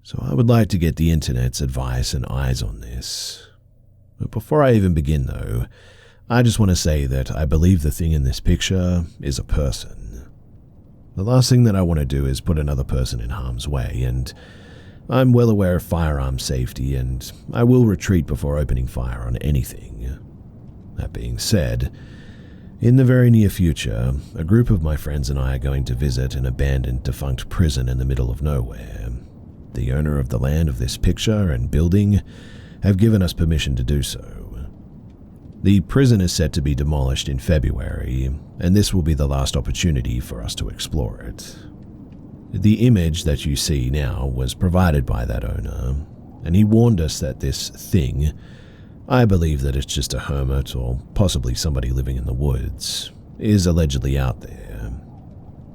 So I would like to get the internet's advice and eyes on this. But before I even begin though, I just want to say that I believe the thing in this picture is a person. The last thing that I want to do is put another person in harm's way, and I'm well aware of firearm safety, and I will retreat before opening fire on anything. That being said, in the very near future, a group of my friends and I are going to visit an abandoned defunct prison in the middle of nowhere. The owner of the land of this picture and building have given us permission to do so. The prison is set to be demolished in February, and this will be the last opportunity for us to explore it. The image that you see now was provided by that owner, and he warned us that this thing, I believe that it's just a hermit or possibly somebody living in the woods, is allegedly out there.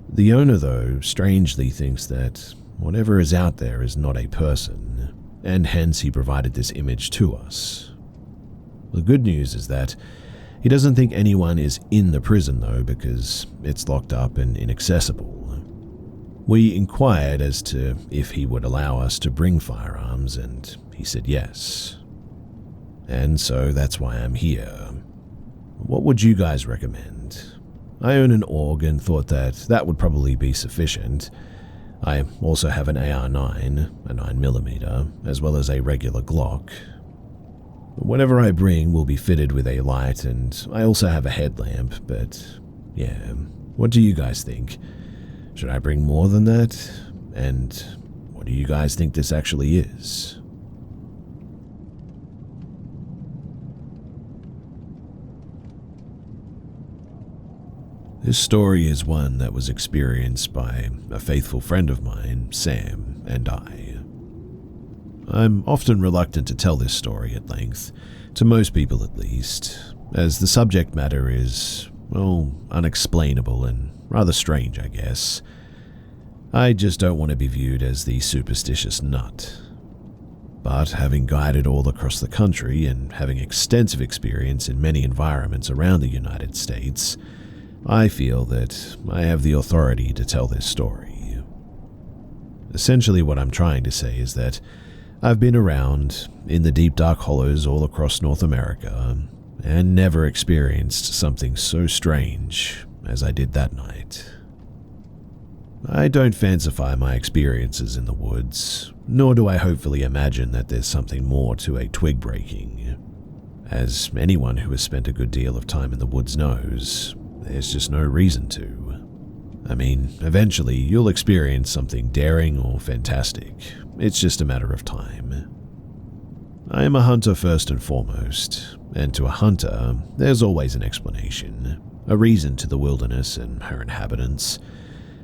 The owner, though, strangely thinks that whatever is out there is not a person, and hence he provided this image to us. The good news is that he doesn't think anyone is in the prison though, because it's locked up and inaccessible. We inquired as to if he would allow us to bring firearms, and he said yes. And so that's why I'm here. What would you guys recommend? I own an AUG and thought that would probably be sufficient. I also have an AR-9, a 9mm, as well as a regular Glock. Whatever I bring will be fitted with a light, and I also have a headlamp, but yeah, what do you guys think? Should I bring more than that? And what do you guys think this actually is? This story is one that was experienced by a faithful friend of mine, Sam, and I. I'm often reluctant to tell this story at length, to most people at least, as the subject matter is, well, unexplainable and rather strange, I guess. I just don't want to be viewed as the superstitious nut. But having guided all across the country and having extensive experience in many environments around the United States, I feel that I have the authority to tell this story. Essentially what I'm trying to say is that I've been around in the deep dark hollows all across North America and never experienced something so strange as I did that night. I don't fancify my experiences in the woods, nor do I hopefully imagine that there's something more to a twig breaking. As anyone who has spent a good deal of time in the woods knows, there's just no reason to. I mean, eventually you'll experience something daring or fantastic. It's just a matter of time. I am a hunter first and foremost, and to a hunter, there's always an explanation, a reason to the wilderness and her inhabitants.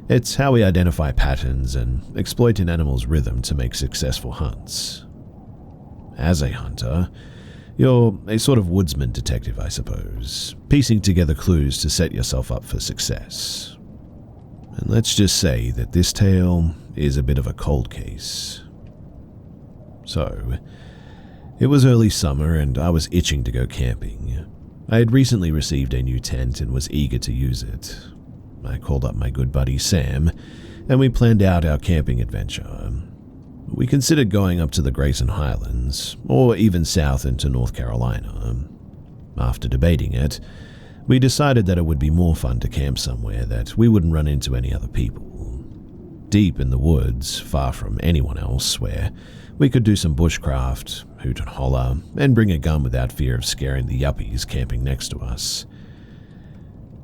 It's how we identify patterns and exploit an animal's rhythm to make successful hunts. As a hunter, you're a sort of woodsman detective, I suppose, piecing together clues to set yourself up for success. And let's just say that this tale is a bit of a cold case. So, it was early summer and I was itching to go camping. I had recently received a new tent and was eager to use it. I called up my good buddy Sam, and we planned out our camping adventure. We considered going up to the Grayson Highlands, or even south into North Carolina. After debating it, we decided that it would be more fun to camp somewhere that we wouldn't run into any other people. Deep in the woods, far from anyone else, where we could do some bushcraft, hoot and holler, and bring a gun without fear of scaring the yuppies camping next to us.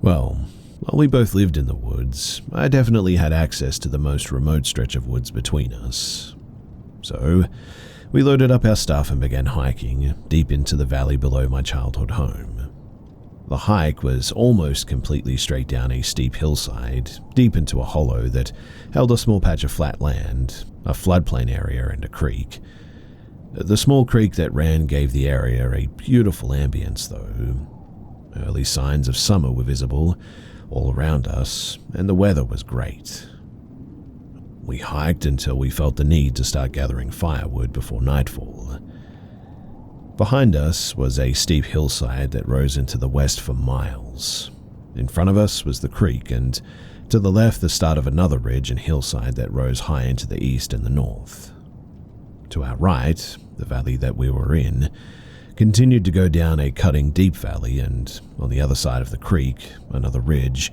Well, while we both lived in the woods, I definitely had access to the most remote stretch of woods between us. So, we loaded up our stuff and began hiking deep into the valley below my childhood home. The hike was almost completely straight down a steep hillside, deep into a hollow that held a small patch of flat land, a floodplain area and a creek. The small creek that ran gave the area a beautiful ambience though. Early signs of summer were visible all around us, and the weather was great. We hiked until we felt the need to start gathering firewood before nightfall. Behind us was a steep hillside that rose into the west for miles. In front of us was the creek, and to the left the start of another ridge and hillside that rose high into the east and the north. To our right, the valley that we were in continued to go down a cutting deep valley, and on the other side of the creek, another ridge,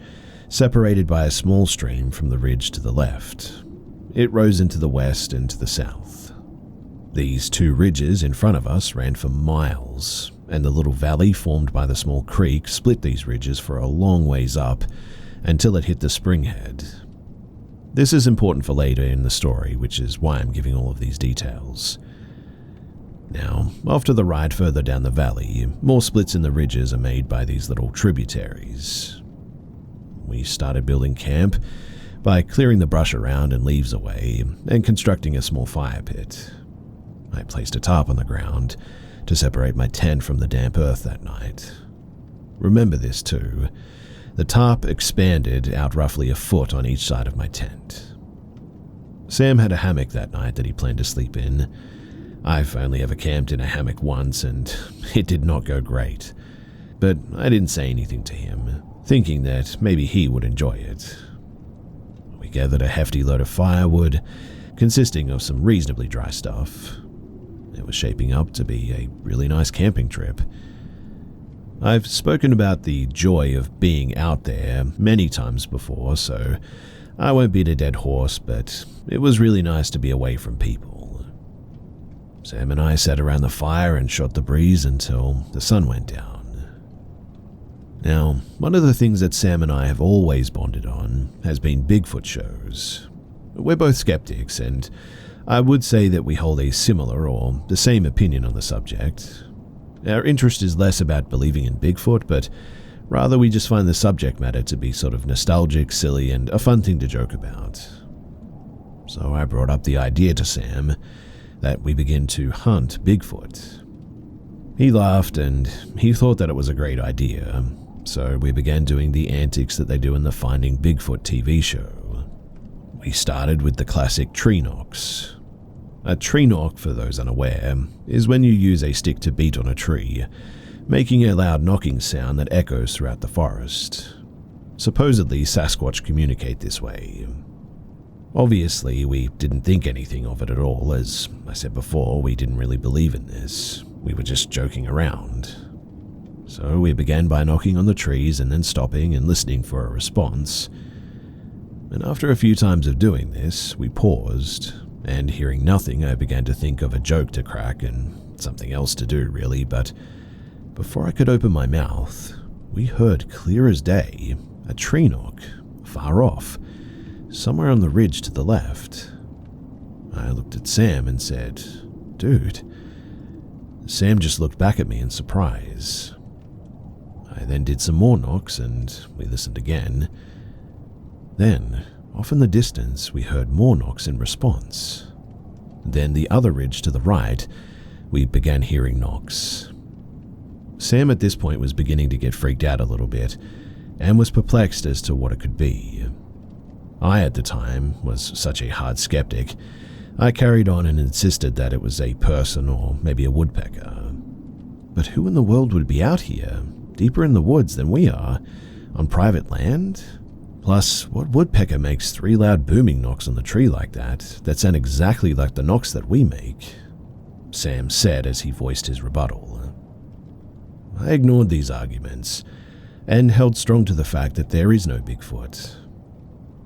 separated by a small stream from the ridge to the left. It rose into the west and to the south. These two ridges in front of us ran for miles, and the little valley formed by the small creek split these ridges for a long ways up until it hit the springhead. This is important for later in the story, which is why I'm giving all of these details. Now, off to the right further down the valley, more splits in the ridges are made by these little tributaries. We started building camp by clearing the brush around and leaves away and constructing a small fire pit. I placed a tarp on the ground to separate my tent from the damp earth that night. Remember this too. The tarp expanded out roughly a foot on each side of my tent. Sam had a hammock that night that he planned to sleep in. I've only ever camped in a hammock once, and it did not go great. But I didn't say anything to him, thinking that maybe he would enjoy it. We gathered a hefty load of firewood, consisting of some reasonably dry stuff. It was shaping up to be a really nice camping trip. I've spoken about the joy of being out there many times before, so I won't beat a dead horse, but it was really nice to be away from people. Sam and I sat around the fire and shot the breeze until the sun went down. Now, one of the things that Sam and I have always bonded on has been Bigfoot shows. We're both skeptics, and I would say that we hold a similar or the same opinion on the subject. Our interest is less about believing in Bigfoot, but rather we just find the subject matter to be sort of nostalgic, silly, and a fun thing to joke about. So I brought up the idea to Sam that we begin to hunt Bigfoot. He laughed and he thought that it was a great idea, so we began doing the antics that they do in the Finding Bigfoot TV show. We started with the classic tree knocks. A tree knock, for those unaware, is when you use a stick to beat on a tree, making a loud knocking sound that echoes throughout the forest. Supposedly, Sasquatch communicate this way. Obviously, we didn't think anything of it at all. As I said before, we didn't really believe in this. We were just joking around. So we began by knocking on the trees and then stopping and listening for a response. And after a few times of doing this, we paused, and hearing nothing, I began to think of a joke to crack and something else to do, really, but before I could open my mouth, we heard clear as day a tree knock, far off, somewhere on the ridge to the left. I looked at Sam and said, "Dude." Sam just looked back at me in surprise. I then did some more knocks and we listened again. Then, off in the distance, we heard more knocks in response. Then the other ridge to the right, we began hearing knocks. Sam at this point was beginning to get freaked out a little bit and was perplexed as to what it could be. I, at the time, was such a hard skeptic, I carried on and insisted that it was a person or maybe a woodpecker. But who in the world would be out here, deeper in the woods than we are, on private land? Plus, what woodpecker makes 3 loud booming knocks on the tree like that sound exactly like the knocks that we make? Sam said as he voiced his rebuttal. I ignored these arguments and held strong to the fact that there is no Bigfoot.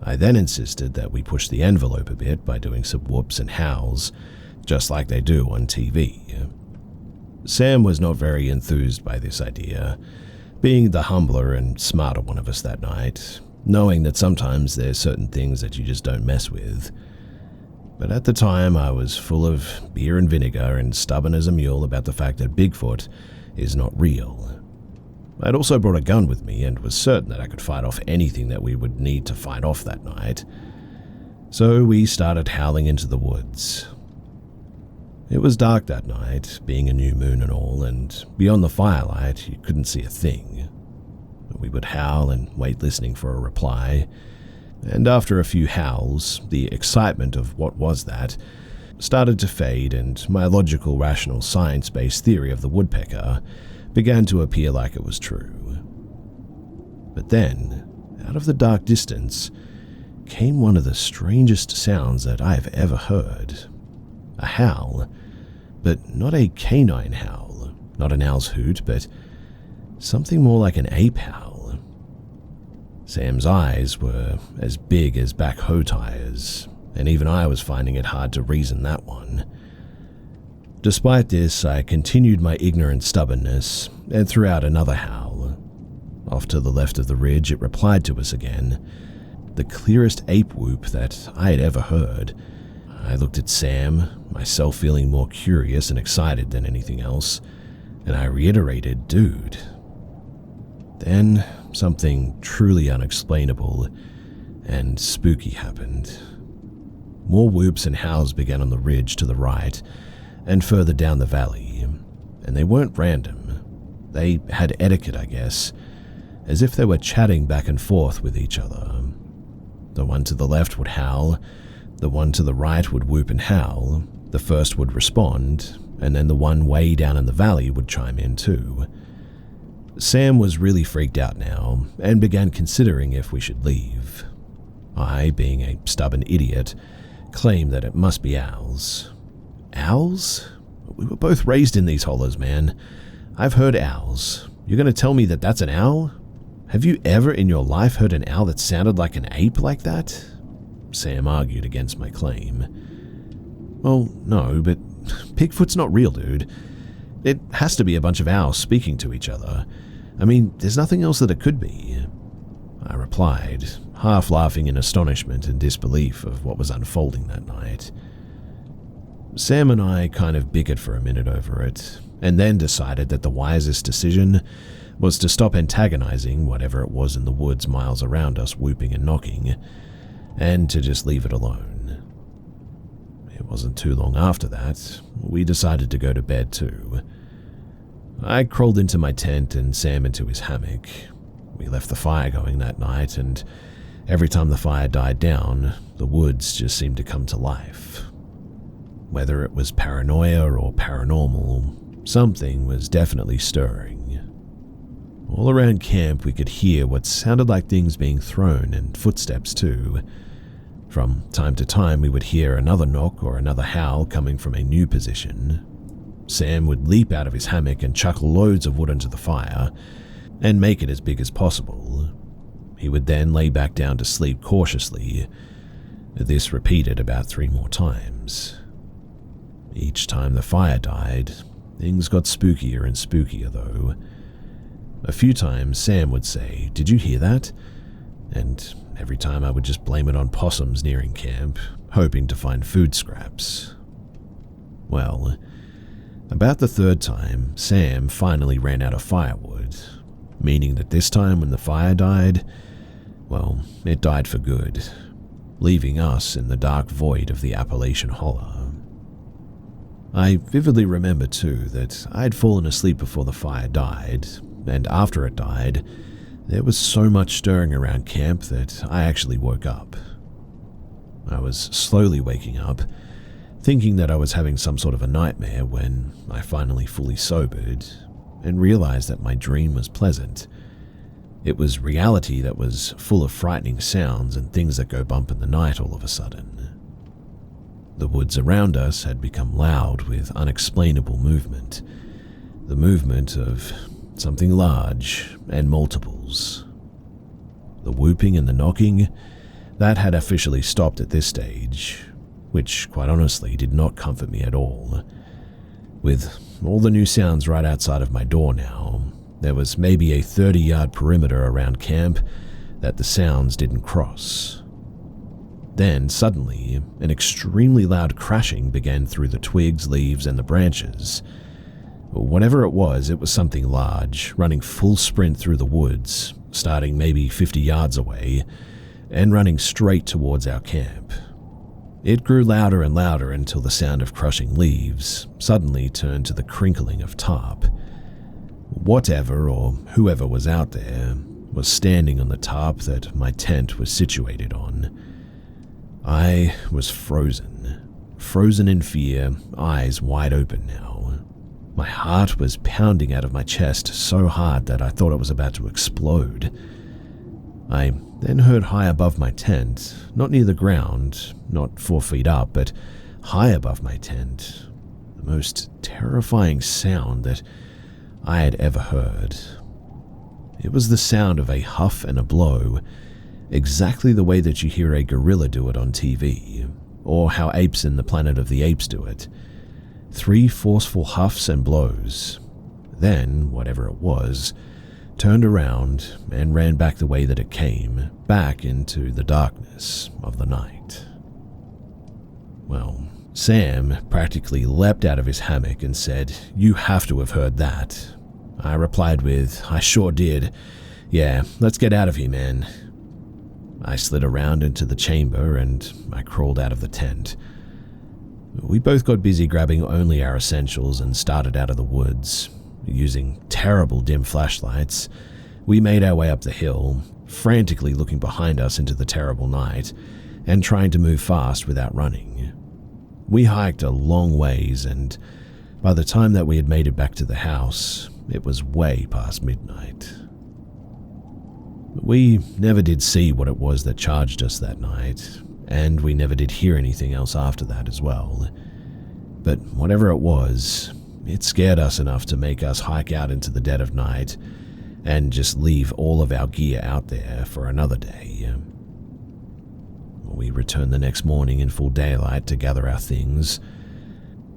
I then insisted that we push the envelope a bit by doing some whoops and howls, just like they do on TV. Sam was not very enthused by this idea, being the humbler and smarter one of us that night, knowing that sometimes there's certain things that you just don't mess with. But at the time, I was full of beer and vinegar and stubborn as a mule about the fact that Bigfoot is not real. I'd also brought a gun with me and was certain that I could fight off anything that we would need to fight off that night. So we started howling into the woods. It was dark that night, being a new moon and all, and beyond the firelight, you couldn't see a thing. We would howl and wait listening for a reply, and after a few howls, the excitement of what was that started to fade, and my logical, rational, science-based theory of the woodpecker began to appear like it was true. But then, out of the dark distance, came one of the strangest sounds that I have ever heard. a howl, but not a canine howl, not an owl's hoot, but something more like an ape howl. Sam's eyes were as big as backhoe tires, and even I was finding it hard to reason that one. Despite this, I continued my ignorant stubbornness and threw out another howl. Off to the left of the ridge, it replied to us again, the clearest ape whoop that I had ever heard. I looked at Sam, myself feeling more curious and excited than anything else, and I reiterated, "Dude." Then something truly unexplainable and spooky happened. More whoops and howls began on the ridge to the right and further down the valley, and they weren't random. They had etiquette, I guess, as if they were chatting back and forth with each other. The one to the left would howl, the one to the right would whoop and howl, the first would respond, and then the one way down in the valley would chime in too. Sam was really freaked out now and began considering if we should leave. I, being a stubborn idiot, claimed that it must be owls. Owls? We were both raised in these hollows, man. I've heard owls. You're going to tell me that that's an owl? Have you ever in your life heard an owl that sounded like an ape like that? Sam argued against my claim. Well, no, but Bigfoot's not real, dude. It has to be a bunch of owls speaking to each other. I mean, there's nothing else that it could be. I replied, half laughing in astonishment and disbelief of what was unfolding that night. Sam and I kind of bickered for a minute over it, and then decided that the wisest decision was to stop antagonizing whatever it was in the woods miles around us whooping and knocking, and to just leave it alone. It wasn't too long after that, we decided to go to bed too. I crawled into my tent and Sam into his hammock. We left the fire going that night, and every time the fire died down, the woods just seemed to come to life. Whether it was paranoia or paranormal, something was definitely stirring. All around camp, we could hear what sounded like things being thrown and footsteps too. From time to time, we would hear another knock or another howl coming from a new position. Sam would leap out of his hammock and chuck loads of wood into the fire and make it as big as possible. He would then lay back down to sleep cautiously. This repeated about 3 more times. Each time the fire died, things got spookier and spookier though. A few times Sam would say, "Did you hear that?" And every time I would just blame it on possums nearing camp, hoping to find food scraps. Well, about the 3rd time, Sam finally ran out of firewood, meaning that this time when the fire died, well, it died for good, leaving us in the dark void of the Appalachian Hollow. I vividly remember too that I'd fallen asleep before the fire died, and after it died, there was so much stirring around camp that I actually woke up. I was slowly waking up, thinking that I was having some sort of a nightmare when I finally fully sobered and realized that my dream was pleasant. It was reality that was full of frightening sounds and things that go bump in the night all of a sudden. The woods around us had become loud with unexplainable movement, the movement of something large and multiples. The whooping and the knocking, that had officially stopped at this stage, which quite honestly did not comfort me at all. With all the new sounds right outside of my door now, there was maybe a 30-yard perimeter around camp that the sounds didn't cross. Then, suddenly, an extremely loud crashing began through the twigs, leaves, and the branches. Whatever it was something large, running full sprint through the woods, starting maybe 50 yards away, and running straight towards our camp. It grew louder and louder until the sound of crushing leaves suddenly turned to the crinkling of tarp. Whatever or whoever was out there was standing on the tarp that my tent was situated on. I was frozen in fear, eyes wide open now. My heart was pounding out of my chest so hard that I thought it was about to explode. I then heard high above my tent, not near the ground, not 4 feet up, but high above my tent, the most terrifying sound that I had ever heard. It was the sound of a huff and a blow, exactly the way that you hear a gorilla do it on TV, or how apes in the Planet of the Apes do it. 3 forceful huffs and blows. Then, whatever it was, turned around and ran back the way that it came, back into the darkness of the night. Well, Sam practically leapt out of his hammock and said, "You have to have heard that." I replied with, "I sure did. Yeah, let's get out of here, man." I slid around into the chamber and I crawled out of the tent. We both got busy grabbing only our essentials and started out of the woods. Using terrible dim flashlights, we made our way up the hill, frantically looking behind us into the terrible night and trying to move fast without running. We hiked a long ways, and by the time that we had made it back to the house, it was way past midnight. We never did see what it was that charged us that night, and we never did hear anything else after that as well. But whatever it was, it scared us enough to make us hike out into the dead of night and just leave all of our gear out there for another day. We returned the next morning in full daylight to gather our things.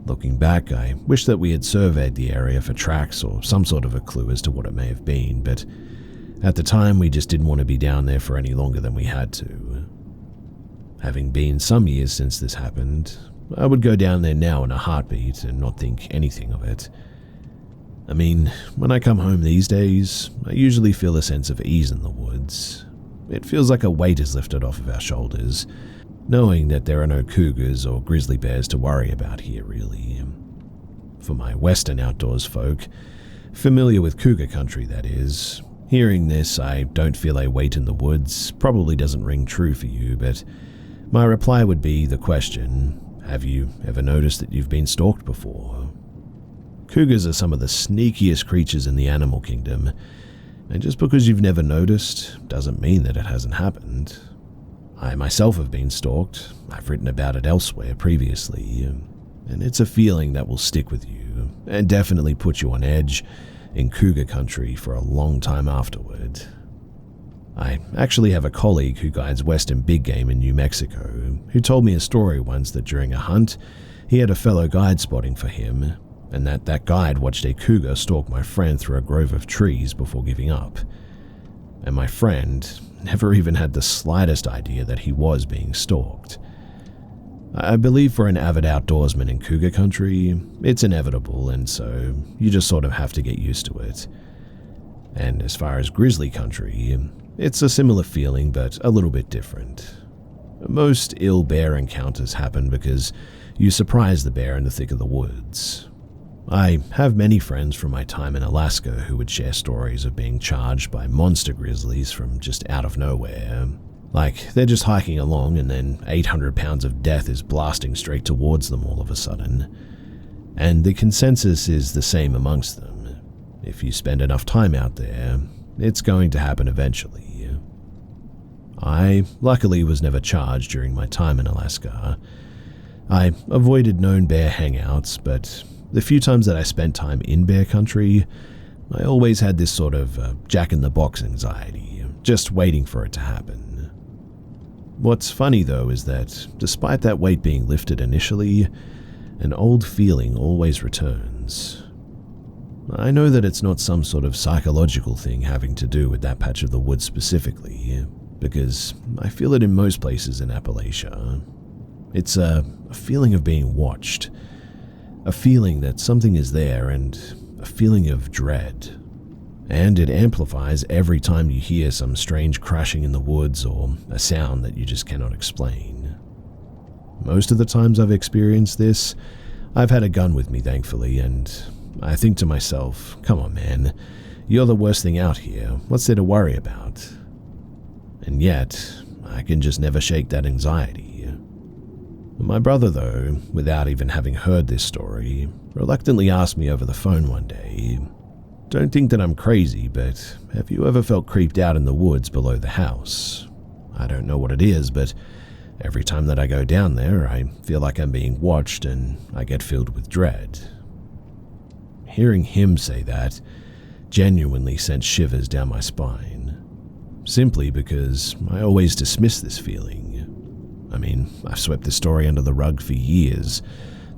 Looking back, I wish that we had surveyed the area for tracks or some sort of a clue as to what it may have been, but at the time we just didn't want to be down there for any longer than we had to. Having been some years since this happened, I would go down there now in a heartbeat and not think anything of it. I mean, when I come home these days, I usually feel a sense of ease in the woods. It feels like a weight is lifted off of our shoulders, knowing that there are no cougars or grizzly bears to worry about here, really. For my western outdoors folk, familiar with cougar country that is, hearing this, I don't feel a weight in the woods probably doesn't ring true for you, but my reply would be the question, have you ever noticed that you've been stalked before? Cougars are some of the sneakiest creatures in the animal kingdom, and just because you've never noticed doesn't mean that it hasn't happened. I myself have been stalked. I've written about it elsewhere previously, and it's a feeling that will stick with you and definitely put you on edge in cougar country for a long time afterward. I actually have a colleague who guides western big game in New Mexico who told me a story once that during a hunt, he had a fellow guide spotting for him, and that guide watched a cougar stalk my friend through a grove of trees before giving up. And my friend never even had the slightest idea that he was being stalked. I believe for an avid outdoorsman in cougar country, it's inevitable, and so you just sort of have to get used to it. And as far as grizzly country, it's a similar feeling but a little bit different. Most ill bear encounters happen because you surprise the bear in the thick of the woods. I have many friends from my time in Alaska who would share stories of being charged by monster grizzlies from just out of nowhere. Like, they're just hiking along and then 800 pounds of death is blasting straight towards them all of a sudden. And the consensus is the same amongst them. If you spend enough time out there, it's going to happen eventually. I, luckily, was never charged during my time in Alaska. I avoided known bear hangouts, but the few times that I spent time in bear country, I always had this sort of jack-in-the-box anxiety, just waiting for it to happen. What's funny, though, is that despite that weight being lifted initially, an old feeling always returns. I know that it's not some sort of psychological thing having to do with that patch of the woods specifically, because I feel it in most places in Appalachia. It's a feeling of being watched, a feeling that something is there, and a feeling of dread. And it amplifies every time you hear some strange crashing in the woods or a sound that you just cannot explain. Most of the times I've experienced this, I've had a gun with me, thankfully, and I think to myself, come on, man, you're the worst thing out here. What's there to worry about? And yet, I can just never shake that anxiety. My brother, though, without even having heard this story, reluctantly asked me over the phone one day, "Don't think that I'm crazy, but have you ever felt creeped out in the woods below the house? I don't know what it is, but Every time that I go down there, I feel like I'm being watched and I get filled with dread. Hearing him say that genuinely sent shivers down my spine, simply because I always dismiss this feeling. I mean, I've swept this story under the rug for years,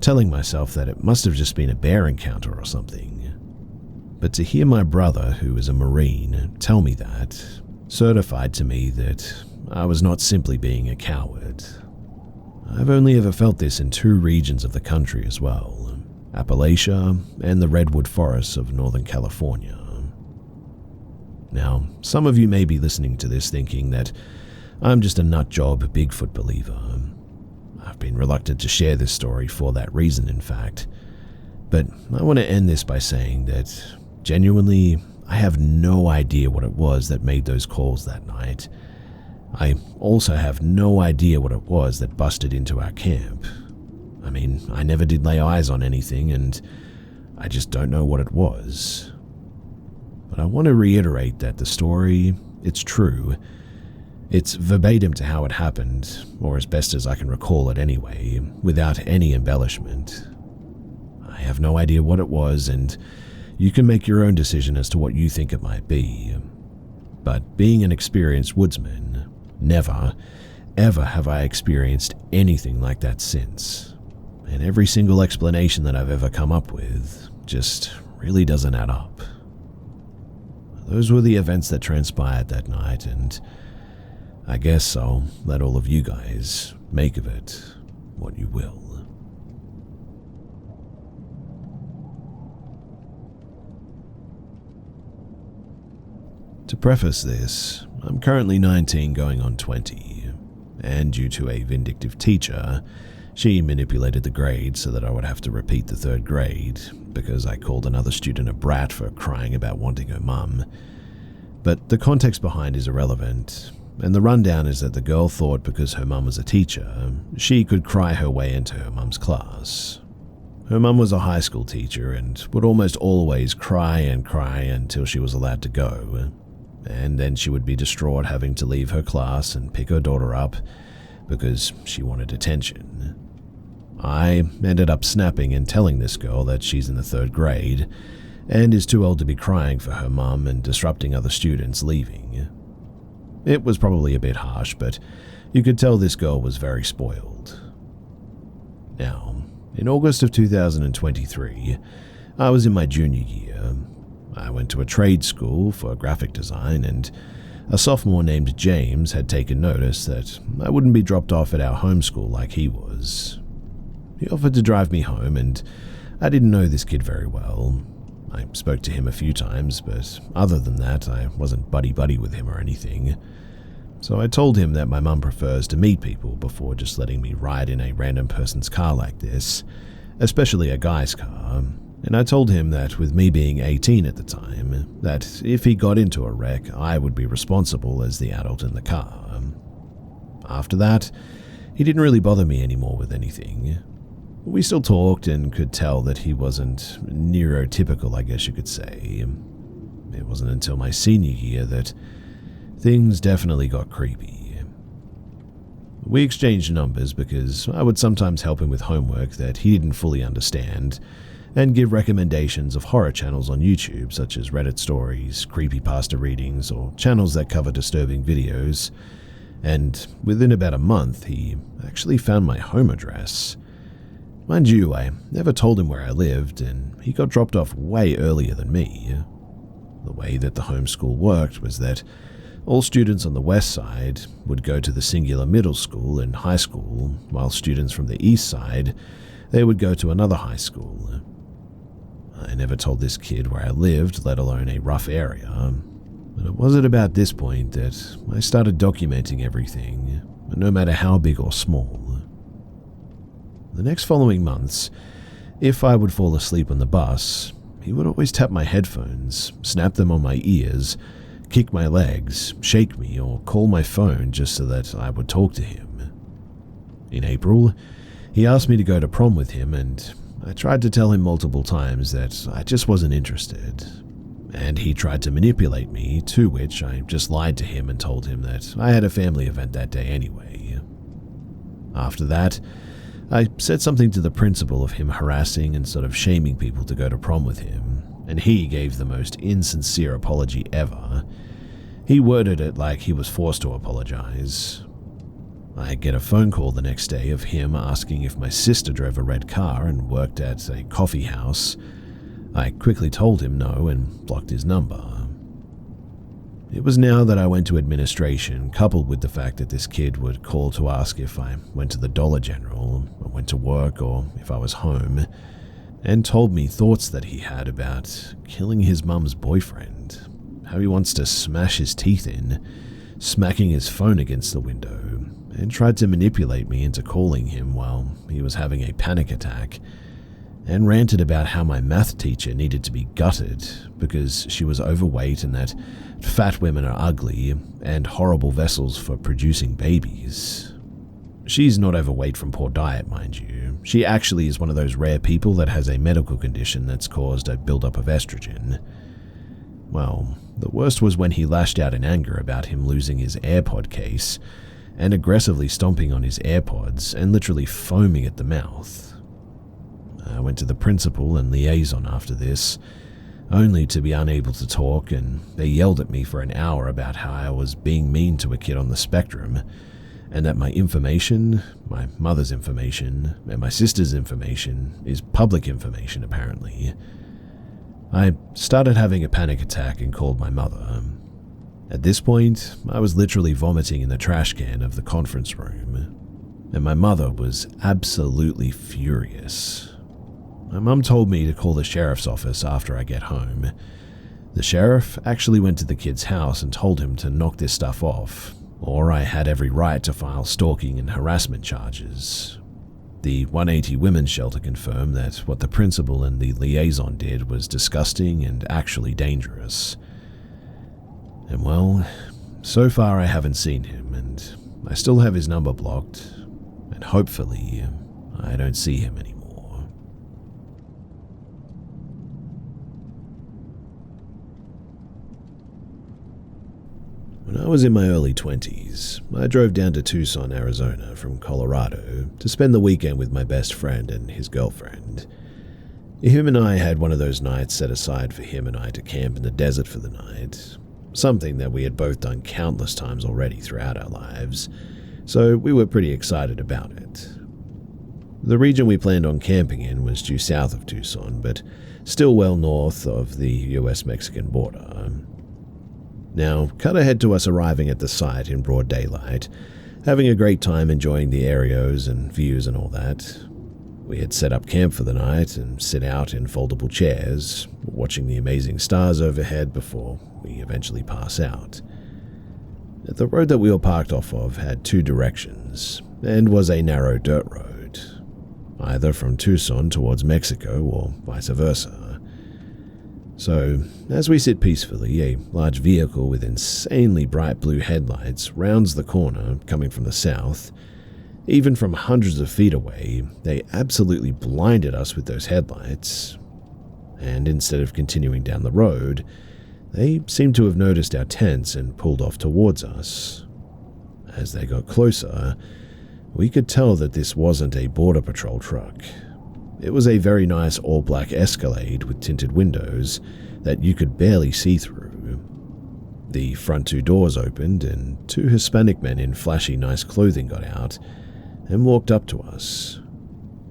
telling myself that it must have just been a bear encounter or something. But to hear my brother, who is a Marine, tell me that, certified to me that I was not simply being a coward. I've only ever felt this in two regions of the country as well, Appalachia and the redwood forests of Northern California. Now, some of you may be listening to this thinking that I'm just a nutjob Bigfoot believer. I've been reluctant to share this story for that reason, in fact. But I want to end this by saying that, genuinely, I have no idea what it was that made those calls that night. I also have no idea what it was that busted into our camp. I mean, I never did lay eyes on anything, and I just don't know what it was. But I want to reiterate that the story, it's true. It's verbatim to how it happened, or as best as I can recall it anyway, without any embellishment. I have no idea what it was, and you can make your own decision as to what you think it might be. But being an experienced woodsman, never, ever have I experienced anything like that since. And every single explanation that I've ever come up with just really doesn't add up. Those were the events that transpired that night, and I guess I'll let all of you guys make of it what you will. To preface this, I'm currently 19 going on 20, and due to a vindictive teacher, she manipulated the grade so that I would have to repeat the third grade because I called another student a brat for crying about wanting her mum. But the context behind is irrelevant, and the rundown is that the girl thought because her mum was a teacher, she could cry her way into her mum's class. Her mum was a high school teacher and would almost always cry and cry until she was allowed to go, and then she would be distraught having to leave her class and pick her daughter up because she wanted attention. I ended up snapping and telling this girl that she's in the third grade and is too old to be crying for her mum and disrupting other students leaving. It was probably a bit harsh, but you could tell this girl was very spoiled. Now, in August of 2023, I was in my junior year. I went to a trade school for graphic design, and a sophomore named James had taken notice that I wouldn't be dropped off at our home school like he was. He offered to drive me home, and I didn't know this kid very well. I spoke to him a few times, but other than that, I wasn't buddy-buddy with him or anything. So I told him that my mum prefers to meet people before just letting me ride in a random person's car like this, especially a guy's car. And I told him that with me being 18 at the time, that if he got into a wreck, I would be responsible as the adult in the car. After that, he didn't really bother me anymore with anything. We still talked and could tell that he wasn't neurotypical, I guess you could say. It wasn't until my senior year that things definitely got creepy. We exchanged numbers because I would sometimes help him with homework that he didn't fully understand and give recommendations of horror channels on YouTube such as Reddit stories, creepypasta readings, or channels that cover disturbing videos. And within about a month, he actually found my home address. Mind you, I never told him where I lived, and he got dropped off way earlier than me. The way that the homeschool worked was that all students on the west side would go to the singular middle school and high school, while students from the east side, they would go to another high school. I never told this kid where I lived, let alone a rough area, but it was at about this point that I started documenting everything, no matter how big or small. The next following months, if I would fall asleep on the bus, he would always tap my headphones, snap them on my ears, kick my legs, shake me, or call my phone just so that I would talk to him. In April, he asked me to go to prom with him, and I tried to tell him multiple times that I just wasn't interested. And he tried to manipulate me, to which I just lied to him and told him that I had a family event that day anyway. After that, I said something to the principal of him harassing and sort of shaming people to go to prom with him, and he gave the most insincere apology ever. He worded it like he was forced to apologize. I get a phone call the next day of him asking if my sister drove a red car and worked at a coffee house. I quickly told him no and blocked his number. It was now that I went to administration, coupled with the fact that this kid would call to ask if I went to the Dollar General, or went to work, or if I was home, and told me thoughts that he had about killing his mum's boyfriend, how he wants to smash his teeth in, smacking his phone against the window, and tried to manipulate me into calling him while he was having a panic attack, and ranted about how my math teacher needed to be gutted because she was overweight and that fat women are ugly and horrible vessels for producing babies. She's not overweight from poor diet, mind you. She actually is one of those rare people that has a medical condition that's caused a buildup of estrogen. Well, the worst was when he lashed out in anger about him losing his AirPod case and aggressively stomping on his AirPods and literally foaming at the mouth. I went to the principal and liaison after this, only to be unable to talk, and they yelled at me for an hour about how I was being mean to a kid on the spectrum, and that my information, my mother's information, and my sister's information is public information apparently. I started having a panic attack and called my mother. At this point, I was literally vomiting in the trash can of the conference room, and my mother was absolutely furious. My mum told me to call the sheriff's office after I get home. The sheriff actually went to the kid's house and told him to knock this stuff off, or I had every right to file stalking and harassment charges. The 180 Women's Shelter confirmed that what the principal and the liaison did was disgusting and actually dangerous. And well, so far I haven't seen him, and I still have his number blocked, and hopefully I don't see him anymore. When I was in my early 20s, I drove down to Tucson, Arizona from Colorado to spend the weekend with my best friend and his girlfriend. Him and I had one of those nights set aside for him and I to camp in the desert for the night, something that we had both done countless times already throughout our lives, so we were pretty excited about it. The region we planned on camping in was due south of Tucson, but still well north of the US-Mexican border. Now, cut ahead to us arriving at the site in broad daylight, having a great time enjoying the areas and views and all that. We had set up camp for the night and sit out in foldable chairs, watching the amazing stars overhead before we eventually pass out. The road that we were parked off of had two directions, and was a narrow dirt road, either from Tucson towards Mexico or vice versa. So, as we sit peacefully, a large vehicle with insanely bright blue headlights rounds the corner coming from the south. Even from hundreds of feet away, they absolutely blinded us with those headlights. And instead of continuing down the road, they seemed to have noticed our tents and pulled off towards us. As they got closer, we could tell that this wasn't a border patrol truck. It was a very nice all-black Escalade with tinted windows that you could barely see through. The front two doors opened and two Hispanic men in flashy nice clothing got out and walked up to us.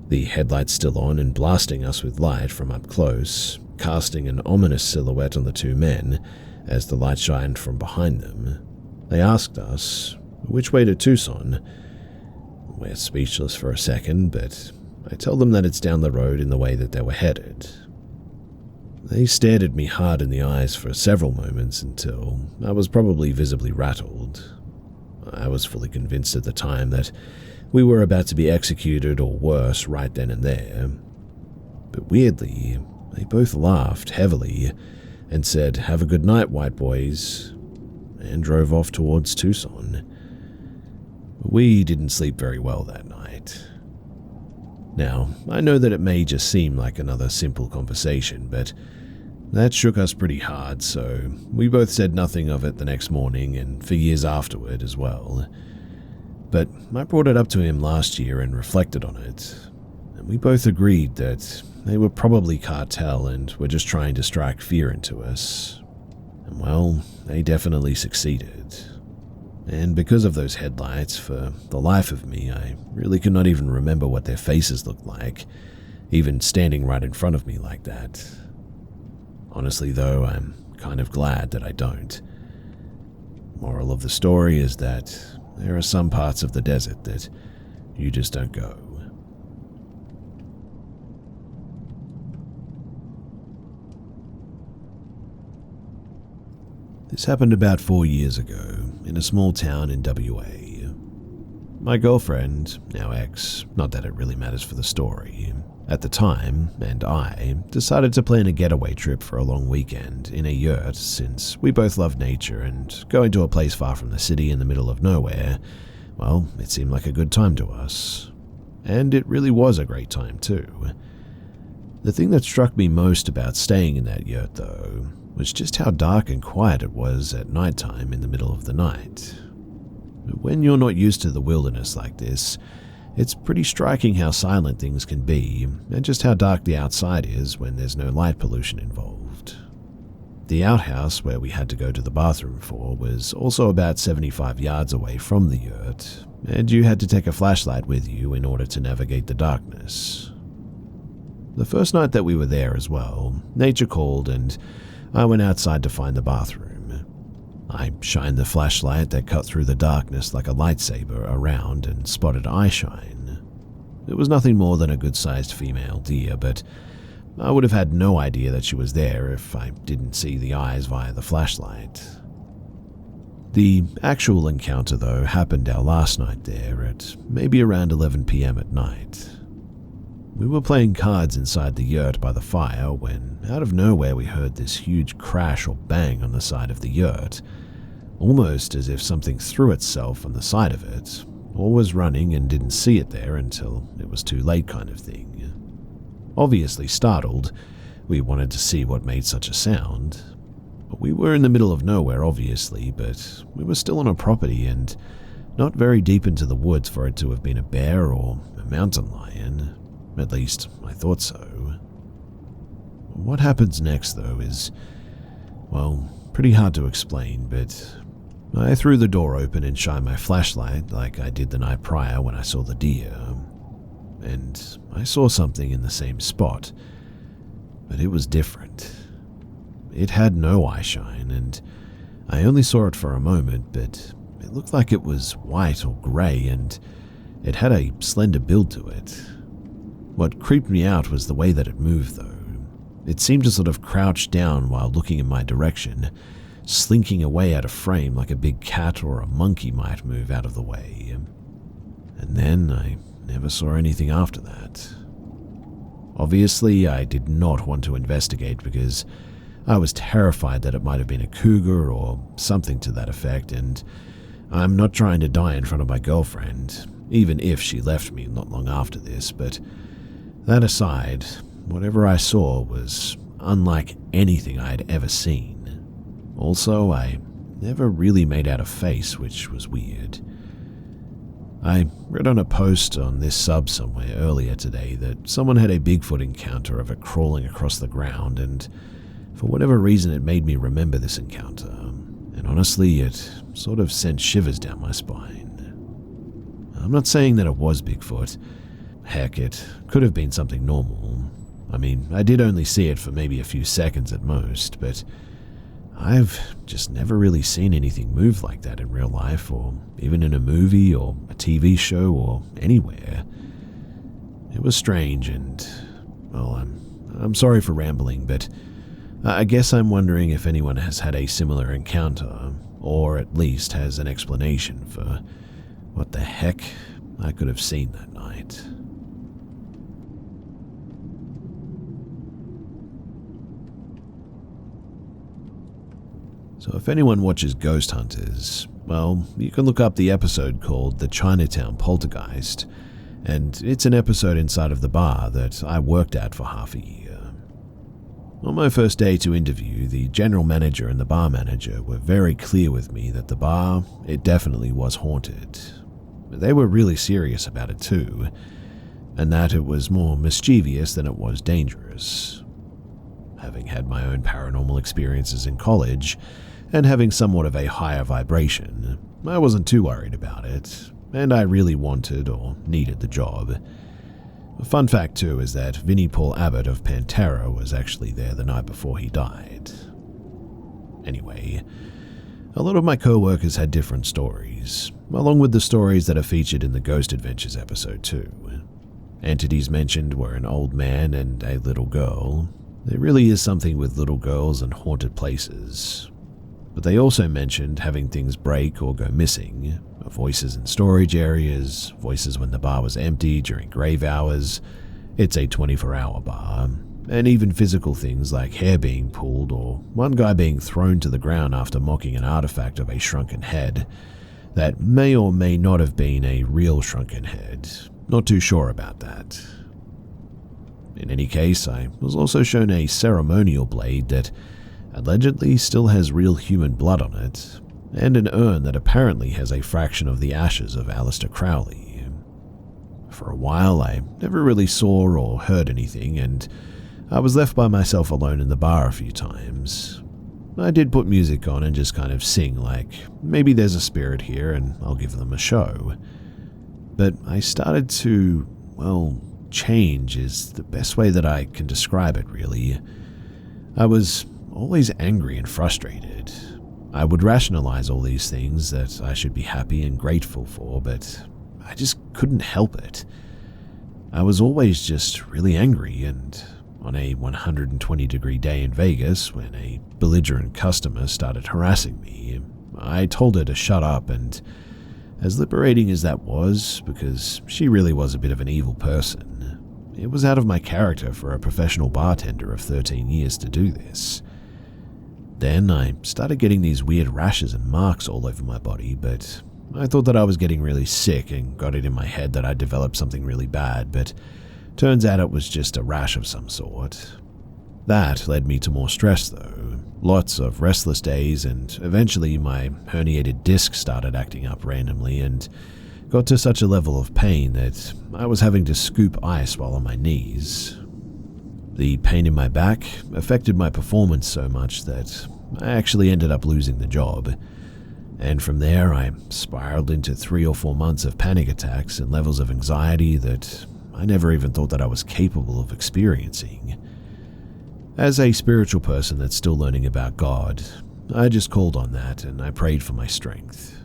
The headlights still on and blasting us with light from up close, casting an ominous silhouette on the two men as the light shined from behind them. They asked us, which way to Tucson? We're speechless for a second, but I tell them that it's down the road in the way that they were headed. They stared at me hard in the eyes for several moments until I was probably visibly rattled. I was fully convinced at the time that we were about to be executed or worse right then and there. But weirdly, they both laughed heavily and said, "Have a good night, white boys," and drove off towards Tucson. We didn't sleep very well that night. Now, I know that it may just seem like another simple conversation, but that shook us pretty hard, so we both said nothing of it the next morning and for years afterward as well. But I brought it up to him last year and reflected on it, and we both agreed that they were probably cartel and were just trying to strike fear into us. And well, they definitely succeeded. And because of those headlights, for the life of me, I really could not even remember what their faces looked like, even standing right in front of me like that. Honestly though, I'm kind of glad that I don't. Moral of the story is that there are some parts of the desert that you just don't go. This happened about 4 years ago in a small town in WA. My girlfriend, now ex, not that it really matters for the story, at the time, and I decided to plan a getaway trip for a long weekend in a yurt since we both love nature, and going to a place far from the city in the middle of nowhere, well, it seemed like a good time to us. And it really was a great time too. The thing that struck me most about staying in that yurt though was just how dark and quiet it was at nighttime in the middle of the night. When you're not used to the wilderness like this, it's pretty striking how silent things can be, and just how dark the outside is when there's no light pollution involved. The outhouse where we had to go to the bathroom for was also about 75 yards away from the yurt, and you had to take a flashlight with you in order to navigate the darkness. The first night that we were there as well, nature called and I went outside to find the bathroom. I shined the flashlight that cut through the darkness like a lightsaber around and spotted eyeshine. It was nothing more than a good-sized female deer, but I would have had no idea that she was there if I didn't see the eyes via the flashlight. The actual encounter, though, happened our last night there at maybe around 11 p.m. at night. We were playing cards inside the yurt by the fire when, out of nowhere, we heard this huge crash or bang on the side of the yurt, almost as if something threw itself on the side of it, or was running and didn't see it there until it was too late kind of thing. Obviously startled, we wanted to see what made such a sound. We were in the middle of nowhere, obviously, but we were still on a property and not very deep into the woods for it to have been a bear or a mountain lion. At least, I thought so. What happens next, though, is, well, pretty hard to explain, but I threw the door open and shined my flashlight like I did the night prior when I saw the deer. And I saw something in the same spot, but it was different. It had no eyeshine, and I only saw it for a moment, but it looked like it was white or grey, and it had a slender build to it. What creeped me out was the way that it moved, though. It seemed to sort of crouch down while looking in my direction, slinking away out of frame like a big cat or a monkey might move out of the way. And then I never saw anything after that. Obviously, I did not want to investigate because I was terrified that it might have been a cougar or something to that effect, and I'm not trying to die in front of my girlfriend, even if she left me not long after this, but that aside, whatever I saw was unlike anything I had ever seen. Also, I never really made out a face, which was weird. I read on a post on this sub somewhere earlier today that someone had a Bigfoot encounter of it crawling across the ground, and for whatever reason it made me remember this encounter, and honestly it sort of sent shivers down my spine. I'm not saying that it was Bigfoot. Heck, it could have been something normal. I mean, I did only see it for maybe a few seconds at most, but I've just never really seen anything move like that in real life, or even in a movie or a TV show or anywhere. It was strange, and, well, I'm sorry for rambling, but I guess I'm wondering if anyone has had a similar encounter, or at least has an explanation for what the heck I could have seen that night. So if anyone watches Ghost Hunters, well, you can look up the episode called The Chinatown Poltergeist, and it's an episode inside of the bar that I worked at for half a year. On my first day to interview, the general manager and the bar manager were very clear with me that the bar, it definitely was haunted. They were really serious about it too, and that it was more mischievous than it was dangerous. Having had my own paranormal experiences in college, and having somewhat of a higher vibration, I wasn't too worried about it, and I really wanted or needed the job. A fun fact too is that Vinnie Paul Abbott of Pantera was actually there the night before he died. Anyway, a lot of my co-workers had different stories, along with the stories that are featured in the Ghost Adventures episode too. Entities mentioned were an old man and a little girl. There really is something with little girls and haunted places. But they also mentioned having things break or go missing, voices in storage areas, voices when the bar was empty during grave hours. It's a 24-hour bar. And even physical things like hair being pulled or one guy being thrown to the ground after mocking an artifact of a shrunken head that may or may not have been a real shrunken head. Not too sure about that. In any case, I was also shown a ceremonial blade that allegedly still has real human blood on it, and an urn that apparently has a fraction of the ashes of Aleister Crowley. For a while, I never really saw or heard anything, and I was left by myself alone in the bar a few times. I did put music on and just kind of sing like, maybe there's a spirit here and I'll give them a show. But I started to, change is the best way that I can describe it, really. I was always angry and frustrated. I would rationalize all these things that I should be happy and grateful for, but I just couldn't help it. I was always just really angry, and on a 120-degree day in Vegas, when a belligerent customer started harassing me, I told her to shut up, and as liberating as that was, because she really was a bit of an evil person, it was out of my character for a professional bartender of 13 years to do this. Then I started getting these weird rashes and marks all over my body, but I thought that I was getting really sick and got it in my head that I'd developed something really bad, but turns out it was just a rash of some sort. That led me to more stress though, lots of restless days, and eventually my herniated disc started acting up randomly and got to such a level of pain that I was having to scoop ice while on my knees. The pain in my back affected my performance so much that I actually ended up losing the job. And from there, I spiraled into 3 or 4 months of panic attacks and levels of anxiety that I never even thought that I was capable of experiencing. As a spiritual person that's still learning about God, I just called on that and I prayed for my strength.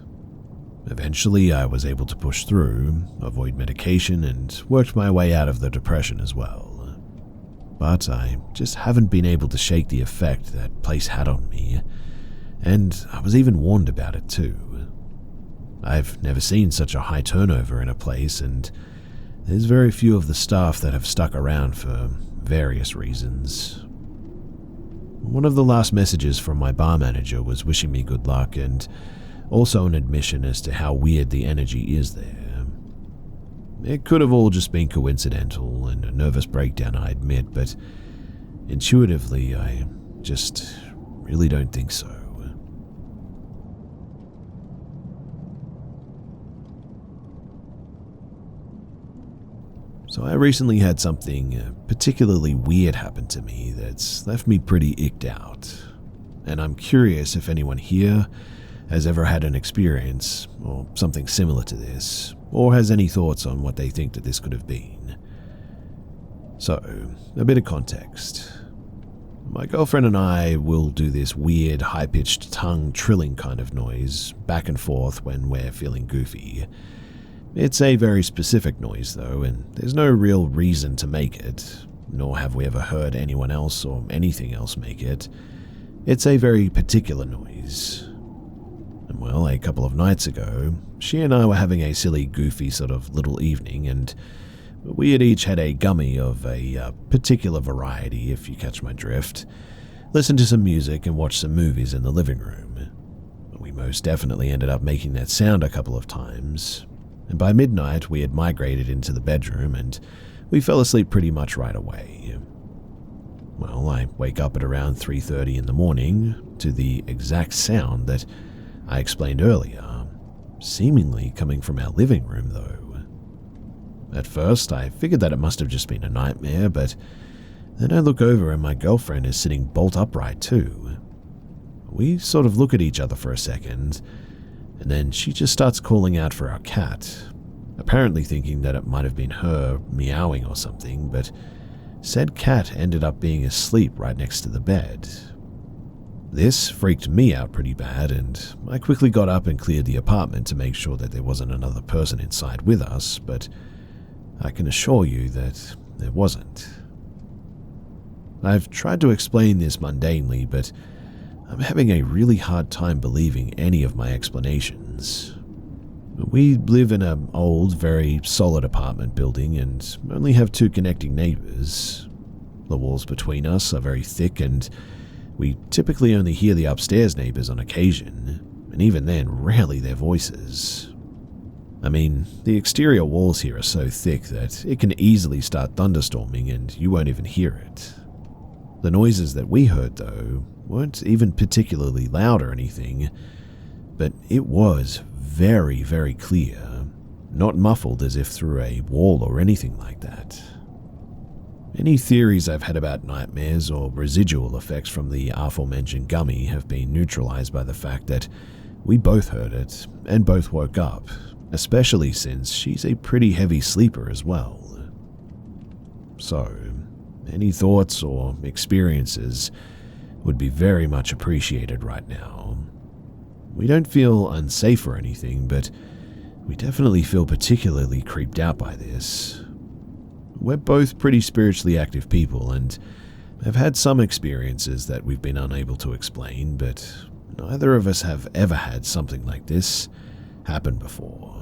Eventually, I was able to push through, avoid medication, and worked my way out of the depression as well. But I just haven't been able to shake the effect that place had on me, and I was even warned about it too. I've never seen such a high turnover in a place, and there's very few of the staff that have stuck around for various reasons. One of the last messages from my bar manager was wishing me good luck and also an admission as to how weird the energy is there. It could have all just been coincidental and a nervous breakdown, I admit, but intuitively, I just really don't think so. So I recently had something particularly weird happen to me that's left me pretty icked out, and I'm curious if anyone here has ever had an experience or something similar to this, or has any thoughts on what they think that this could have been. So, a bit of context. My girlfriend and I will do this weird, high-pitched tongue trilling kind of noise back and forth when we're feeling goofy. It's a very specific noise though, and there's no real reason to make it, nor have we ever heard anyone else or anything else make it. It's a very particular noise. And well, a couple of nights ago, she and I were having a silly, goofy sort of little evening, and we had each had a gummy of a particular variety, if you catch my drift, listened to some music and watched some movies in the living room. We most definitely ended up making that sound a couple of times, and by midnight we had migrated into the bedroom and we fell asleep pretty much right away. Well, I wake up at around 3:30 in the morning to the exact sound that I explained earlier, seemingly coming from our living room though. At first, I figured that it must have just been a nightmare, but then I look over and my girlfriend is sitting bolt upright too. We sort of look at each other for a second, and then she just starts calling out for our cat, apparently thinking that it might have been her meowing or something, but said cat ended up being asleep right next to the bed. This freaked me out pretty bad, and I quickly got up and cleared the apartment to make sure that there wasn't another person inside with us, but I can assure you that there wasn't. I've tried to explain this mundanely, but I'm having a really hard time believing any of my explanations. We live in an old, very solid apartment building and only have 2 connecting neighbors. The walls between us are very thick, and we typically only hear the upstairs neighbors on occasion, and even then, rarely their voices. I mean, the exterior walls here are so thick that it can easily start thunderstorming and you won't even hear it. The noises that we heard, though, weren't even particularly loud or anything, but it was very, very clear, not muffled as if through a wall or anything like that. Any theories I've had about nightmares or residual effects from the aforementioned gummy have been neutralized by the fact that we both heard it and both woke up, especially since she's a pretty heavy sleeper as well. So, any thoughts or experiences would be very much appreciated right now. We don't feel unsafe or anything, but we definitely feel particularly creeped out by this. We're both pretty spiritually active people and have had some experiences that we've been unable to explain, but neither of us have ever had something like this happen before.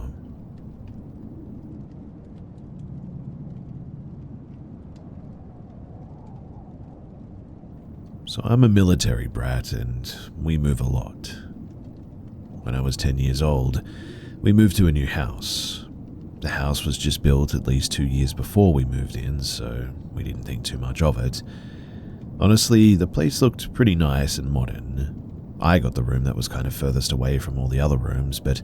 So I'm a military brat and we move a lot. When I was 10 years old, we moved to a new house. The house was just built at least 2 years before we moved in, so we didn't think too much of it. Honestly, the place looked pretty nice and modern. I got the room that was kind of furthest away from all the other rooms, but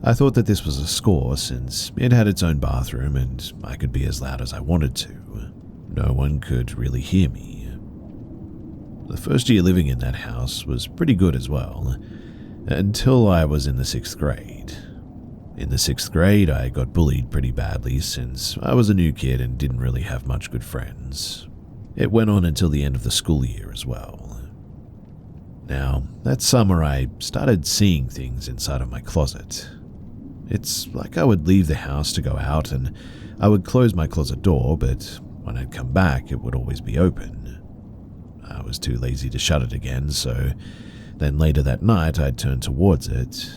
I thought that this was a score since it had its own bathroom and I could be as loud as I wanted to. No one could really hear me. The first year living in that house was pretty good as well, until I was in the 6th grade. In the 6th grade, I got bullied pretty badly since I was a new kid and didn't really have much good friends. It went on until the end of the school year as well. Now, that summer I started seeing things inside of my closet. It's like I would leave the house to go out and I would close my closet door, but when I'd come back it would always be open. I was too lazy to shut it again, so then later that night I'd turn towards it,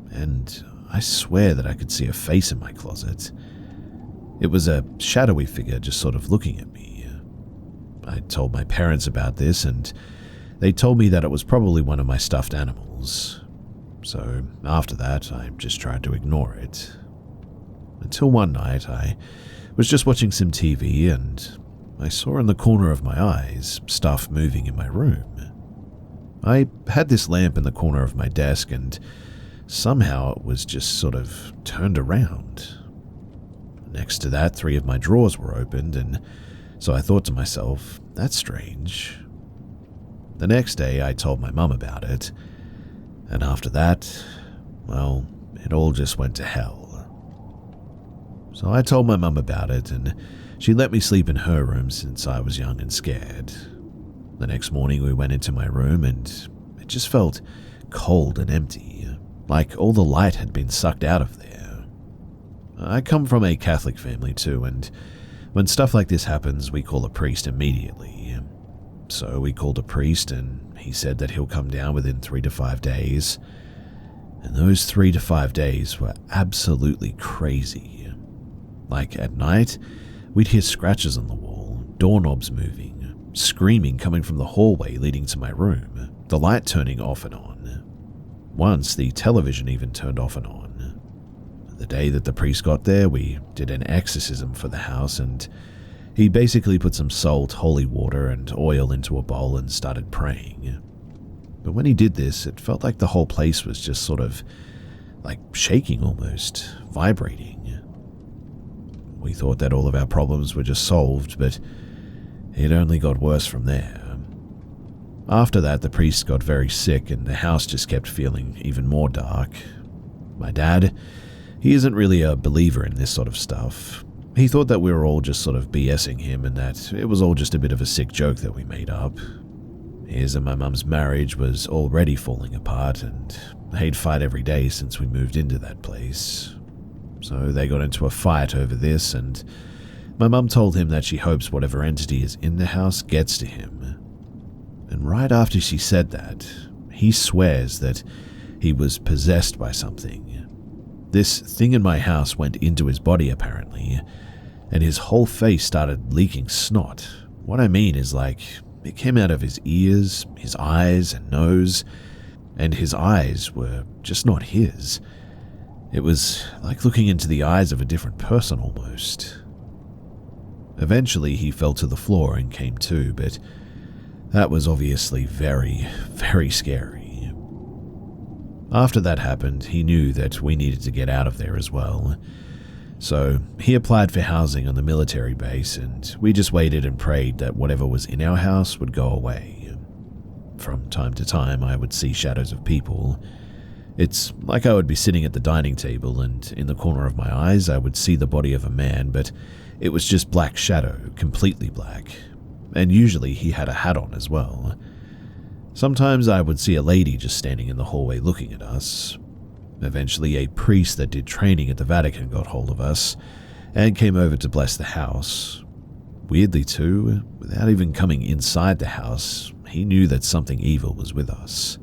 and I swear that I could see a face in my closet. It was a shadowy figure just sort of looking at me. I told my parents about this and they told me that it was probably one of my stuffed animals. So after that, I just tried to ignore it. Until one night, I was just watching some TV and I saw in the corner of my eyes stuff moving in my room. I had this lamp in the corner of my desk and somehow it was just sort of turned around. Next to that, 3 of my drawers were opened, and so I thought to myself, that's strange. The next day, I told my mum about it, and after that, well, it all just went to hell. So I told my mum about it, and she let me sleep in her room since I was young and scared. The next morning, we went into my room, and it just felt cold and empty. Like all the light had been sucked out of there. I come from a Catholic family too, and when stuff like this happens, we call a priest immediately. So we called a priest, and he said that he'll come down within 3 to 5 days. And those 3 to 5 days were absolutely crazy. Like at night, we'd hear scratches on the wall, doorknobs moving, screaming coming from the hallway leading to my room, the light turning off and on. Once, the television even turned off and on. The day that the priest got there, we did an exorcism for the house, and he basically put some salt, holy water, and oil into a bowl and started praying. But when he did this, it felt like the whole place was just sort of like shaking almost, vibrating. We thought that all of our problems were just solved, but it only got worse from there. After that, the priest got very sick and the house just kept feeling even more dark. My dad, he isn't really a believer in this sort of stuff. He thought that we were all just sort of BSing him and that it was all just a bit of a sick joke that we made up. His and my mum's marriage was already falling apart and they'd fight every day since we moved into that place. So they got into a fight over this and my mum told him that she hopes whatever entity is in the house gets to him. And right after she said that, he swears that he was possessed by something. This thing in my house went into his body apparently, and his whole face started leaking snot. What I mean is like, it came out of his ears, his eyes and nose, and his eyes were just not his. It was like looking into the eyes of a different person almost. Eventually he fell to the floor and came to, but that was obviously very, very scary. After that happened, he knew that we needed to get out of there as well. So he applied for housing on the military base and we just waited and prayed that whatever was in our house would go away. From time to time, I would see shadows of people. It's like I would be sitting at the dining table and in the corner of my eyes I would see the body of a man, but it was just black shadow, completely black. And usually he had a hat on as well. Sometimes I would see a lady just standing in the hallway looking at us. Eventually a priest that did training at the Vatican got hold of us and came over to bless the house. Weirdly too, without even coming inside the house, he knew that something evil was with us.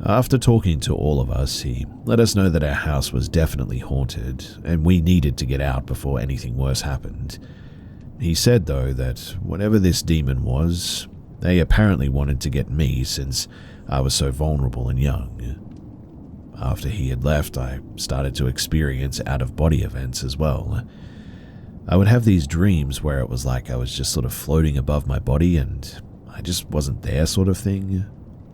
After talking to all of us, he let us know that our house was definitely haunted and we needed to get out before anything worse happened. He said, though, that whatever this demon was, they apparently wanted to get me since I was so vulnerable and young. After he had left, I started to experience out-of-body events as well. I would have these dreams where it was like I was just sort of floating above my body and I just wasn't there sort of thing.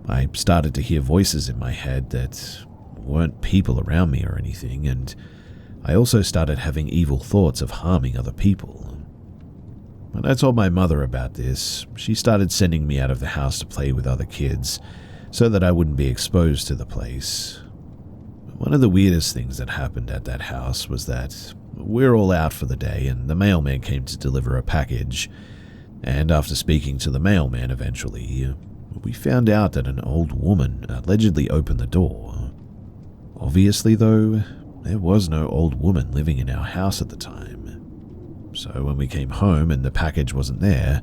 I started to hear voices in my head that weren't people around me or anything, and I also started having evil thoughts of harming other people. When I told my mother about this, she started sending me out of the house to play with other kids so that I wouldn't be exposed to the place. One of the weirdest things that happened at that house was that we were all out for the day and the mailman came to deliver a package, and after speaking to the mailman eventually, we found out that an old woman allegedly opened the door. Obviously though, there was no old woman living in our house at the time. So when we came home and the package wasn't there,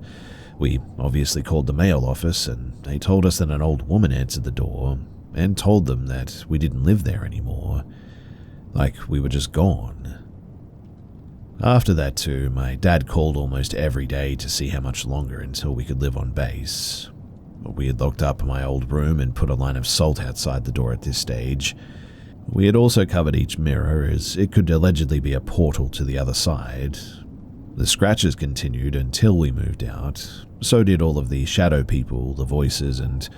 we obviously called the mail office and they told us that an old woman answered the door and told them that we didn't live there anymore, like we were just gone. After that too, my dad called almost every day to see how much longer until we could live on base. We had locked up my old room and put a line of salt outside the door at this stage. We had also covered each mirror as it could allegedly be a portal to the other side. The scratches continued until we moved out. So did all of the shadow people, the voices, and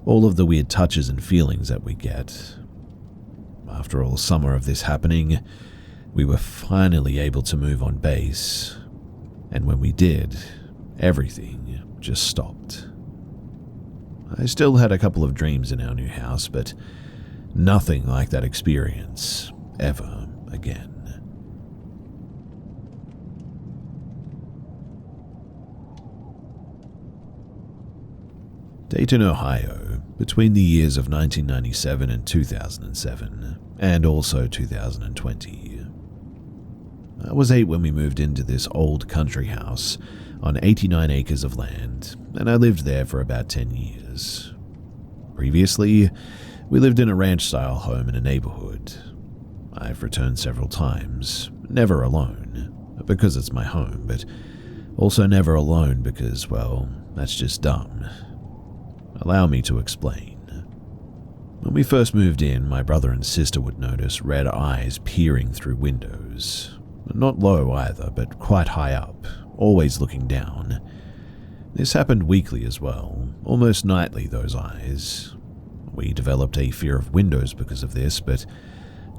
all of the weird touches and feelings that we get. After all summer of this happening, we were finally able to move on base. And when we did, everything just stopped. I still had a couple of dreams in our new house, but nothing like that experience ever again. Dayton, Ohio, between the years of 1997 and 2007, and also 2020. I was 8 when we moved into this old country house on 89 acres of land, and I lived there for about 10 years. Previously, we lived in a ranch-style home in a neighborhood. I've returned several times, never alone, because it's my home, but also never alone because, well, that's just dumb. Allow me to explain. When we first moved in, my brother and sister would notice red eyes peering through windows. Not low either, but quite high up, always looking down. This happened weekly as well, almost nightly, those eyes. We developed a fear of windows because of this, but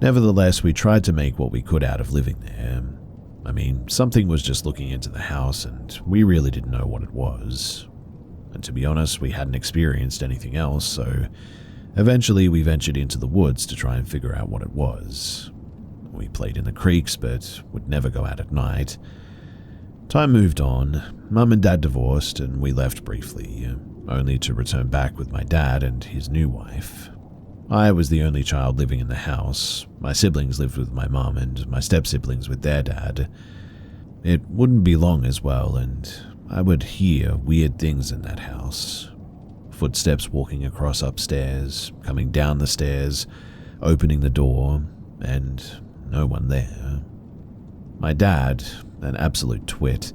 nevertheless, we tried to make what we could out of living there. I mean, something was just looking into the house, and we really didn't know what it was. And to be honest, we hadn't experienced anything else, so eventually we ventured into the woods to try and figure out what it was. We played in the creeks, but would never go out at night. Time moved on. Mum and Dad divorced, and we left briefly, only to return back with my dad and his new wife. I was the only child living in the house. My siblings lived with my mum and my step-siblings with their dad. It wouldn't be long as well, and I would hear weird things in that house. Footsteps walking across upstairs, coming down the stairs, opening the door, and no one there. My dad, an absolute twit,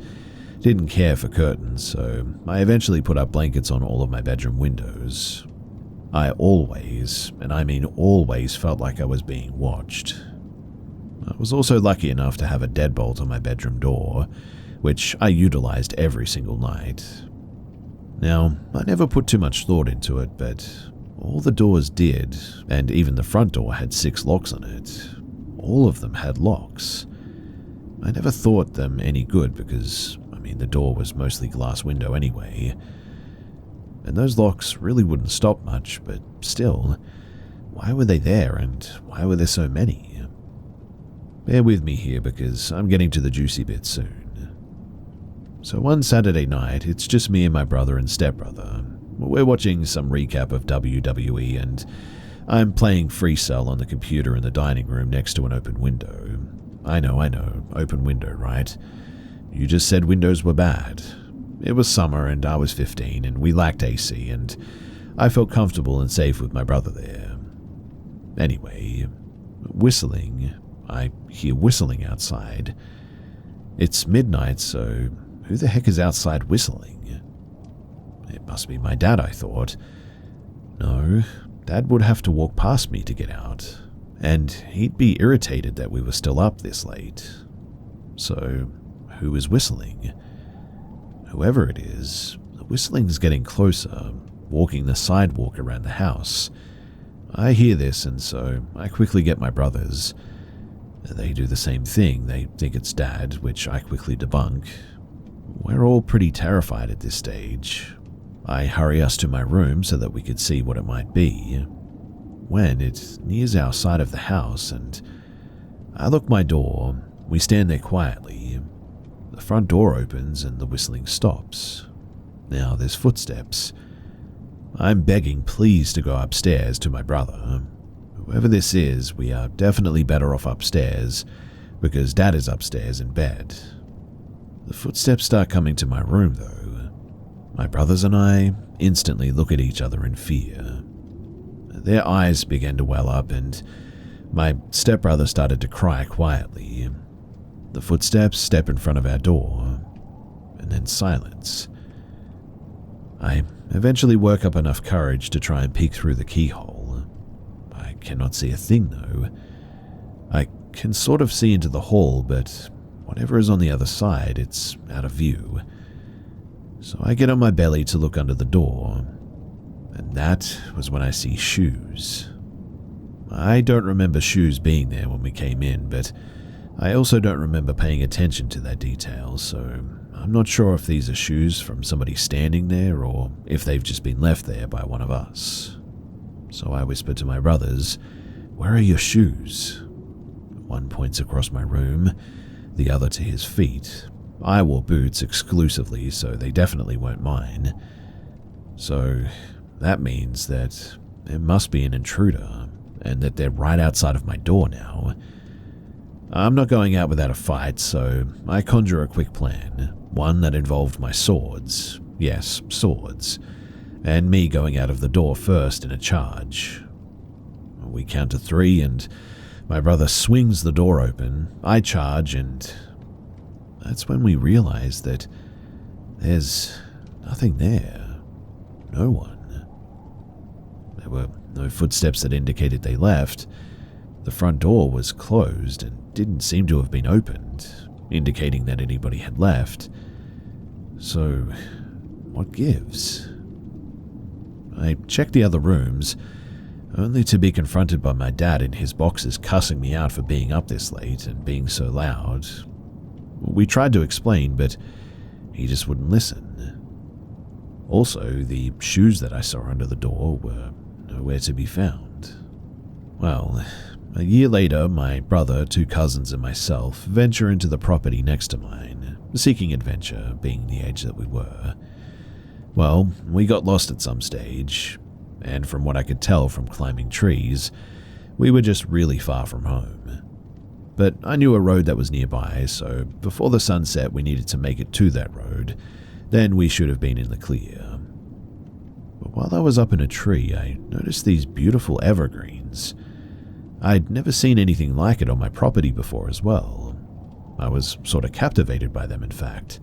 didn't care for curtains, so I eventually put up blankets on all of my bedroom windows. I always, and I mean always, felt like I was being watched. I was also lucky enough to have a deadbolt on my bedroom door, which I utilized every single night. Now, I never put too much thought into it, but all the doors did, and even the front door had 6 locks on it. All of them had locks. I never thought them any good because, I mean, the door was mostly glass window anyway. And those locks really wouldn't stop much, but still, why were they there and why were there so many? Bear with me here because I'm getting to the juicy bit soon. So one Saturday night, it's just me and my brother and stepbrother. We're watching some recap of WWE and I'm playing Free Cell on the computer in the dining room next to an open window. I know, open window, right? You just said windows were bad. It was summer and I was 15 and we lacked AC and I felt comfortable and safe with my brother there. Anyway, whistling. I hear whistling outside. It's midnight, so who the heck is outside whistling? It must be my dad, I thought. No, Dad would have to walk past me to get out, and he'd be irritated that we were still up this late. So, who is whistling? Whoever it is, the whistling's getting closer, walking the sidewalk around the house. I hear this, and so I quickly get my brothers. They do the same thing. They think it's Dad, which I quickly debunk. We're all pretty terrified at this stage. I hurry us to my room so that we could see what it might be. When it nears our side of the house, and I look my door, we stand there quietly. The front door opens and the whistling stops. Now there's footsteps. I'm begging please to go upstairs to my brother. Whoever this is, we are definitely better off upstairs because Dad is upstairs in bed. The footsteps start coming to my room though. My brothers and I instantly look at each other in fear. Their eyes began to well up and my stepbrother started to cry quietly. The footsteps step in front of our door, and then silence. I eventually work up enough courage to try and peek through the keyhole. I cannot see a thing though. I can sort of see into the hall, but whatever is on the other side, it's out of view. So I get on my belly to look under the door, and that was when I see shoes. I don't remember shoes being there when we came in, but I also don't remember paying attention to that detail, so I'm not sure if these are shoes from somebody standing there or if they've just been left there by one of us. So I whisper to my brothers, "Where are your shoes?" One points across my room, the other to his feet. I wore boots exclusively, so they definitely weren't mine. So that means that there must be an intruder, and that they're right outside of my door now. I'm not going out without a fight, so I conjure a quick plan, one that involved my swords, yes, swords, and me going out of the door first in a charge. We count to 3 and my brother swings the door open, I charge, and that's when we realize that there's nothing there. No one. There were no footsteps that indicated they left. The front door was closed and didn't seem to have been opened, indicating that anybody had left. So, what gives? I checked the other rooms, only to be confronted by my dad in his boxes cussing me out for being up this late and being so loud. We tried to explain, but he just wouldn't listen. Also, the shoes that I saw under the door were nowhere to be found. Well, a year later, my brother, 2 cousins, and myself venture into the property next to mine, seeking adventure, being the age that we were. Well, we got lost at some stage, and from what I could tell from climbing trees, we were just really far from home. But I knew a road that was nearby, so before the sun set we needed to make it to that road, then we should have been in the clear. But while I was up in a tree, I noticed these beautiful evergreens. I'd never seen anything like it on my property before as well. I was sort of captivated by them, in fact.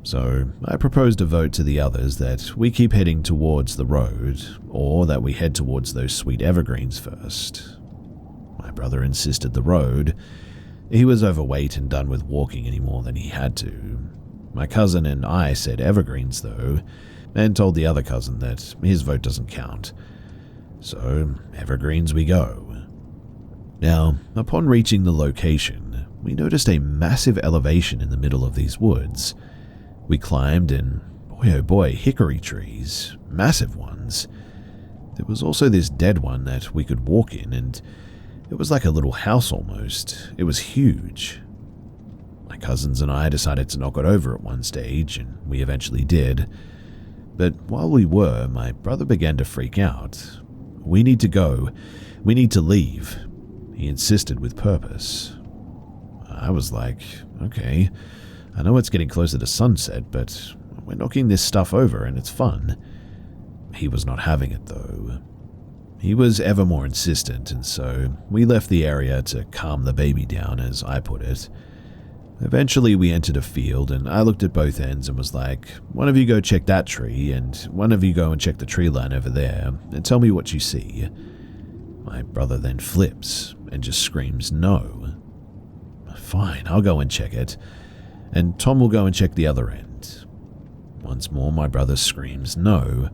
So I proposed a vote to the others that we keep heading towards the road, or that we head towards those sweet evergreens first. My brother insisted the road. He was overweight and done with walking any more than he had to. My cousin and I said evergreens though, and told the other cousin that his vote doesn't count. So evergreens we go. Now, upon reaching the location, we noticed a massive elevation in the middle of these woods. We climbed, and boy oh boy, hickory trees, massive ones. There was also this dead one that we could walk in, and it was like a little house almost. It was huge. My cousins and I decided to knock it over at one stage, and we eventually did. But while we were, my brother began to freak out. We need to go. We need to leave. He insisted with purpose. I was like, okay, I know it's getting closer to sunset, but we're knocking this stuff over and it's fun. He was not having it though. He was ever more insistent, and so we left the area to calm the baby down, as I put it. Eventually we entered a field, and I looked at both ends and was like, one of you go check that tree, and one of you go and check the tree line over there, and tell me what you see. My brother then flips and just screams no. Fine, I'll go and check it, and Tom will go and check the other end. Once more my brother screams no,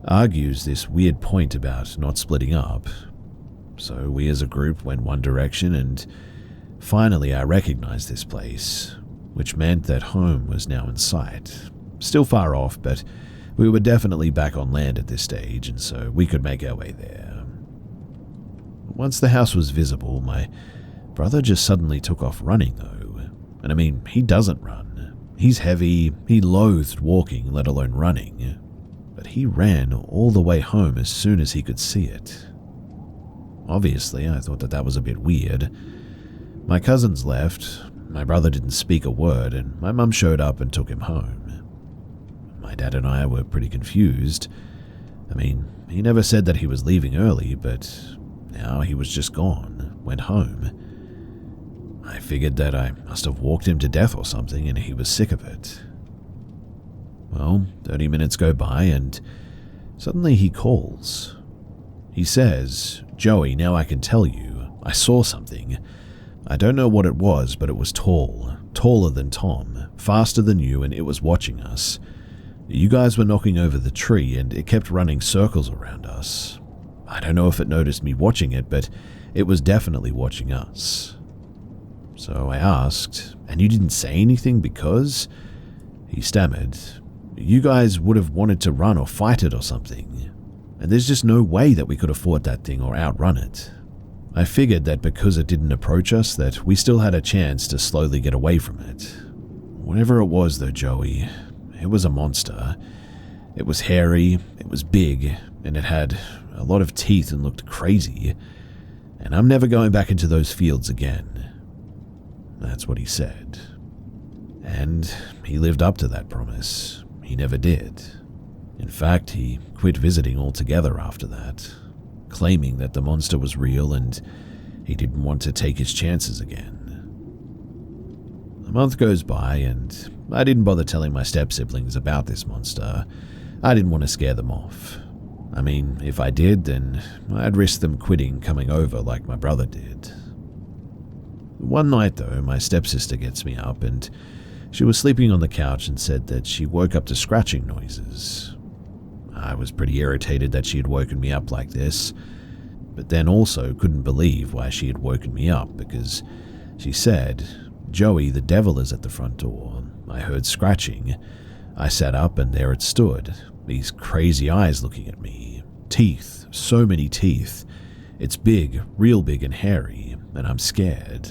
argues this weird point about not splitting up. So we as a group went one direction, and finally I recognized this place, which meant that home was now in sight. Still far off, but we were definitely back on land at this stage, and so we could make our way there. Once the house was visible, my brother just suddenly took off running though. And I mean, he doesn't run. He's heavy, he loathed walking, let alone running. But he ran all the way home as soon as he could see it. Obviously, I thought that was a bit weird. My cousins left, my brother didn't speak a word, and my mum showed up and took him home. My dad and I were pretty confused. I mean, he never said that he was leaving early, but now he was just gone, went home. I figured that I must have walked him to death or something, and he was sick of it. Well, 30 minutes go by, and suddenly he calls. He says, "Joey, now I can tell you, I saw something. I don't know what it was, but it was tall, taller than Tom, faster than you, and it was watching us. You guys were knocking over the tree, and it kept running circles around us. I don't know if it noticed me watching it, but it was definitely watching us." So I asked, "And you didn't say anything because?" He stammered, "You guys would have wanted to run or fight it or something. And there's just no way that we could afford that thing or outrun it. I figured that because it didn't approach us, that we still had a chance to slowly get away from it. Whatever it was though, Joey, it was a monster. It was hairy, it was big, and it had a lot of teeth and looked crazy. And I'm never going back into those fields again." That's what he said. And he lived up to that promise. He never did. In fact, he quit visiting altogether after that, claiming that the monster was real and he didn't want to take his chances again. A month goes by, and I didn't bother telling my step-siblings about this monster. I didn't want to scare them off. I mean, if I did, then I'd risk them quitting coming over like my brother did. One night, though, my stepsister gets me up, and she was sleeping on the couch and said that she woke up to scratching noises. I was pretty irritated that she had woken me up like this, but then also couldn't believe why she had woken me up because she said, "Joey, the devil is at the front door." I heard scratching. I sat up and there it stood, these crazy eyes looking at me. Teeth, so many teeth. It's big, real big and hairy, and I'm scared.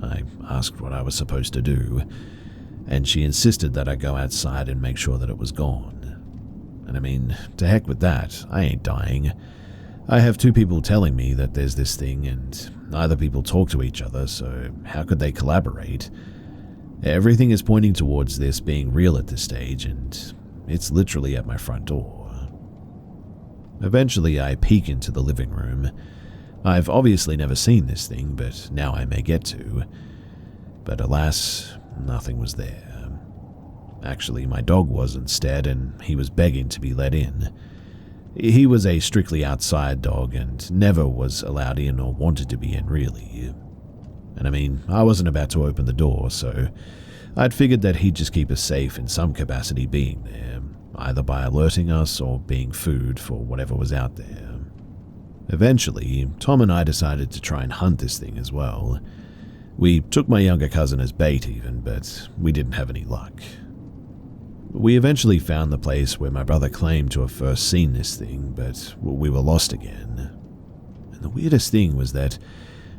I asked what I was supposed to do, and she insisted that I go outside and make sure that it was gone. And I mean, to heck with that, I ain't dying. I have 2 people telling me that there's this thing, and neither people talk to each other, so how could they collaborate? Everything is pointing towards this being real at this stage, and it's literally at my front door. Eventually, I peek into the living room. I've obviously never seen this thing, but now I may get to. But alas, nothing was there. Actually, my dog was instead, and he was begging to be let in. He was a strictly outside dog and never was allowed in or wanted to be in, really. And I mean, I wasn't about to open the door, so I'd figured that he'd just keep us safe in some capacity being there, either by alerting us or being food for whatever was out there. Eventually, Tom and I decided to try and hunt this thing as well. We took my younger cousin as bait even, but we didn't have any luck. We eventually found the place where my brother claimed to have first seen this thing, but we were lost again. And the weirdest thing was that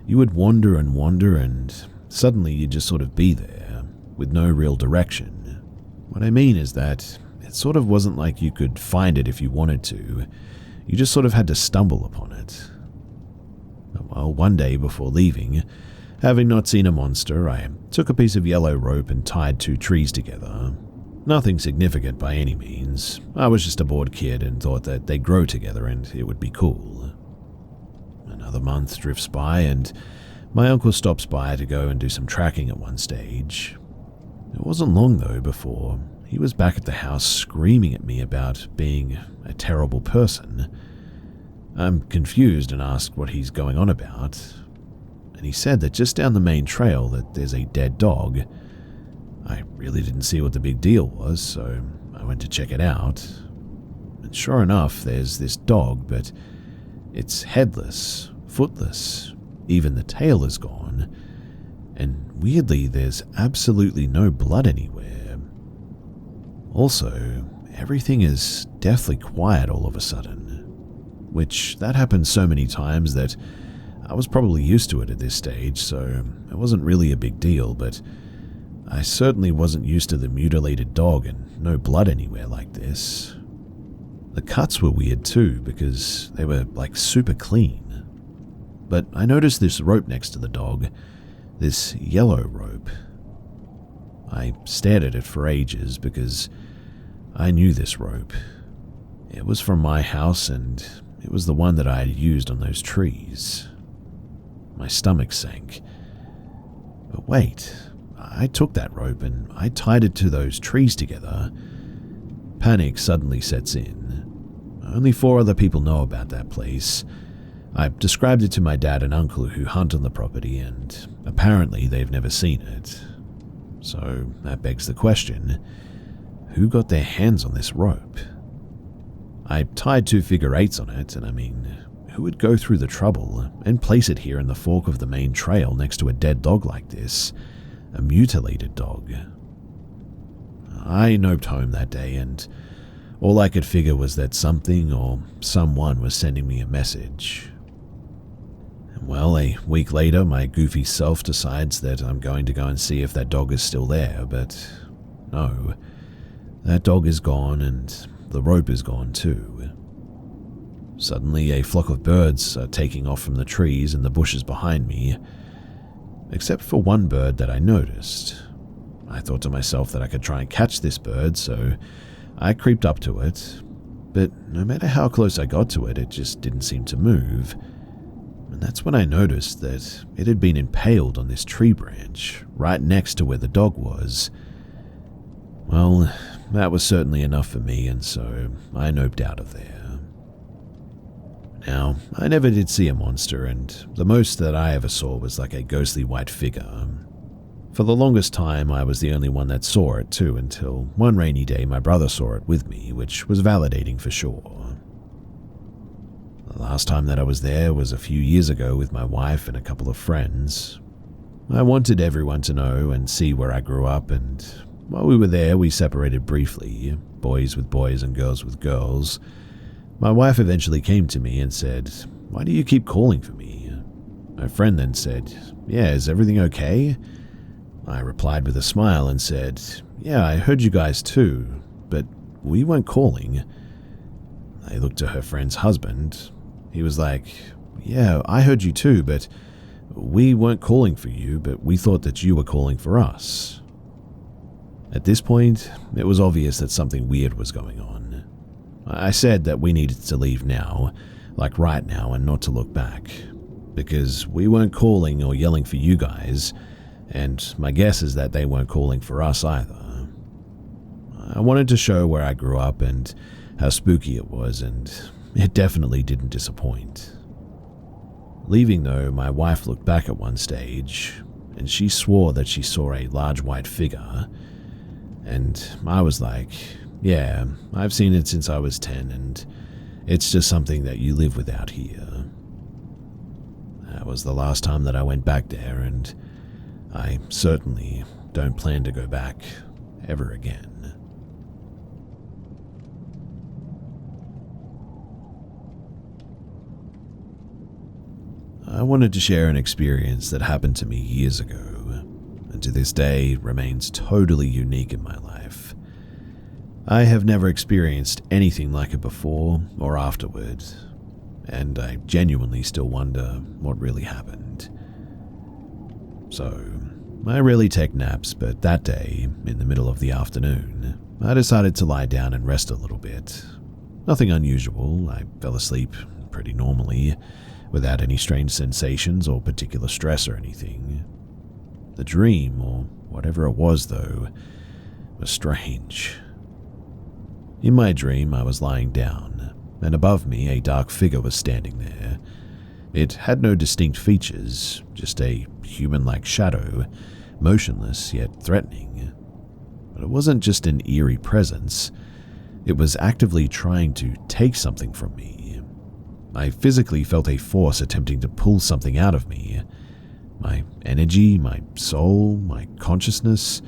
you would wander and suddenly you'd just sort of be there, with no real direction. What I mean is that it sort of wasn't like you could find it if you wanted to. You just sort of had to stumble upon it. Well, one day before leaving, having not seen a monster, I took a piece of yellow rope and tied 2 trees together. Nothing significant by any means. I was just a bored kid and thought that they'd grow together and it would be cool. Another month drifts by and my uncle stops by to go and do some tracking at one stage. It wasn't long though before he was back at the house screaming at me about being a terrible person. I'm confused and asked what he's going on about, and he said that just down the main trail that there's a dead dog. I really didn't see what the big deal was, so I went to check it out. And sure enough, there's this dog, but it's headless, footless, even the tail is gone, and weirdly there's absolutely no blood anywhere. Also, everything is deathly quiet all of a sudden, which that happened so many times that I was probably used to it at this stage, so it wasn't really a big deal, but I certainly wasn't used to the mutilated dog and no blood anywhere like this. The cuts were weird too, because they were like super clean. But I noticed this rope next to the dog, this yellow rope. I stared at it for ages because I knew this rope. It was from my house and it was the one that I had used on those trees. My stomach sank. But wait, I took that rope and I tied it to those trees together. Panic suddenly sets in. Only 4 other people know about that place. I described it to my dad and uncle who hunt on the property, and apparently they've never seen it. So that begs the question, who got their hands on this rope? I tied 2 figure 8s on it, and I mean, who would go through the trouble and place it here in the fork of the main trail next to a dead dog like this? A mutilated dog. I noped home that day, and all I could figure was that something or someone was sending me a message. Well, a week later, my goofy self decides that I'm going to go and see if that dog is still there, but no. That dog is gone, and the rope is gone too. Suddenly, a flock of birds are taking off from the trees and the bushes behind me, except for one bird that I noticed. I thought to myself that I could try and catch this bird, so I creeped up to it, but no matter how close I got to it, it just didn't seem to move. And that's when I noticed that it had been impaled on this tree branch, right next to where the dog was. Well, that was certainly enough for me, and so I noped out of there. Now, I never did see a monster, and the most that I ever saw was like a ghostly white figure. For the longest time, I was the only one that saw it too, until one rainy day my brother saw it with me, which was validating for sure. The last time that I was there was a few years ago with my wife and a couple of friends. I wanted everyone to know and see where I grew up, and while we were there, we separated briefly, boys with boys and girls with girls. My wife eventually came to me and said, "Why do you keep calling for me?" My friend then said, "Yeah, is everything okay?" I replied with a smile and said, "Yeah, I heard you guys too, but we weren't calling." I looked to her friend's husband. He was like, "Yeah, I heard you too, but we weren't calling for you, but we thought that you were calling for us." At this point, it was obvious that something weird was going on. I said that we needed to leave now, like right now, and not to look back, because we weren't calling or yelling for you guys, and my guess is that they weren't calling for us either. I wanted to show where I grew up and how spooky it was, and it definitely didn't disappoint. Leaving though, my wife looked back at one stage, and she swore that she saw a large white figure, and I was like, "Yeah, I've seen it since I was 10, and it's just something that you live with out here." That was the last time that I went back there, and I certainly don't plan to go back ever again. I wanted to share an experience that happened to me years ago, and to this day remains totally unique in my life. I have never experienced anything like it before or afterward, and I genuinely still wonder what really happened. So, I rarely take naps, but that day, in the middle of the afternoon, I decided to lie down and rest a little bit. Nothing unusual, I fell asleep pretty normally, without any strange sensations or particular stress or anything. The dream, or whatever it was though, was strange. In my dream, I was lying down, and above me a dark figure was standing there. It had no distinct features, just a human-like shadow, motionless yet threatening. But it wasn't just an eerie presence, it was actively trying to take something from me. I physically felt a force attempting to pull something out of me. My energy, my soul, my consciousness.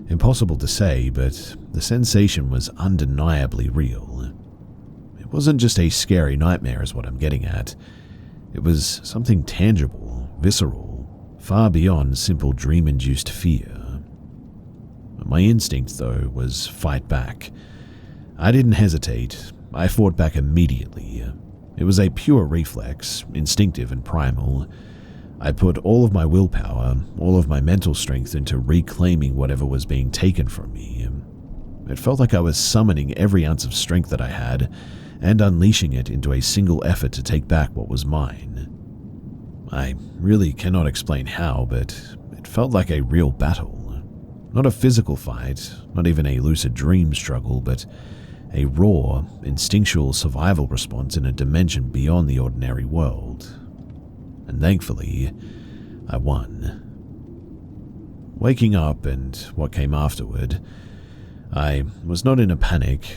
Impossible to say, but the sensation was undeniably real. It wasn't just a scary nightmare is what I'm getting at. It was something tangible, visceral, far beyond simple dream-induced fear. My instinct, though, was fight back. I didn't hesitate. I fought back immediately. It was a pure reflex, instinctive and primal. I put all of my willpower, all of my mental strength into reclaiming whatever was being taken from me. It felt like I was summoning every ounce of strength that I had and unleashing it into a single effort to take back what was mine. I really cannot explain how, but it felt like a real battle. Not a physical fight, not even a lucid dream struggle, but a raw, instinctual survival response in a dimension beyond the ordinary world. And thankfully, I won. Waking up and what came afterward, I was not in a panic,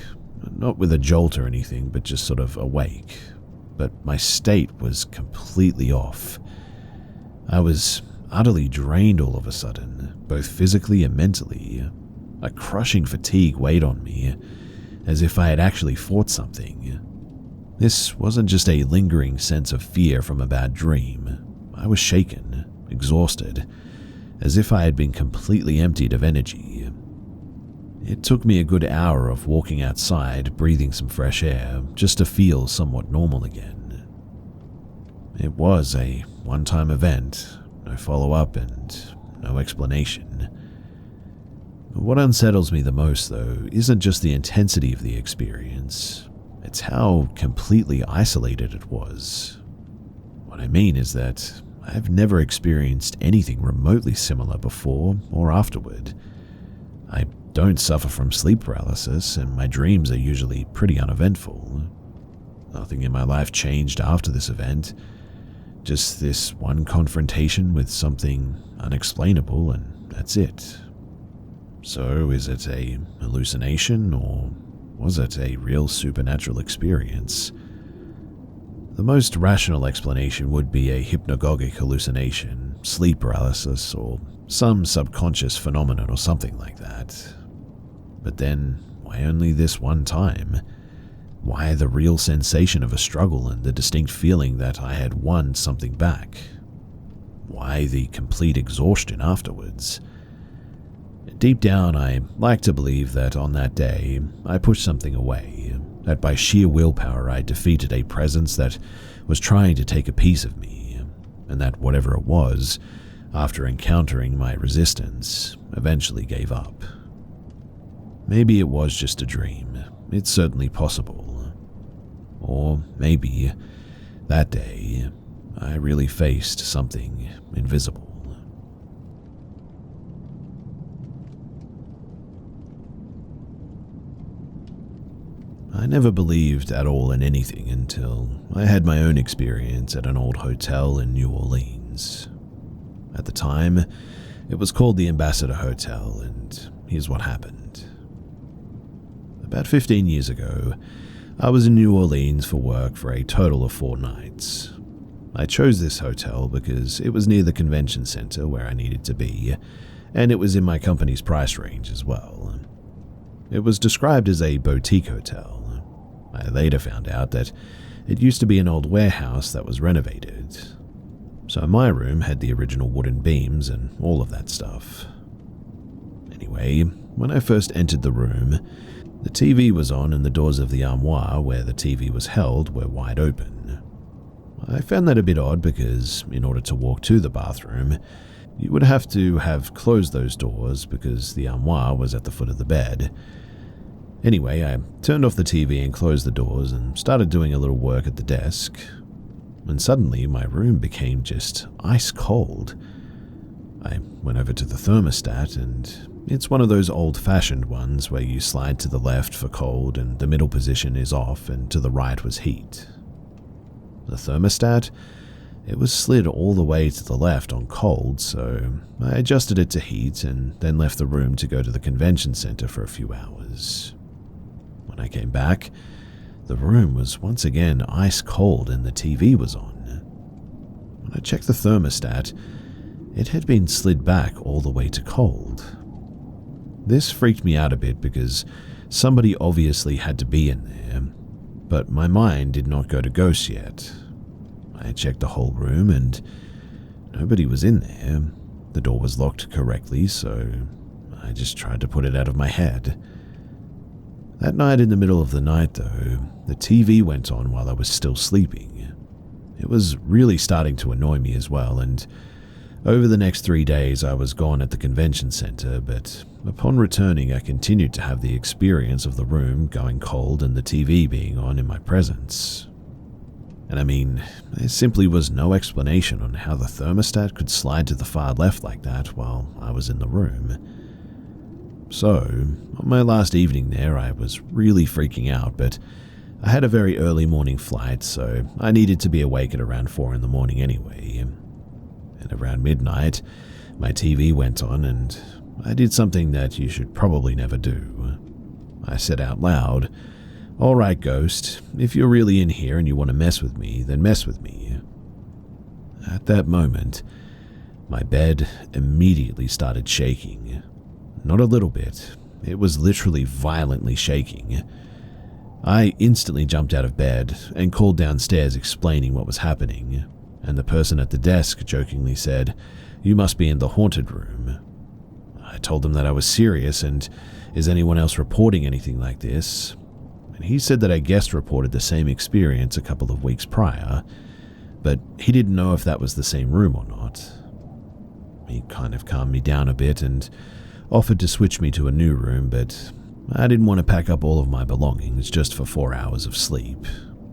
not with a jolt or anything, but just sort of awake. But my state was completely off. I was utterly drained all of a sudden, both physically and mentally. A crushing fatigue weighed on me, as if I had actually fought something. This wasn't just a lingering sense of fear from a bad dream. I was shaken, exhausted, as if I had been completely emptied of energy. It took me a good hour of walking outside, breathing some fresh air, just to feel somewhat normal again. It was a one-time event, no follow-up and no explanation. What unsettles me the most, though, isn't just the intensity of the experience. It's how completely isolated it was. What I mean is that I've never experienced anything remotely similar before or afterward. I don't suffer from sleep paralysis, and my dreams are usually pretty uneventful. Nothing in my life changed after this event. Just this one confrontation with something unexplainable and that's it. So is it a hallucination, or was it a real supernatural experience? The most rational explanation would be a hypnagogic hallucination, sleep paralysis, or some subconscious phenomenon or something like that. But then, why only this one time? Why the real sensation of a struggle and the distinct feeling that I had won something back? Why the complete exhaustion afterwards? Deep down, I like to believe that on that day, I pushed something away, that by sheer willpower I defeated a presence that was trying to take a piece of me, and that whatever it was, after encountering my resistance, eventually gave up. Maybe it was just a dream. It's certainly possible. Or maybe, that day, I really faced something invisible. I never believed at all in anything until I had my own experience at an old hotel in New Orleans. At the time, it was called the Ambassador Hotel, and here's what happened. About 15 years ago, I was in New Orleans for work for a total of 4 nights. I chose this hotel because it was near the convention center where I needed to be, and it was in my company's price range as well. It was described as a boutique hotel. I later found out that it used to be an old warehouse that was renovated. So my room had the original wooden beams and all of that stuff. Anyway, when I first entered the room, the TV was on and the doors of the armoire where the TV was held were wide open. I found that a bit odd because in order to walk to the bathroom, you would have to have closed those doors because the armoire was at the foot of the bed. Anyway, I turned off the TV and closed the doors and started doing a little work at the desk. And suddenly my room became just ice cold. I went over to the thermostat, and it's one of those old-fashioned ones where you slide to the left for cold and the middle position is off and to the right was heat. The thermostat, it was slid all the way to the left on cold, so I adjusted it to heat and then left the room to go to the convention center for a few hours. When I came back, the room was once again ice cold and the TV was on. When I checked the thermostat, it had been slid back all the way to cold. This freaked me out a bit because somebody obviously had to be in there, but my mind did not go to ghosts yet. I checked the whole room and nobody was in there. The door was locked correctly, so I just tried to put it out of my head. That night in the middle of the night, though, the TV went on while I was still sleeping. It was really starting to annoy me as well, and over the next 3 days I was gone at the convention center, but upon returning I continued to have the experience of the room going cold and the TV being on in my presence. And I mean, there simply was no explanation on how the thermostat could slide to the far left like that while I was in the room. So, on my last evening there, I was really freaking out, but I had a very early morning flight, so I needed to be awake at around 4 in the morning anyway. And around midnight, my TV went on, and I did something that you should probably never do. I said out loud, "All right, ghost, if you're really in here and you want to mess with me, then mess with me." At that moment, my bed immediately started shaking. Not a little bit. It was literally violently shaking. I instantly jumped out of bed and called downstairs explaining what was happening, and the person at the desk jokingly said, "You must be in the haunted room." I told him that I was serious and, "Is anyone else reporting anything like this?" And he said that a guest reported the same experience a couple of weeks prior, but he didn't know if that was the same room or not. He kind of calmed me down a bit and offered to switch me to a new room, but I didn't want to pack up all of my belongings just for 4 hours of sleep.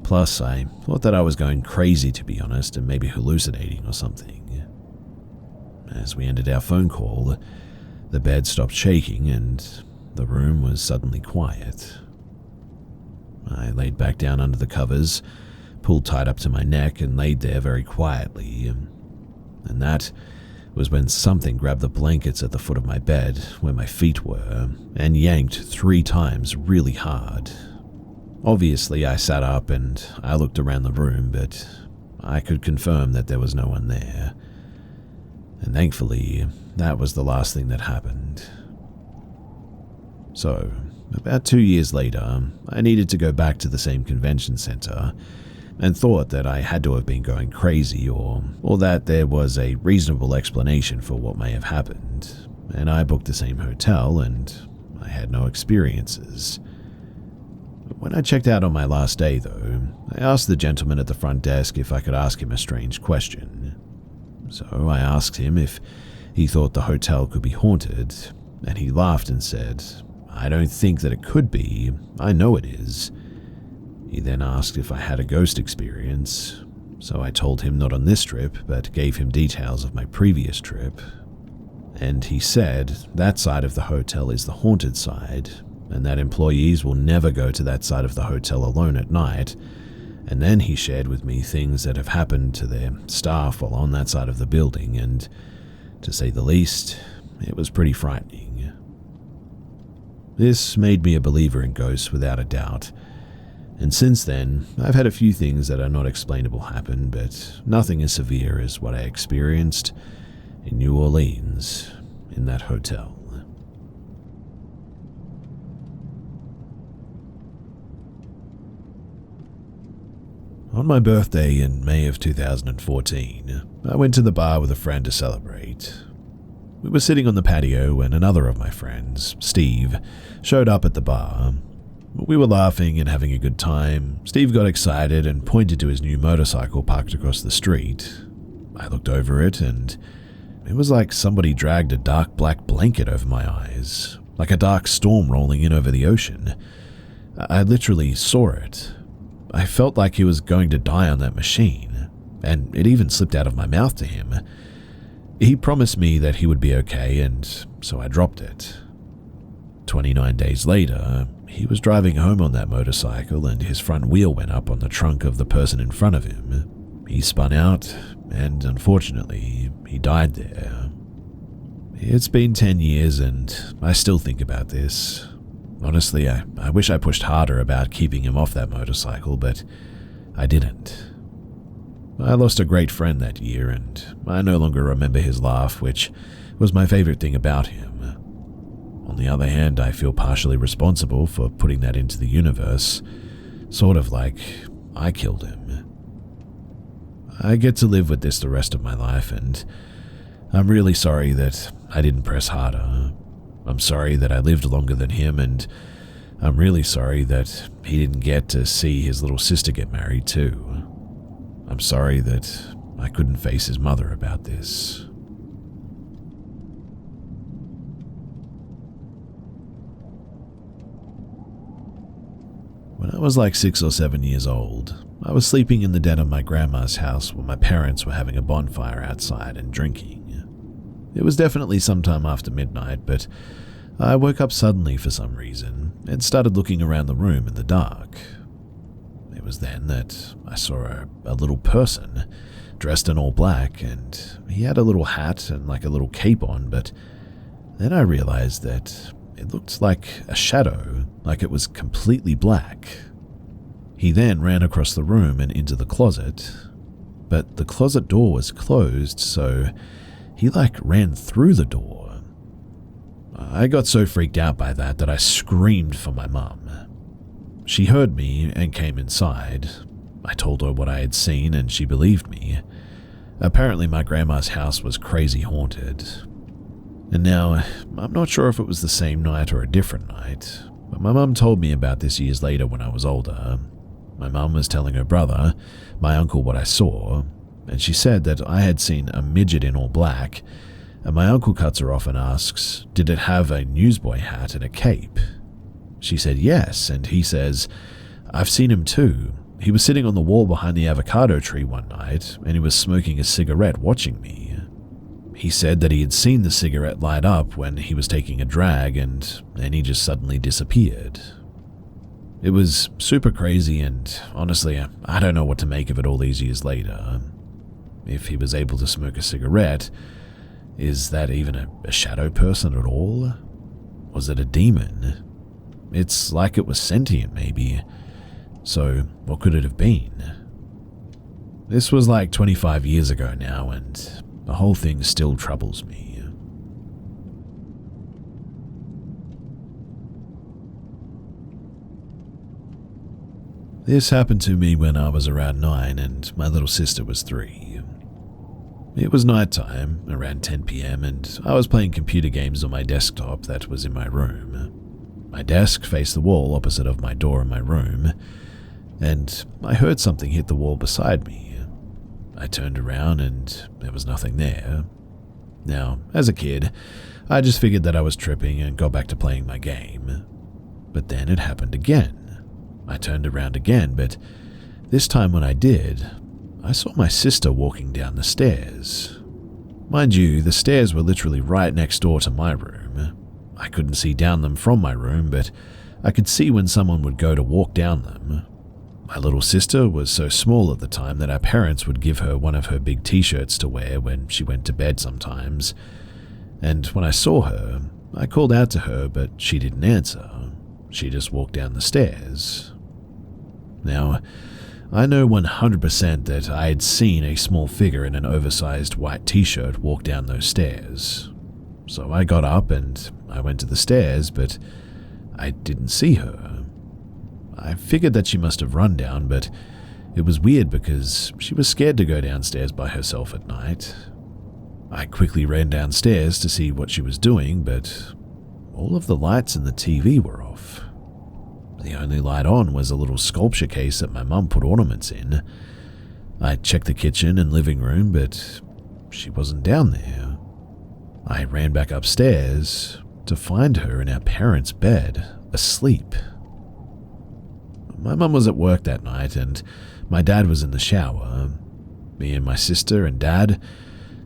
Plus, I thought that I was going crazy, to be honest, and maybe hallucinating or something. As we ended our phone call, the bed stopped shaking and the room was suddenly quiet. I laid back down under the covers, pulled tight up to my neck, and laid there very quietly, and that was when something grabbed the blankets at the foot of my bed where my feet were and yanked 3 times really hard. Obviously, I sat up and I looked around the room, but I could confirm that there was no one there. And thankfully, that was the last thing that happened. So, about 2 years later, I needed to go back to the same convention center and thought that I had to have been going crazy or that there was a reasonable explanation for what may have happened, and I booked the same hotel and I had no experiences. When I checked out on my last day, though, I asked the gentleman at the front desk if I could ask him a strange question. So I asked him if he thought the hotel could be haunted, and he laughed and said, "I don't think that it could be, I know it is." He then asked if I had a ghost experience, so I told him not on this trip, but gave him details of my previous trip. And he said that side of the hotel is the haunted side, and that employees will never go to that side of the hotel alone at night. And then he shared with me things that have happened to their staff while on that side of the building, and to say the least, it was pretty frightening. This made me a believer in ghosts without a doubt, and since then, I've had a few things that are not explainable happen, but nothing as severe as what I experienced in New Orleans in that hotel. On my birthday in May of 2014, I went to the bar with a friend to celebrate. We were sitting on the patio when another of my friends, Steve, showed up at the bar. We were laughing and having a good time. Steve got excited and pointed to his new motorcycle parked across the street. I looked over it and it was like somebody dragged a dark black blanket over my eyes, like a dark storm rolling in over the ocean. I literally saw it. I felt like he was going to die on that machine, and it even slipped out of my mouth to him. He promised me that he would be okay, and so I dropped it. 29 days later, he was driving home on that motorcycle and his front wheel went up on the trunk of the person in front of him. He spun out, and unfortunately, he died there. It's been 10 years and I still think about this. Honestly, I wish I pushed harder about keeping him off that motorcycle, but I didn't. I lost a great friend that year, and I no longer remember his laugh, which was my favorite thing about him. On the other hand, I feel partially responsible for putting that into the universe, sort of like I killed him. I get to live with this the rest of my life, and I'm really sorry that I didn't press harder. I'm sorry that I lived longer than him, and I'm really sorry that he didn't get to see his little sister get married too. I'm sorry that I couldn't face his mother about this. When I was like 6 or 7 years old, I was sleeping in the den of my grandma's house while my parents were having a bonfire outside and drinking. It was definitely sometime after midnight, but I woke up suddenly for some reason and started looking around the room in the dark. It was then that I saw a little person dressed in all black, and he had a little hat and like a little cape on, but then I realized that it looked like a shadow, like it was completely black. He then ran across the room and into the closet, but the closet door was closed, so he ran through the door. I got so freaked out by that I screamed for my mum. She heard me and came inside. I told her what I had seen and she believed me. Apparently my grandma's house was crazy haunted. And now, I'm not sure if it was the same night or a different night, but my mum told me about this years later when I was older. My mum was telling her brother, my uncle, what I saw, and she said that I had seen a midget in all black, and my uncle cuts her off and asks, did it have a newsboy hat and a cape? She said yes, and he says, I've seen him too. He was sitting on the wall behind the avocado tree one night, and he was smoking a cigarette watching me. He said that he had seen the cigarette light up when he was taking a drag, and then he just suddenly disappeared. It was super crazy, and honestly, I don't know what to make of it all these years later. If he was able to smoke a cigarette, Is that even a shadow person at all? Was it a demon? It's like it was sentient, maybe. So, what could it have been? This was like 25 years ago now, and the whole thing still troubles me. This happened to me when I was around 9 and my little sister was 3. It was nighttime, around 10 p.m, and I was playing computer games on my desktop that was in my room. My desk faced the wall opposite of my door in my room, and I heard something hit the wall beside me. I turned around and there was nothing there. Now, as a kid, I just figured that I was tripping and got back to playing my game. But then it happened again. I turned around again, but this time when I did, I saw my sister walking down the stairs. Mind you, the stairs were literally right next door to my room. I couldn't see down them from my room, but I could see when someone would go to walk down them. My little sister was so small at the time that our parents would give her one of her big t-shirts to wear when she went to bed sometimes. And when I saw her, I called out to her, but she didn't answer. She just walked down the stairs. Now, I know 100% that I had seen a small figure in an oversized white t-shirt walk down those stairs. So I got up and I went to the stairs, but I didn't see her. I figured that she must have run down, but it was weird because she was scared to go downstairs by herself at night. I quickly ran downstairs to see what she was doing, but all of the lights in the TV were off. The only light on was a little sculpture case that my mum put ornaments in. I checked the kitchen and living room, but she wasn't down there. I ran back upstairs to find her in our parents' bed, asleep. My mum was at work that night, and my dad was in the shower. Me and my sister and dad,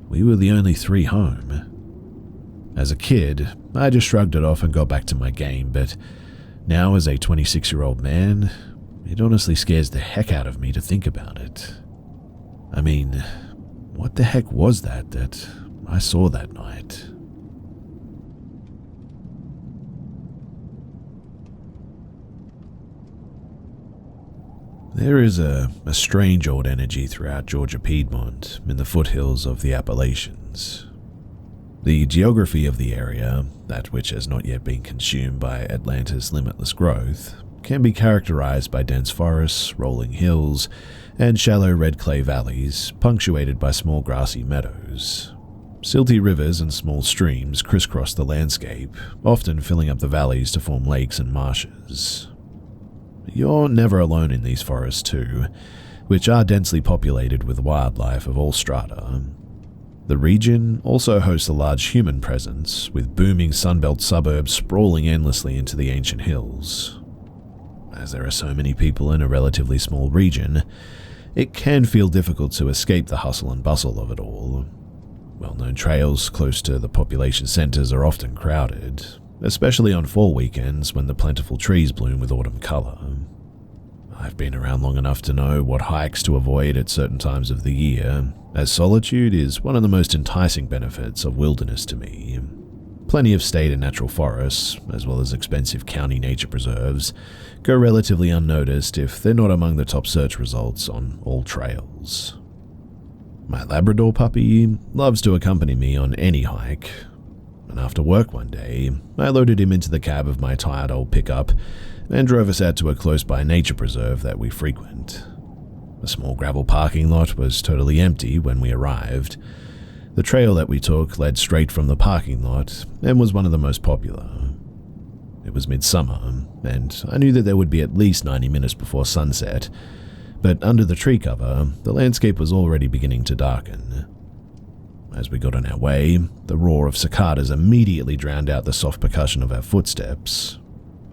we were the only 3 home. As a kid, I just shrugged it off and got back to my game, but now as a 26-year-old man, it honestly scares the heck out of me to think about it. I mean, what the heck was that I saw that night? There is a strange old energy throughout Georgia Piedmont in the foothills of the Appalachians. The geography of the area, that which has not yet been consumed by Atlanta's limitless growth, can be characterized by dense forests, rolling hills, and shallow red clay valleys punctuated by small grassy meadows. Silty rivers and small streams crisscross the landscape, often filling up the valleys to form lakes and marshes. You're never alone in these forests too, which are densely populated with wildlife of all strata. The region also hosts a large human presence, with booming sunbelt suburbs sprawling endlessly into the ancient hills. As there are so many people in a relatively small region, it can feel difficult to escape the hustle and bustle of it all. Well-known trails close to the population centers are often crowded, especially on fall weekends when the plentiful trees bloom with autumn color. I've been around long enough to know what hikes to avoid at certain times of the year, as solitude is one of the most enticing benefits of wilderness to me. Plenty of state and natural forests, as well as expensive county nature preserves, go relatively unnoticed if they're not among the top search results on all trails. My Labrador puppy loves to accompany me on any hike, and after work one day, I loaded him into the cab of my tired old pickup and drove us out to a close-by nature preserve that we frequent. The small gravel parking lot was totally empty when we arrived. The trail that we took led straight from the parking lot and was one of the most popular. It was midsummer, and I knew that there would be at least 90 minutes before sunset, but under the tree cover, the landscape was already beginning to darken. As we got on our way, the roar of cicadas immediately drowned out the soft percussion of our footsteps.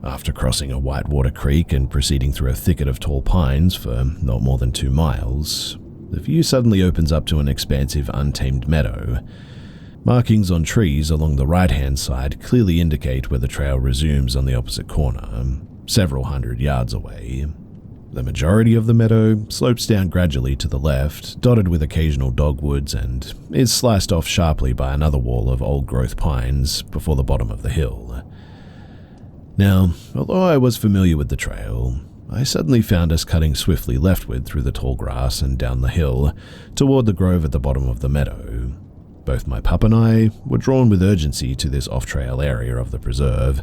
After crossing a whitewater creek and proceeding through a thicket of tall pines for not more than 2 miles, the view suddenly opens up to an expansive, untamed meadow. Markings on trees along the right-hand side clearly indicate where the trail resumes on the opposite corner, several hundred yards away. The majority of the meadow slopes down gradually to the left, dotted with occasional dogwoods, and is sliced off sharply by another wall of old-growth pines before the bottom of the hill. Now, although I was familiar with the trail, I suddenly found us cutting swiftly leftward through the tall grass and down the hill toward the grove at the bottom of the meadow. Both my pup and I were drawn with urgency to this off-trail area of the preserve.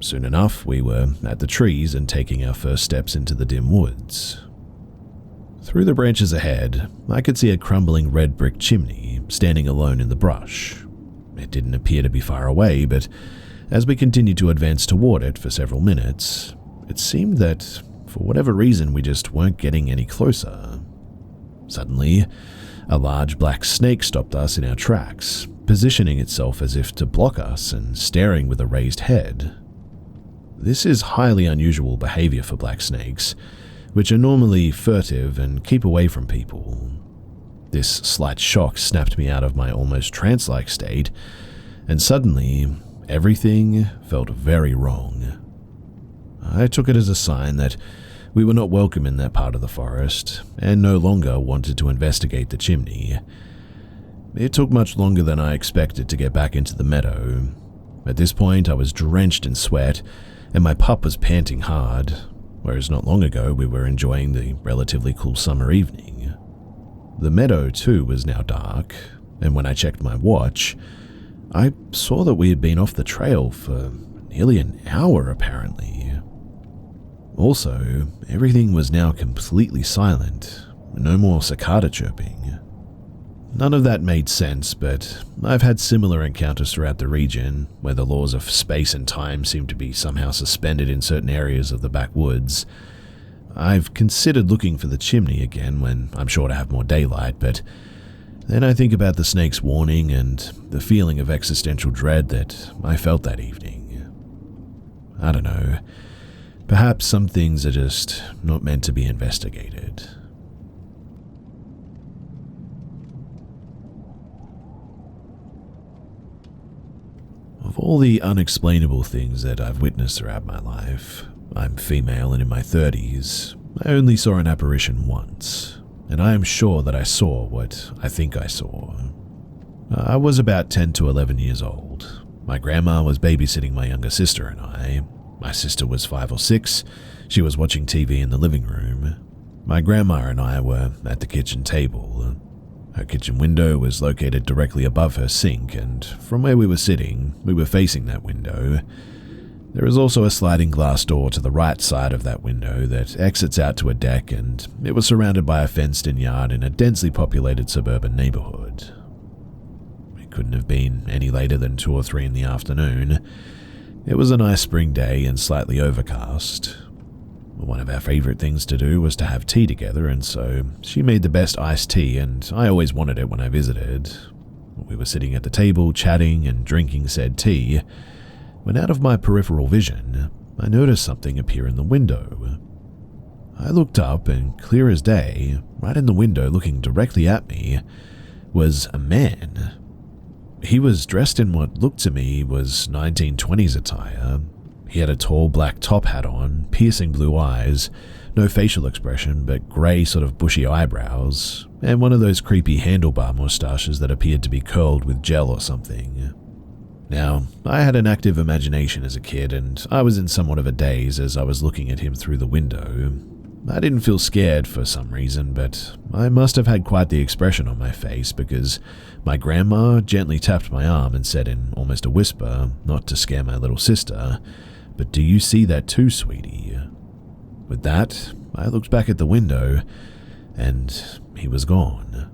Soon enough, we were at the trees and taking our first steps into the dim woods. Through the branches ahead, I could see a crumbling red brick chimney standing alone in the brush. It didn't appear to be far away, but as we continued to advance toward it for several minutes, it seemed that, for whatever reason, we just weren't getting any closer. Suddenly, a large black snake stopped us in our tracks, positioning itself as if to block us and staring with a raised head. This is highly unusual behavior for black snakes, which are normally furtive and keep away from people. This slight shock snapped me out of my almost trance-like state, and suddenly, everything felt very wrong. I took it as a sign that we were not welcome in that part of the forest, and no longer wanted to investigate the chimney. It took much longer than I expected to get back into the meadow. At this point, I was drenched in sweat, and my pup was panting hard, whereas not long ago we were enjoying the relatively cool summer evening. The meadow, too, was now dark, and when I checked my watch, I saw that we had been off the trail for nearly an hour, apparently. Also, everything was now completely silent, no more cicada chirping. None of that made sense, but I've had similar encounters throughout the region, where the laws of space and time seem to be somehow suspended in certain areas of the backwoods. I've considered looking for the chimney again when I'm sure to have more daylight, but then I think about the snake's warning and the feeling of existential dread that I felt that evening. I don't know. Perhaps some things are just not meant to be investigated. Of all the unexplainable things that I've witnessed throughout my life, I'm female and in my 30s, I only saw an apparition once, and I am sure that I saw what I think I saw. I was about 10 to 11 years old. My grandma was babysitting my younger sister and I. My sister was 5 or 6. She was watching TV in the living room. My grandma and I were at the kitchen table. Her kitchen window was located directly above her sink, and from where we were sitting, we were facing that window. There is also a sliding glass door to the right side of that window that exits out to a deck, and it was surrounded by a fenced-in yard in a densely populated suburban neighborhood. It couldn't have been any later than 2 or 3 in the afternoon. It was a nice spring day and slightly overcast. One of our favorite things to do was to have tea together, and so she made the best iced tea, and I always wanted it when I visited. We were sitting at the table, chatting and drinking said tea, when out of my peripheral vision, I noticed something appear in the window. I looked up, and clear as day, right in the window looking directly at me, was a man. He was dressed in what looked to me was 1920s attire. He had a tall black top hat on, piercing blue eyes, no facial expression but grey sort of bushy eyebrows, and one of those creepy handlebar moustaches that appeared to be curled with gel or something. Now, I had an active imagination as a kid, and I was in somewhat of a daze as I was looking at him through the window. I didn't feel scared for some reason, but I must have had quite the expression on my face because my grandma gently tapped my arm and said in almost a whisper, not to scare my little sister, "But do you see that too, sweetie?" With that, I looked back at the window, and he was gone.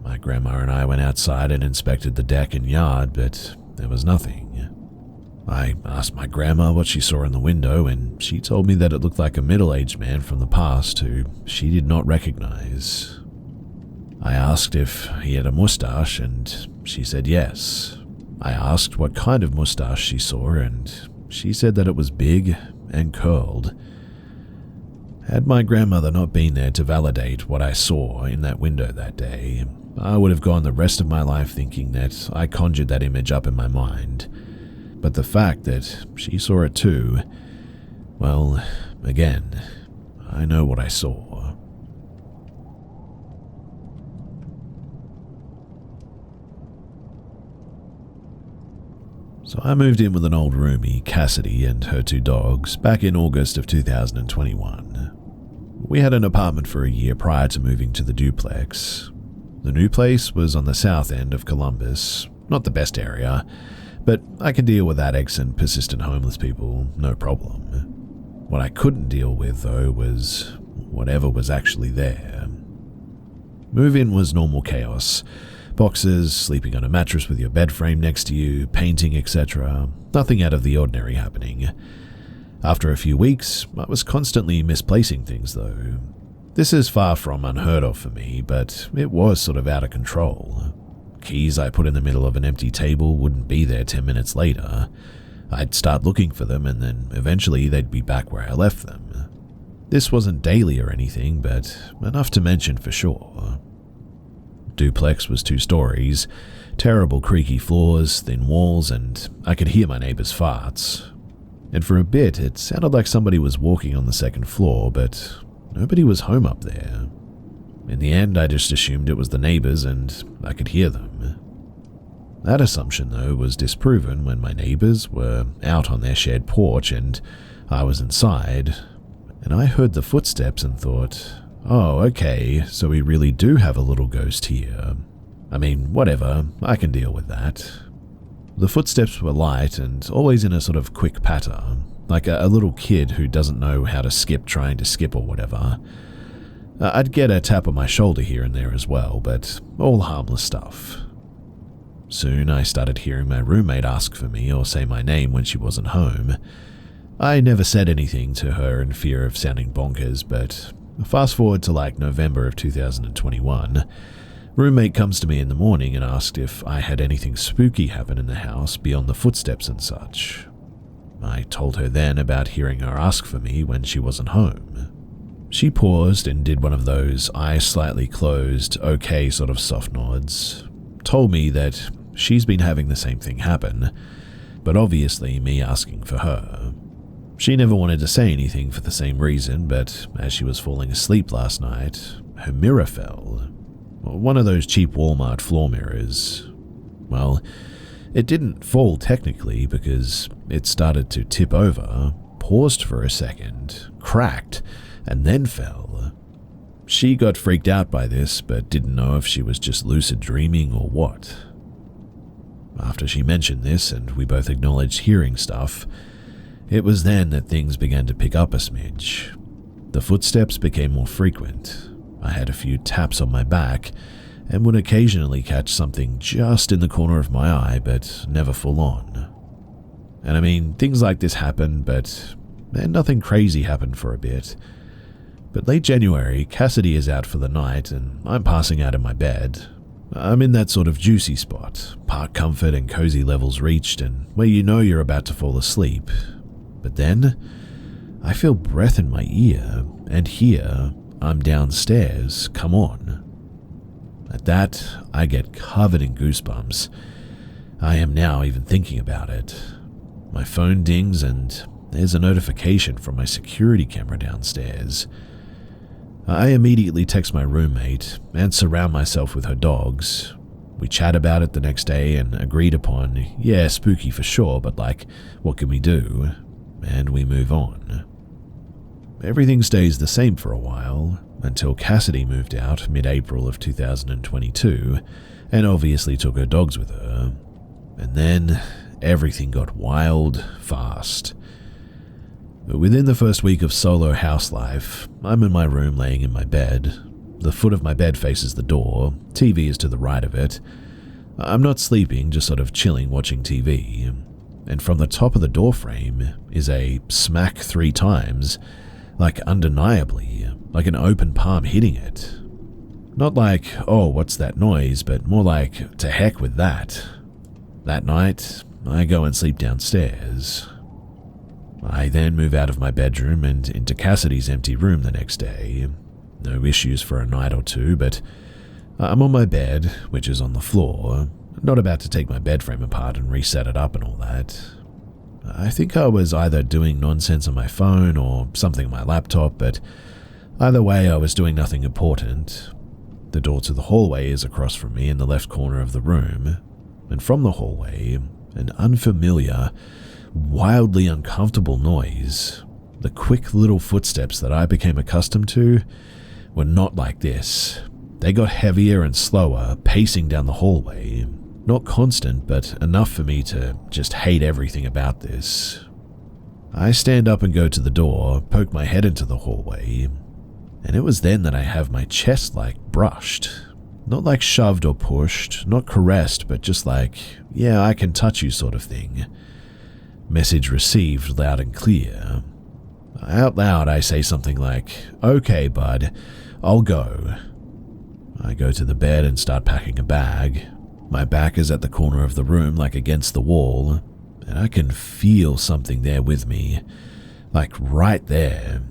My grandma and I went outside and inspected the deck and yard, but there was nothing. I asked my grandma what she saw in the window, and she told me that it looked like a middle-aged man from the past who she did not recognize. I asked if he had a mustache, and she said yes. I asked what kind of mustache she saw, and she said that it was big and curled. Had my grandmother not been there to validate what I saw in that window that day, I would have gone the rest of my life thinking that I conjured that image up in my mind. But the fact that she saw it too, well, again, I know what I saw. So I moved in with an old roomie, Cassidy, and her 2 dogs back in August of 2021. We had an apartment for a year prior to moving to the duplex. The new place was on the south end of Columbus, not the best area, but I can deal with addicts and persistent homeless people, no problem. What I couldn't deal with, though, was whatever was actually there. Move-in was normal chaos. Boxes, sleeping on a mattress with your bed frame next to you, painting, etc. Nothing out of the ordinary happening. After a few weeks, I was constantly misplacing things, though. This is far from unheard of for me, but it was sort of out of control. Keys I put in the middle of an empty table wouldn't be there 10 minutes later. I'd start looking for them, and then eventually they'd be back where I left them. This wasn't daily or anything, but enough to mention for sure. Duplex was 2 stories, terrible creaky floors, thin walls, and I could hear my neighbors' farts. And for a bit, it sounded like somebody was walking on the 2nd floor, but nobody was home up there. In the end, I just assumed it was the neighbors and I could hear them. That assumption, though, was disproven when my neighbors were out on their shared porch and I was inside, and I heard the footsteps and thought, oh, okay, so we really do have a little ghost here. I mean, whatever, I can deal with that. The footsteps were light and always in a sort of quick patter, like a little kid who doesn't know how to skip trying to skip or whatever. I'd get a tap on my shoulder here and there as well, but all harmless stuff. Soon I started hearing my roommate ask for me or say my name when she wasn't home. I never said anything to her in fear of sounding bonkers, but fast forward to like November of 2021, roommate comes to me in the morning and asked if I had anything spooky happen in the house beyond the footsteps and such. I told her then about hearing her ask for me when she wasn't home. She paused and did one of those eyes slightly closed, okay sort of soft nods, told me that she's been having the same thing happen, but obviously me asking for her. She never wanted to say anything for the same reason, but as she was falling asleep last night, her mirror fell. One of those cheap Walmart floor mirrors. Well, it didn't fall technically because it started to tip over, paused for a second, cracked, and then fell. She got freaked out by this, but didn't know if she was just lucid dreaming or what. After she mentioned this and we both acknowledged hearing stuff, it was then that things began to pick up a smidge. The footsteps became more frequent. I had a few taps on my back and would occasionally catch something just in the corner of my eye, but never full on. And I mean, things like this happen, but nothing crazy happened for a bit. But late January, Cassidy is out for the night and I'm passing out in my bed. I'm in that sort of juicy spot, park comfort and cozy levels reached, and where you know you're about to fall asleep. But then, I feel breath in my ear, and here, I'm downstairs, come on. At that, I get covered in goosebumps. I am now even thinking about it. My phone dings and there's a notification from my security camera downstairs. I immediately text my roommate and surround myself with her dogs. We chat about it the next day and agreed upon, yeah, spooky for sure, but like, what can we do? And we move on. Everything stays the same for a while, until Cassidy moved out mid-April of 2022, and obviously took her dogs with her. And then, everything got wild, fast. But within the first week of solo house life, I'm in my room laying in my bed. The foot of my bed faces the door, TV is to the right of it. I'm not sleeping, just sort of chilling watching TV. And from the top of the door frame is a smack 3 times, like undeniably, like an open palm hitting it. Not like, oh, what's that noise, but more like, to heck with that. That night, I go and sleep downstairs. I then move out of my bedroom and into Cassidy's empty room the next day. No issues for a night or two, but I'm on my bed, which is on the floor, not about to take my bed frame apart and reset it up and all that. I think I was either doing nonsense on my phone or something on my laptop, but Either way, I was doing nothing important. The door to the hallway is across from me in the left corner of the room, and from the hallway, an unfamiliar, wildly uncomfortable noise. The quick little footsteps that I became accustomed to were not like this. They got heavier and slower, pacing down the hallway. Not constant, but enough for me to just hate everything about this. I stand up and go to the door, poke my head into the hallway, and it was then that I have my chest brushed. Not like shoved or pushed, not caressed, but just like, yeah, I can touch you sort of thing. Message received loud and clear. Out loud, I say something like, "Okay, bud, I'll go." I go to the bed and start packing a bag. My back is at the corner of the room, like against the wall, and I can feel something there with me, like right there.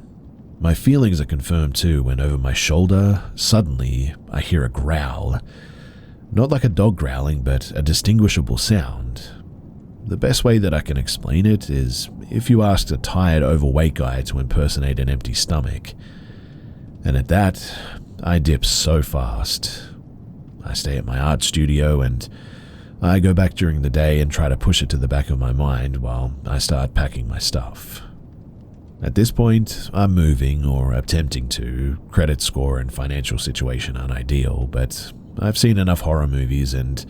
My feelings are confirmed too when over my shoulder, suddenly, I hear a growl. Not like a dog growling, but a distinguishable sound. The best way that I can explain it is if you asked a tired, overweight guy to impersonate an empty stomach. And at that, I dip so fast. I stay at my art studio and I go back during the day and try to push it to the back of my mind while I start packing my stuff. At this point, I'm moving or attempting to. Credit score and financial situation aren't ideal, but I've seen enough horror movies and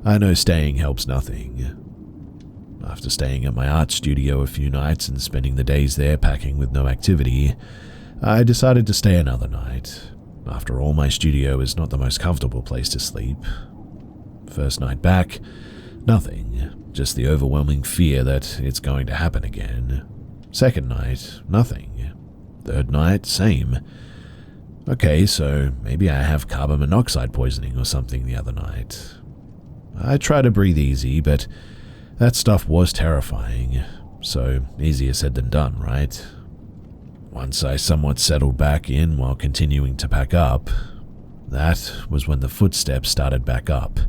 I know staying helps nothing. After staying at my art studio a few nights and spending the days there packing with no activity, I decided to stay another night. After all, my studio is not the most comfortable place to sleep. First night back, nothing, just the overwhelming fear that it's going to happen again. Second night, nothing. Third night, same. Okay, so maybe I have carbon monoxide poisoning or something the other night. I try to breathe easy, but that stuff was terrifying, so easier said than done, right? Once I somewhat settled back in while continuing to pack up, that was when the footsteps started back up.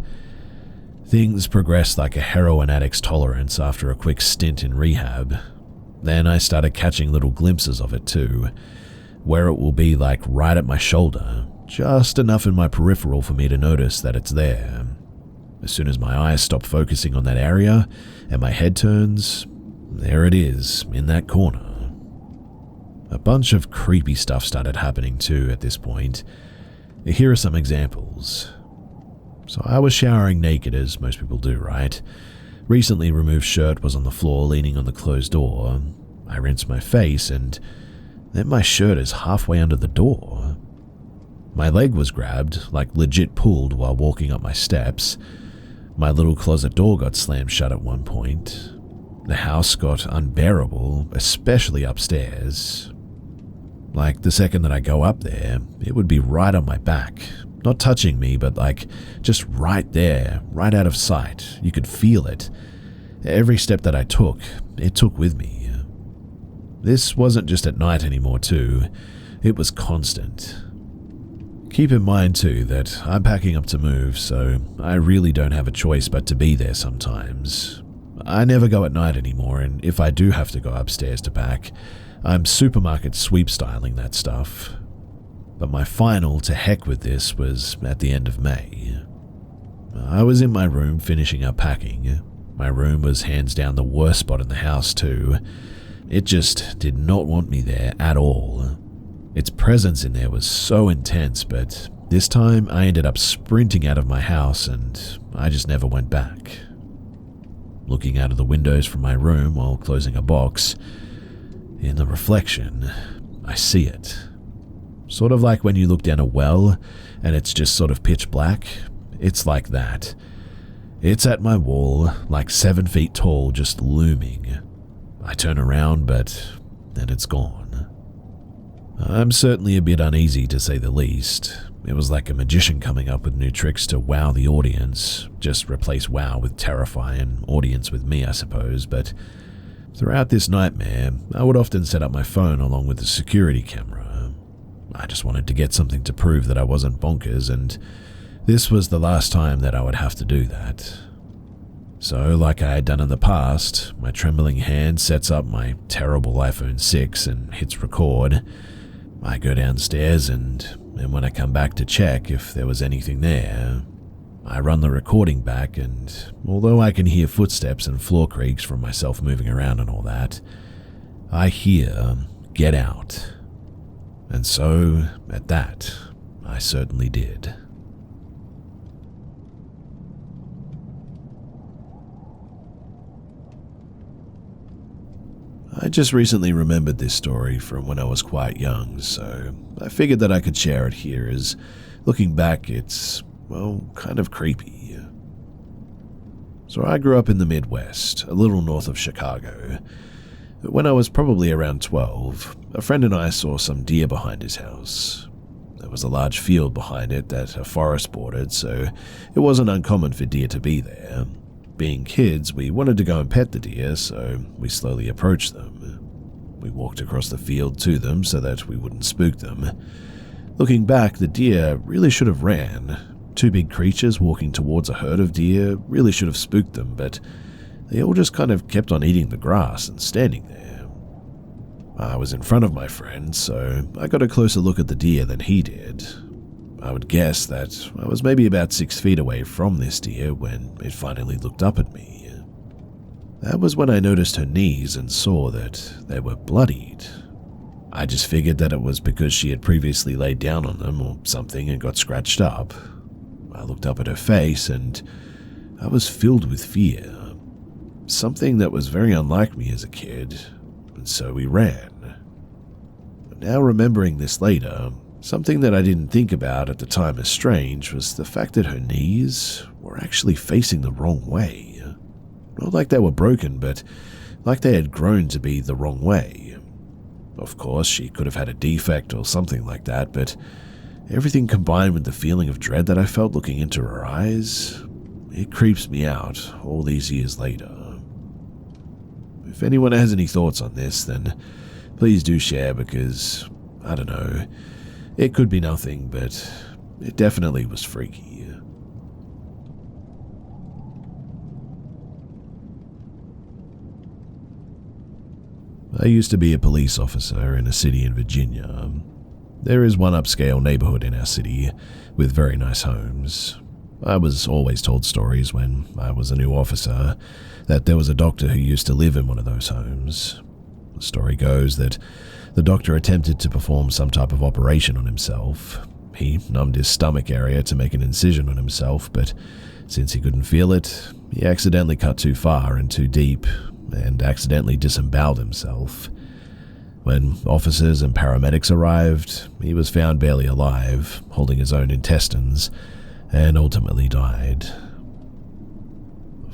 Things progressed like a heroin addict's tolerance after a quick stint in rehab. Then I started catching little glimpses of it too, where it will be like right at my shoulder, just enough in my peripheral for me to notice that it's there. As soon as my eyes stop focusing on that area and my head turns, there it is, in that corner. A bunch of creepy stuff started happening too at this point. Here are some examples. So I was showering naked, as most people do, right? Recently removed shirt was on the floor leaning on the closed door. I rinsed my face and then my shirt is halfway under the door. My leg was grabbed, like legit pulled while walking up my steps. My little closet door got slammed shut at one point. The house got unbearable, especially upstairs. Like the second that I go up there, it would be right on my back. Not touching me, but like just right there, right out of sight. You could feel it. Every step that I took, it took with me. This wasn't just at night anymore too. It was constant. Keep in mind too that I'm packing up to move, so I really don't have a choice but to be there sometimes. I never go at night anymore, and if I do have to go upstairs to pack, I'm supermarket sweep styling that stuff. But my final to heck with this was at the end of May. I was in my room finishing up packing. My room was hands down the worst spot in the house too. It just did not want me there at all. Its presence in there was so intense, but this time I ended up sprinting out of my house and I just never went back. Looking out of the windows from my room while closing a box, in the reflection, I see it. Sort of like when you look down a well and it's just sort of pitch black. It's like that. It's at my wall, like 7 feet tall, just looming. I turn around, but then it's gone. I'm certainly a bit uneasy, to say the least. It was like a magician coming up with new tricks to wow the audience. Just replace wow with terrify and audience with me, I suppose, but throughout this nightmare, I would often set up my phone along with the security camera. I just wanted to get something to prove that I wasn't bonkers, and this was the last time that I would have to do that. So, like I had done in the past, my trembling hand sets up my terrible iPhone 6 and hits record. I go downstairs and when I come back to check if there was anything there, I run the recording back, and although I can hear footsteps and floor creaks from myself moving around and all that, I hear, "Get out." And so, at that, I certainly did. I just recently remembered this story from when I was quite young, so I figured that I could share it here, as looking back, it's, well, kind of creepy. So I grew up in the Midwest, a little north of Chicago. When I was probably around 12, a friend and I saw some deer behind his house. There was a large field behind it that a forest bordered, so it wasn't uncommon for deer to be there. Being kids, we wanted to go and pet the deer, so we slowly approached them. We walked across the field to them so that we wouldn't spook them. Looking back, the deer really should have ran. Two big creatures walking towards a herd of deer really should have spooked them, but they all just kind of kept on eating the grass and standing there. I was in front of my friend, so I got a closer look at the deer than he did. I would guess that I was maybe about 6 feet away from this deer when it finally looked up at me. That was when I noticed her knees and saw that they were bloodied. I just figured that it was because she had previously laid down on them or something and got scratched up. I looked up at her face and I was filled with fear. Something that was very unlike me as a kid, and so we ran. But now remembering this later, something that I didn't think about at the time as strange was the fact that her knees were actually facing the wrong way. Not like they were broken, but like they had grown to be the wrong way. Of course, she could have had a defect or something like that, but everything combined with the feeling of dread that I felt looking into her eyes, it creeps me out all these years later. If anyone has any thoughts on this, then please do share, because, I don't know, it could be nothing, but it definitely was freaky. I used to be a police officer in a city in Virginia. There is one upscale neighborhood in our city with very nice homes. I was always told stories when I was a new officer that there was a doctor who used to live in one of those homes. The story goes that the doctor attempted to perform some type of operation on himself. He numbed his stomach area to make an incision on himself, but since he couldn't feel it, he accidentally cut too far and too deep and accidentally disemboweled himself. When officers and paramedics arrived, he was found barely alive, holding his own intestines, and ultimately died.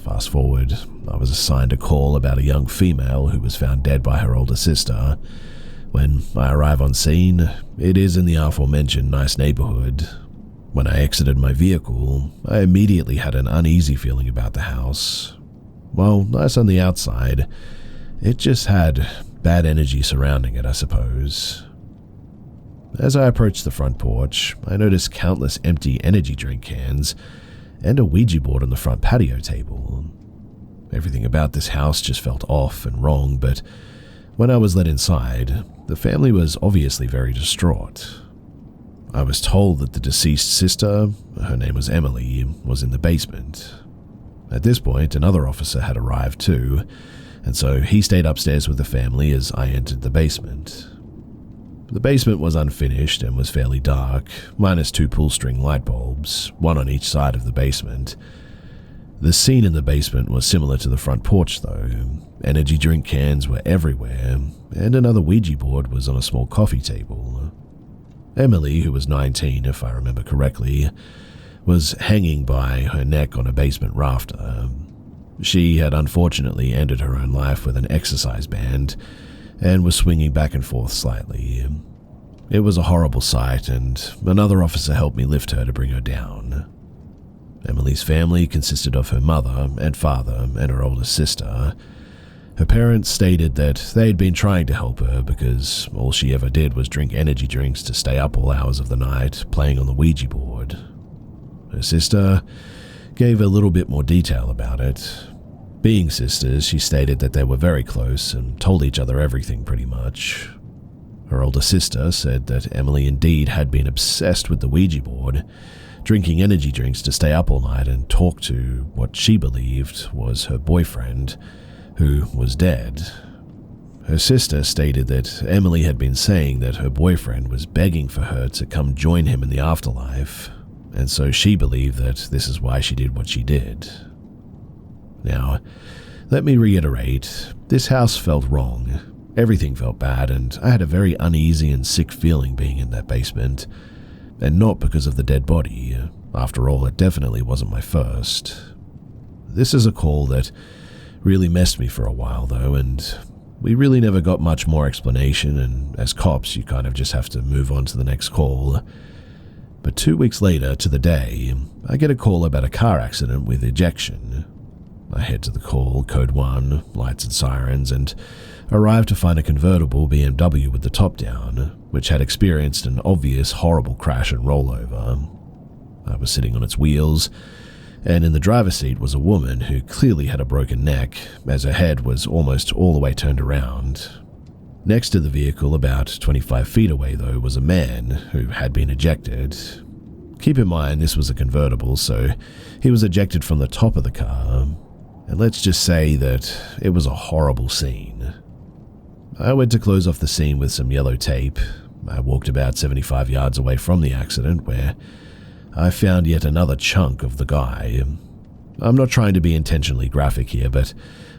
Fast forward, I was assigned a call about a young female who was found dead by her older sister. When I arrive on scene, it is in the aforementioned nice neighborhood. When I exited my vehicle, I immediately had an uneasy feeling about the house. While nice on the outside, it just had bad energy surrounding it, I suppose. As I approached the front porch, I noticed countless empty energy drink cans and a Ouija board on the front patio table. Everything about this house just felt off and wrong, but when I was let inside, the family was obviously very distraught. I was told that the deceased sister, her name was Emily, was in the basement. At this point, another officer had arrived too, and so he stayed upstairs with the family as I entered the basement. The basement was unfinished and was fairly dark, minus 2 pull-string light bulbs, one on each side of the basement. The scene in the basement was similar to the front porch though. Energy drink cans were everywhere, and another Ouija board was on a small coffee table. Emily, who was 19 if I remember correctly, was hanging by her neck on a basement rafter. She had unfortunately ended her own life with an exercise band and was swinging back and forth slightly. It was a horrible sight, and another officer helped me lift her to bring her down. Emily's family consisted of her mother and father and her older sister. Her parents stated that they had been trying to help her because all she ever did was drink energy drinks to stay up all hours of the night playing on the Ouija board. Her sister gave a little bit more detail about it. Being sisters, she stated that they were very close and told each other everything pretty much. Her older sister said that Emily indeed had been obsessed with the Ouija board, drinking energy drinks to stay up all night and talk to what she believed was her boyfriend, who was dead. Her sister stated that Emily had been saying that her boyfriend was begging for her to come join him in the afterlife, and so she believed that this is why she did what she did. Now, let me reiterate, this house felt wrong. Everything felt bad, and I had a very uneasy and sick feeling being in that basement. And not because of the dead body. After all, it definitely wasn't my first. This is a call that really messed me for a while, though, and we really never got much more explanation, and as cops, you kind of just have to move on to the next call. But 2 weeks later, to the day, I get a call about a car accident with ejection. I head to the call, code 1, lights and sirens, and arrive to find a convertible BMW with the top down, which had experienced an obvious horrible crash and rollover. I was sitting on its wheels, and in the driver's seat was a woman who clearly had a broken neck, as her head was almost all the way turned around. Next to the vehicle, about 25 feet away though, was a man who had been ejected. Keep in mind this was a convertible, so he was ejected from the top of the car, and let's just say that it was a horrible scene. I went to close off the scene with some yellow tape. I walked about 75 yards away from the accident, where I found yet another chunk of the guy. I'm not trying to be intentionally graphic here, but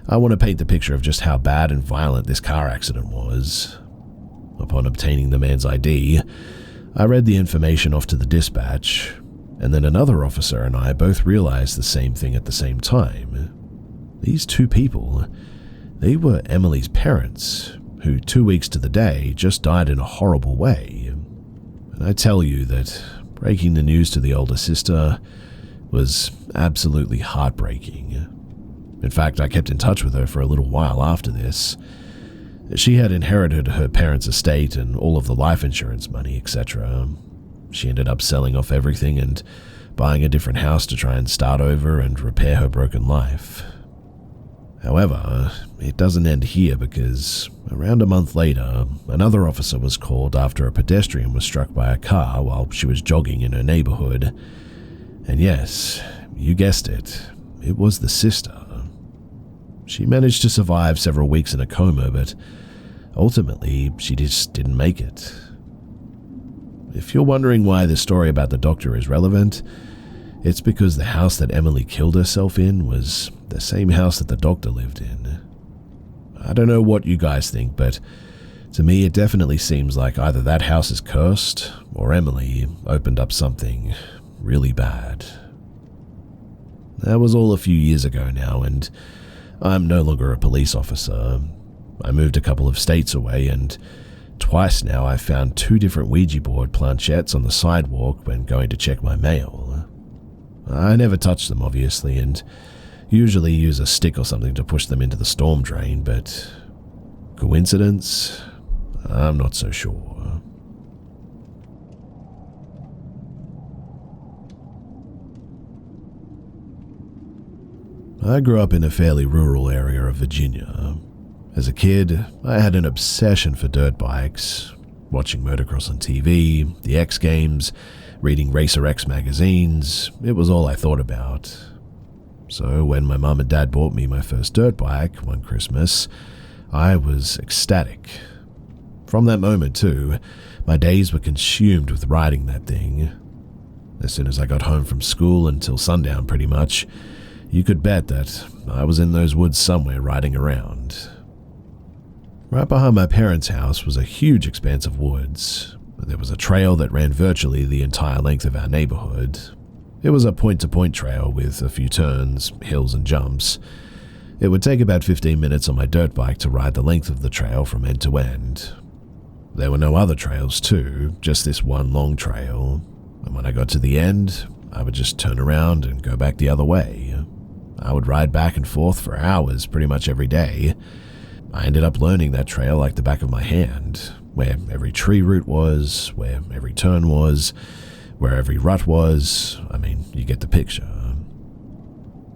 I want to paint the picture of just how bad and violent this car accident was. Upon obtaining the man's ID, I read the information off to the dispatch, and then another officer and I both realized the same thing at the same time. These two people, they were Emily's parents, who 2 weeks to the day just died in a horrible way. And I tell you that breaking the news to the older sister was absolutely heartbreaking. In fact, I kept in touch with her for a little while after this. She had inherited her parents' estate and all of the life insurance money, etc. She ended up selling off everything and buying a different house to try and start over and repair her broken life. However, it doesn't end here, because around a month later, another officer was called after a pedestrian was struck by a car while she was jogging in her neighborhood. And yes, you guessed it, it was the sister. She managed to survive several weeks in a coma, but ultimately, she just didn't make it. If you're wondering why this story about the doctor is relevant, it's because the house that Emily killed herself in was the same house that the doctor lived in. I don't know what you guys think, but to me it definitely seems like either that house is cursed or Emily opened up something really bad. That was all a few years ago now, and I'm no longer a police officer. I moved a couple of states away, and twice now I've found 2 different Ouija board planchettes on the sidewalk when going to check my mail. I never touch them, obviously, and usually use a stick or something to push them into the storm drain, but coincidence? I'm not so sure. I grew up in a fairly rural area of Virginia. As a kid, I had an obsession for dirt bikes, watching motocross on TV, the X Games, reading Racer X magazines. It was all I thought about. So when my mum and dad bought me my first dirt bike one Christmas, I was ecstatic. From that moment too, my days were consumed with riding that thing. As soon as I got home from school until sundown pretty much, you could bet that I was in those woods somewhere riding around. Right behind my parents' house was a huge expanse of woods. There was a trail that ran virtually the entire length of our neighborhood. It was a point-to-point trail with a few turns, hills, and jumps. It would take about 15 minutes on my dirt bike to ride the length of the trail from end to end. There were no other trails too, just this one long trail. And when I got to the end, I would just turn around and go back the other way. I would ride back and forth for hours pretty much every day. I ended up learning that trail like the back of my hand, where every tree root was, where every turn was, where every rut was. I mean, you get the picture.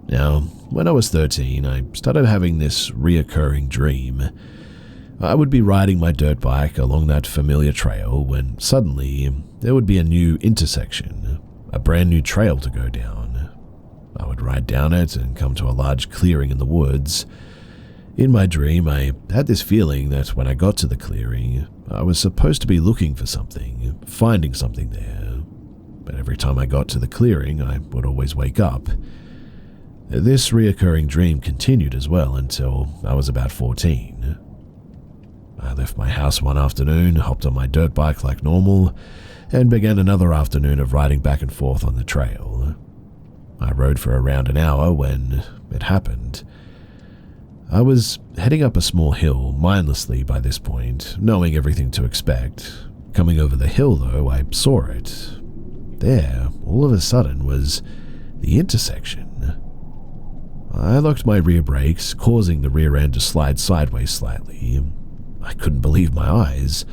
Now, when I was 13, I started having this reoccurring dream. I would be riding my dirt bike along that familiar trail when suddenly there would be a new intersection, a brand new trail to go down. I would ride down it and come to a large clearing in the woods. In my dream, I had this feeling that when I got to the clearing, I was supposed to be looking for something, finding something there. But every time I got to the clearing, I would always wake up. This reoccurring dream continued as well until I was about 14. I left my house one afternoon, hopped on my dirt bike like normal, and began another afternoon of riding back and forth on the trail. I rode for around an hour when it happened. I was heading up a small hill mindlessly by this point, knowing everything to expect. Coming over the hill, though, I saw it. There, all of a sudden, was the intersection. I locked my rear brakes, causing the rear end to slide sideways slightly. I couldn't believe my eyes.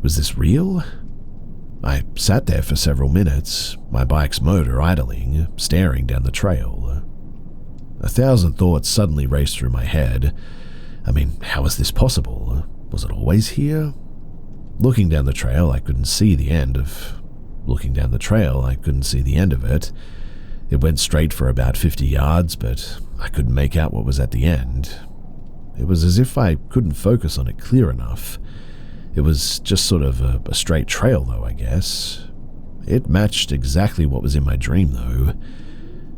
Was this real? I sat there for several minutes, my bike's motor idling, staring down the trail. 1,000 thoughts suddenly raced through my head. I mean, how was this possible? Was it always here? Looking down the trail, I couldn't see the end of it. It went straight for about 50 yards, but I couldn't make out what was at the end. It was as if I couldn't focus on it clear enough. It was just sort of a straight trail, though, I guess. It matched exactly what was in my dream, though.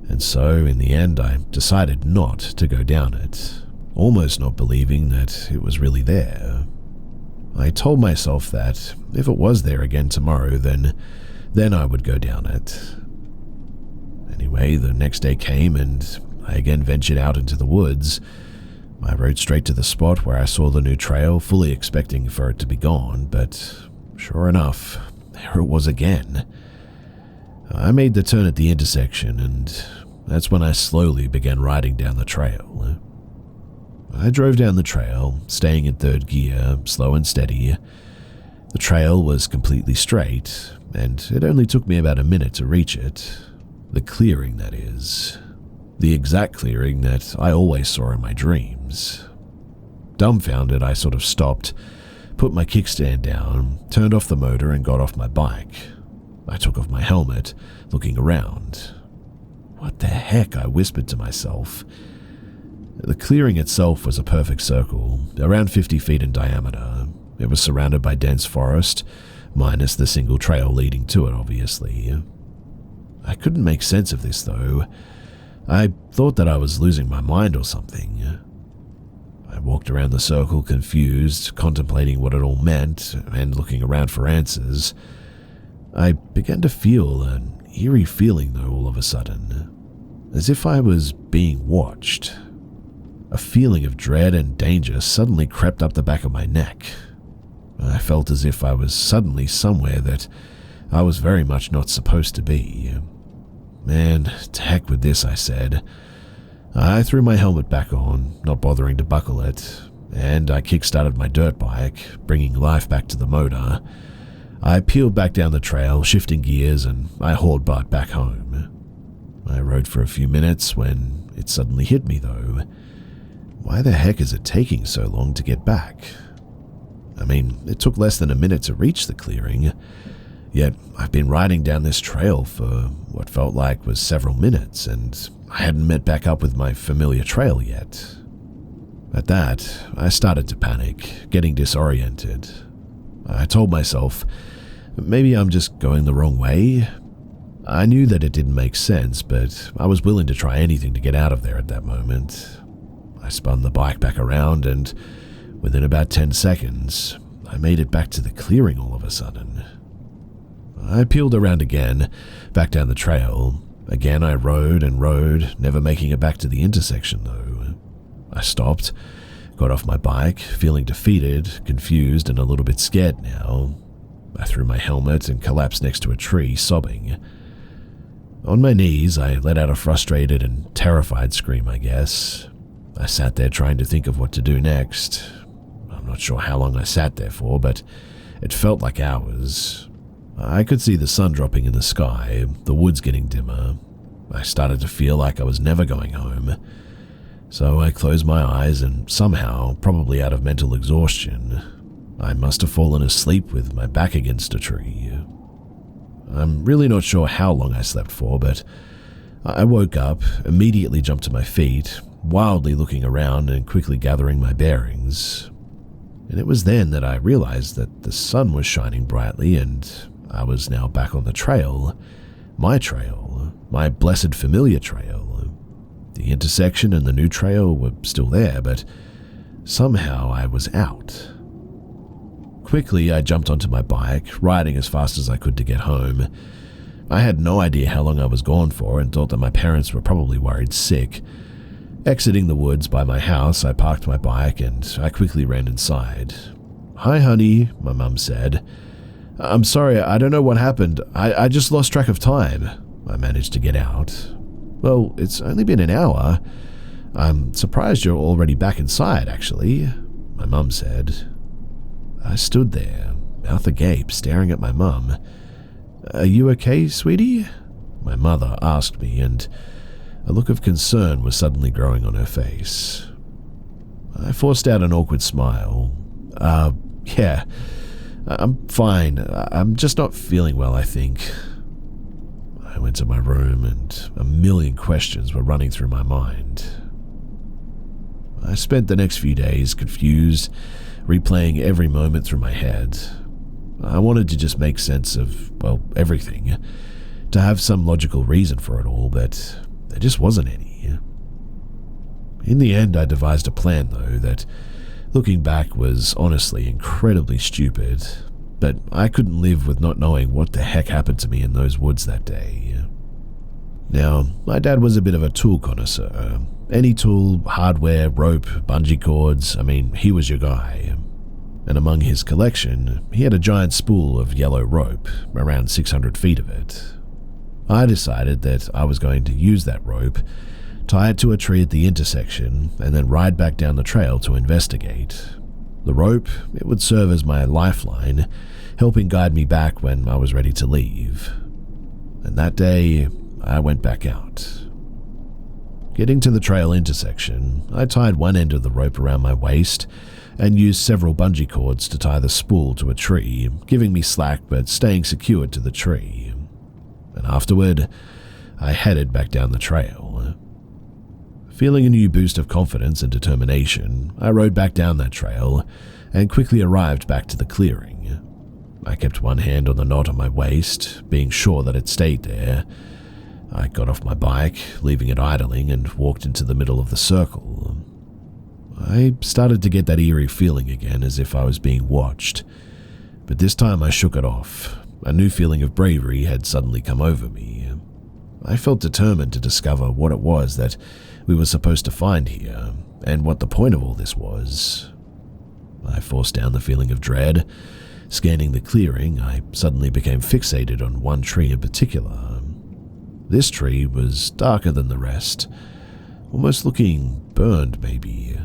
And so, in the end, I decided not to go down it, almost not believing that it was really there. I told myself that if it was there again tomorrow, then I would go down it. Anyway, the next day came and I again ventured out into the woods. I rode straight to the spot where I saw the new trail, fully expecting for it to be gone, but sure enough, there it was again. I made the turn at the intersection, and that's when I slowly began riding down the trail. I drove down the trail, staying in third gear, slow and steady. The trail was completely straight, and it only took me about a minute to reach it. The clearing, that is. The exact clearing that I always saw in my dreams. Dumbfounded, I sort of stopped, put my kickstand down, turned off the motor and got off my bike. I took off my helmet, looking around. What the heck, I whispered to myself. The clearing itself was a perfect circle, around 50 feet in diameter. It was surrounded by dense forest, minus the single trail leading to it, obviously. I couldn't make sense of this, though. I thought that I was losing my mind or something. I walked around the circle confused, contemplating what it all meant, and looking around for answers. I began to feel an eerie feeling, though, all of a sudden, as if I was being watched. A feeling of dread and danger suddenly crept up the back of my neck. I felt as if I was suddenly somewhere that I was very much not supposed to be. Man, to heck with this, I said. I threw my helmet back on, not bothering to buckle it, and I kick-started my dirt bike, bringing life back to the motor. I peeled back down the trail, shifting gears, and I hauled butt back home. I rode for a few minutes when it suddenly hit me, though. Why the heck is it taking so long to get back? I mean, it took less than a minute to reach the clearing, yet I've been riding down this trail for what felt like was several minutes, and I hadn't met back up with my familiar trail yet. At that, I started to panic, getting disoriented. I told myself, maybe I'm just going the wrong way. I knew that it didn't make sense, but I was willing to try anything to get out of there at that moment. I spun the bike back around, and within about 10 seconds, I made it back to the clearing all of a sudden. I peeled around again, back down the trail. Again I rode and rode, never making it back to the intersection though. I stopped, got off my bike, feeling defeated, confused, and a little bit scared now. I threw my helmet and collapsed next to a tree, sobbing. On my knees, I let out a frustrated and terrified scream, I guess. I sat there trying to think of what to do next. I'm not sure how long I sat there for, but it felt like hours. I could see the sun dropping in the sky, the woods getting dimmer. I started to feel like I was never going home. So I closed my eyes and somehow, probably out of mental exhaustion, I must have fallen asleep with my back against a tree. I'm really not sure how long I slept for, but I woke up, immediately jumped to my feet, wildly looking around and quickly gathering my bearings. And it was then that I realized that the sun was shining brightly and I was now back on the trail, my blessed familiar trail. The intersection and the new trail were still there, but somehow I was out. Quickly, I jumped onto my bike, riding as fast as I could to get home. I had no idea how long I was gone for and thought that my parents were probably worried sick. Exiting the woods by my house, I parked my bike and I quickly ran inside. "Hi, honey," my mum said. "I'm sorry, I don't know what happened. I just lost track of time." I managed to get out. "Well, it's only been an hour. I'm surprised you're already back inside, actually," my mum said. I stood there, mouth agape, staring at my mum. "Are you okay, sweetie?" my mother asked me, and a look of concern was suddenly growing on her face. I forced out an awkward smile. Yeah, I'm fine. I'm just not feeling well, I think." I went to my room and a million questions were running through my mind. I spent the next few days confused, replaying every moment through my head. I wanted to just make sense of, well, everything, to have some logical reason for it all, but there just wasn't any. In the end, I devised a plan, though, that, looking back, was honestly incredibly stupid, but I couldn't live with not knowing what the heck happened to me in those woods that day. Now, my dad was a bit of a tool connoisseur. Any tool, hardware, rope, bungee cords, he was your guy. And among his collection, he had a giant spool of yellow rope, around 600 feet of it. I decided that I was going to use that rope, tie it to a tree at the intersection, and then ride back down the trail to investigate. The rope, it would serve as my lifeline, helping guide me back when I was ready to leave. And that day, I went back out. Getting to the trail intersection, I tied one end of the rope around my waist and used several bungee cords to tie the spool to a tree, giving me slack but staying secured to the tree. And afterward, I headed back down the trail. Feeling a new boost of confidence and determination, I rode back down that trail and quickly arrived back to the clearing. I kept one hand on the knot on my waist, being sure that it stayed there. I got off my bike, leaving it idling, and walked into the middle of the circle. I started to get that eerie feeling again, as if I was being watched, but this time I shook it off. A new feeling of bravery had suddenly come over me. I felt determined to discover what it was that we were supposed to find here, and what the point of all this was. I forced down the feeling of dread. Scanning the clearing, I suddenly became fixated on one tree in particular. This tree was darker than the rest, almost looking burned, maybe.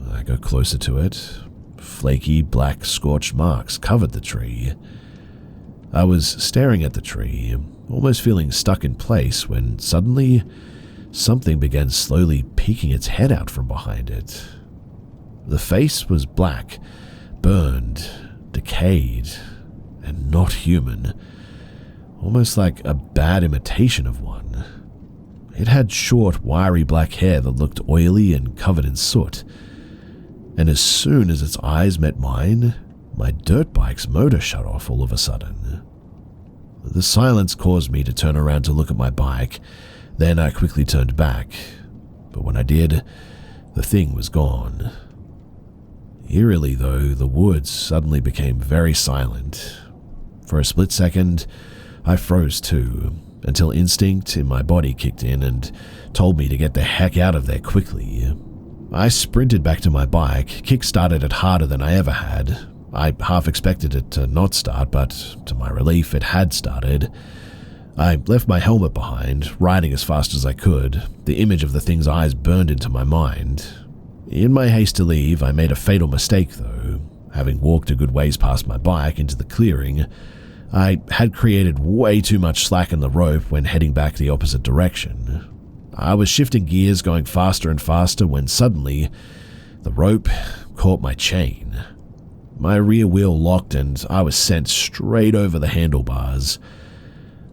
I got closer to it. Flaky, black, scorched marks covered the tree. I was staring at the tree, almost feeling stuck in place, when suddenly something began slowly peeking its head out from behind it. The face was black, burned, decayed, and not human, almost like a bad imitation of one. It had short, wiry black hair that looked oily and covered in soot. And as soon as its eyes met mine, my dirt bike's motor shut off all of a sudden. The silence caused me to turn around to look at my bike, then I quickly turned back, but when I did, the thing was gone. Eerily, though, the woods suddenly became very silent. For a split second, I froze too, until instinct in my body kicked in and told me to get the heck out of there quickly. I sprinted back to my bike, kick-started it harder than I ever had. I half expected it to not start, but to my relief, it had started. I left my helmet behind, riding as fast as I could. The image of the thing's eyes burned into my mind. In my haste to leave, I made a fatal mistake, though. Having walked a good ways past my bike into the clearing, I had created way too much slack in the rope when heading back the opposite direction. I was shifting gears, going faster and faster, when suddenly the rope caught my chain. My rear wheel locked and I was sent straight over the handlebars.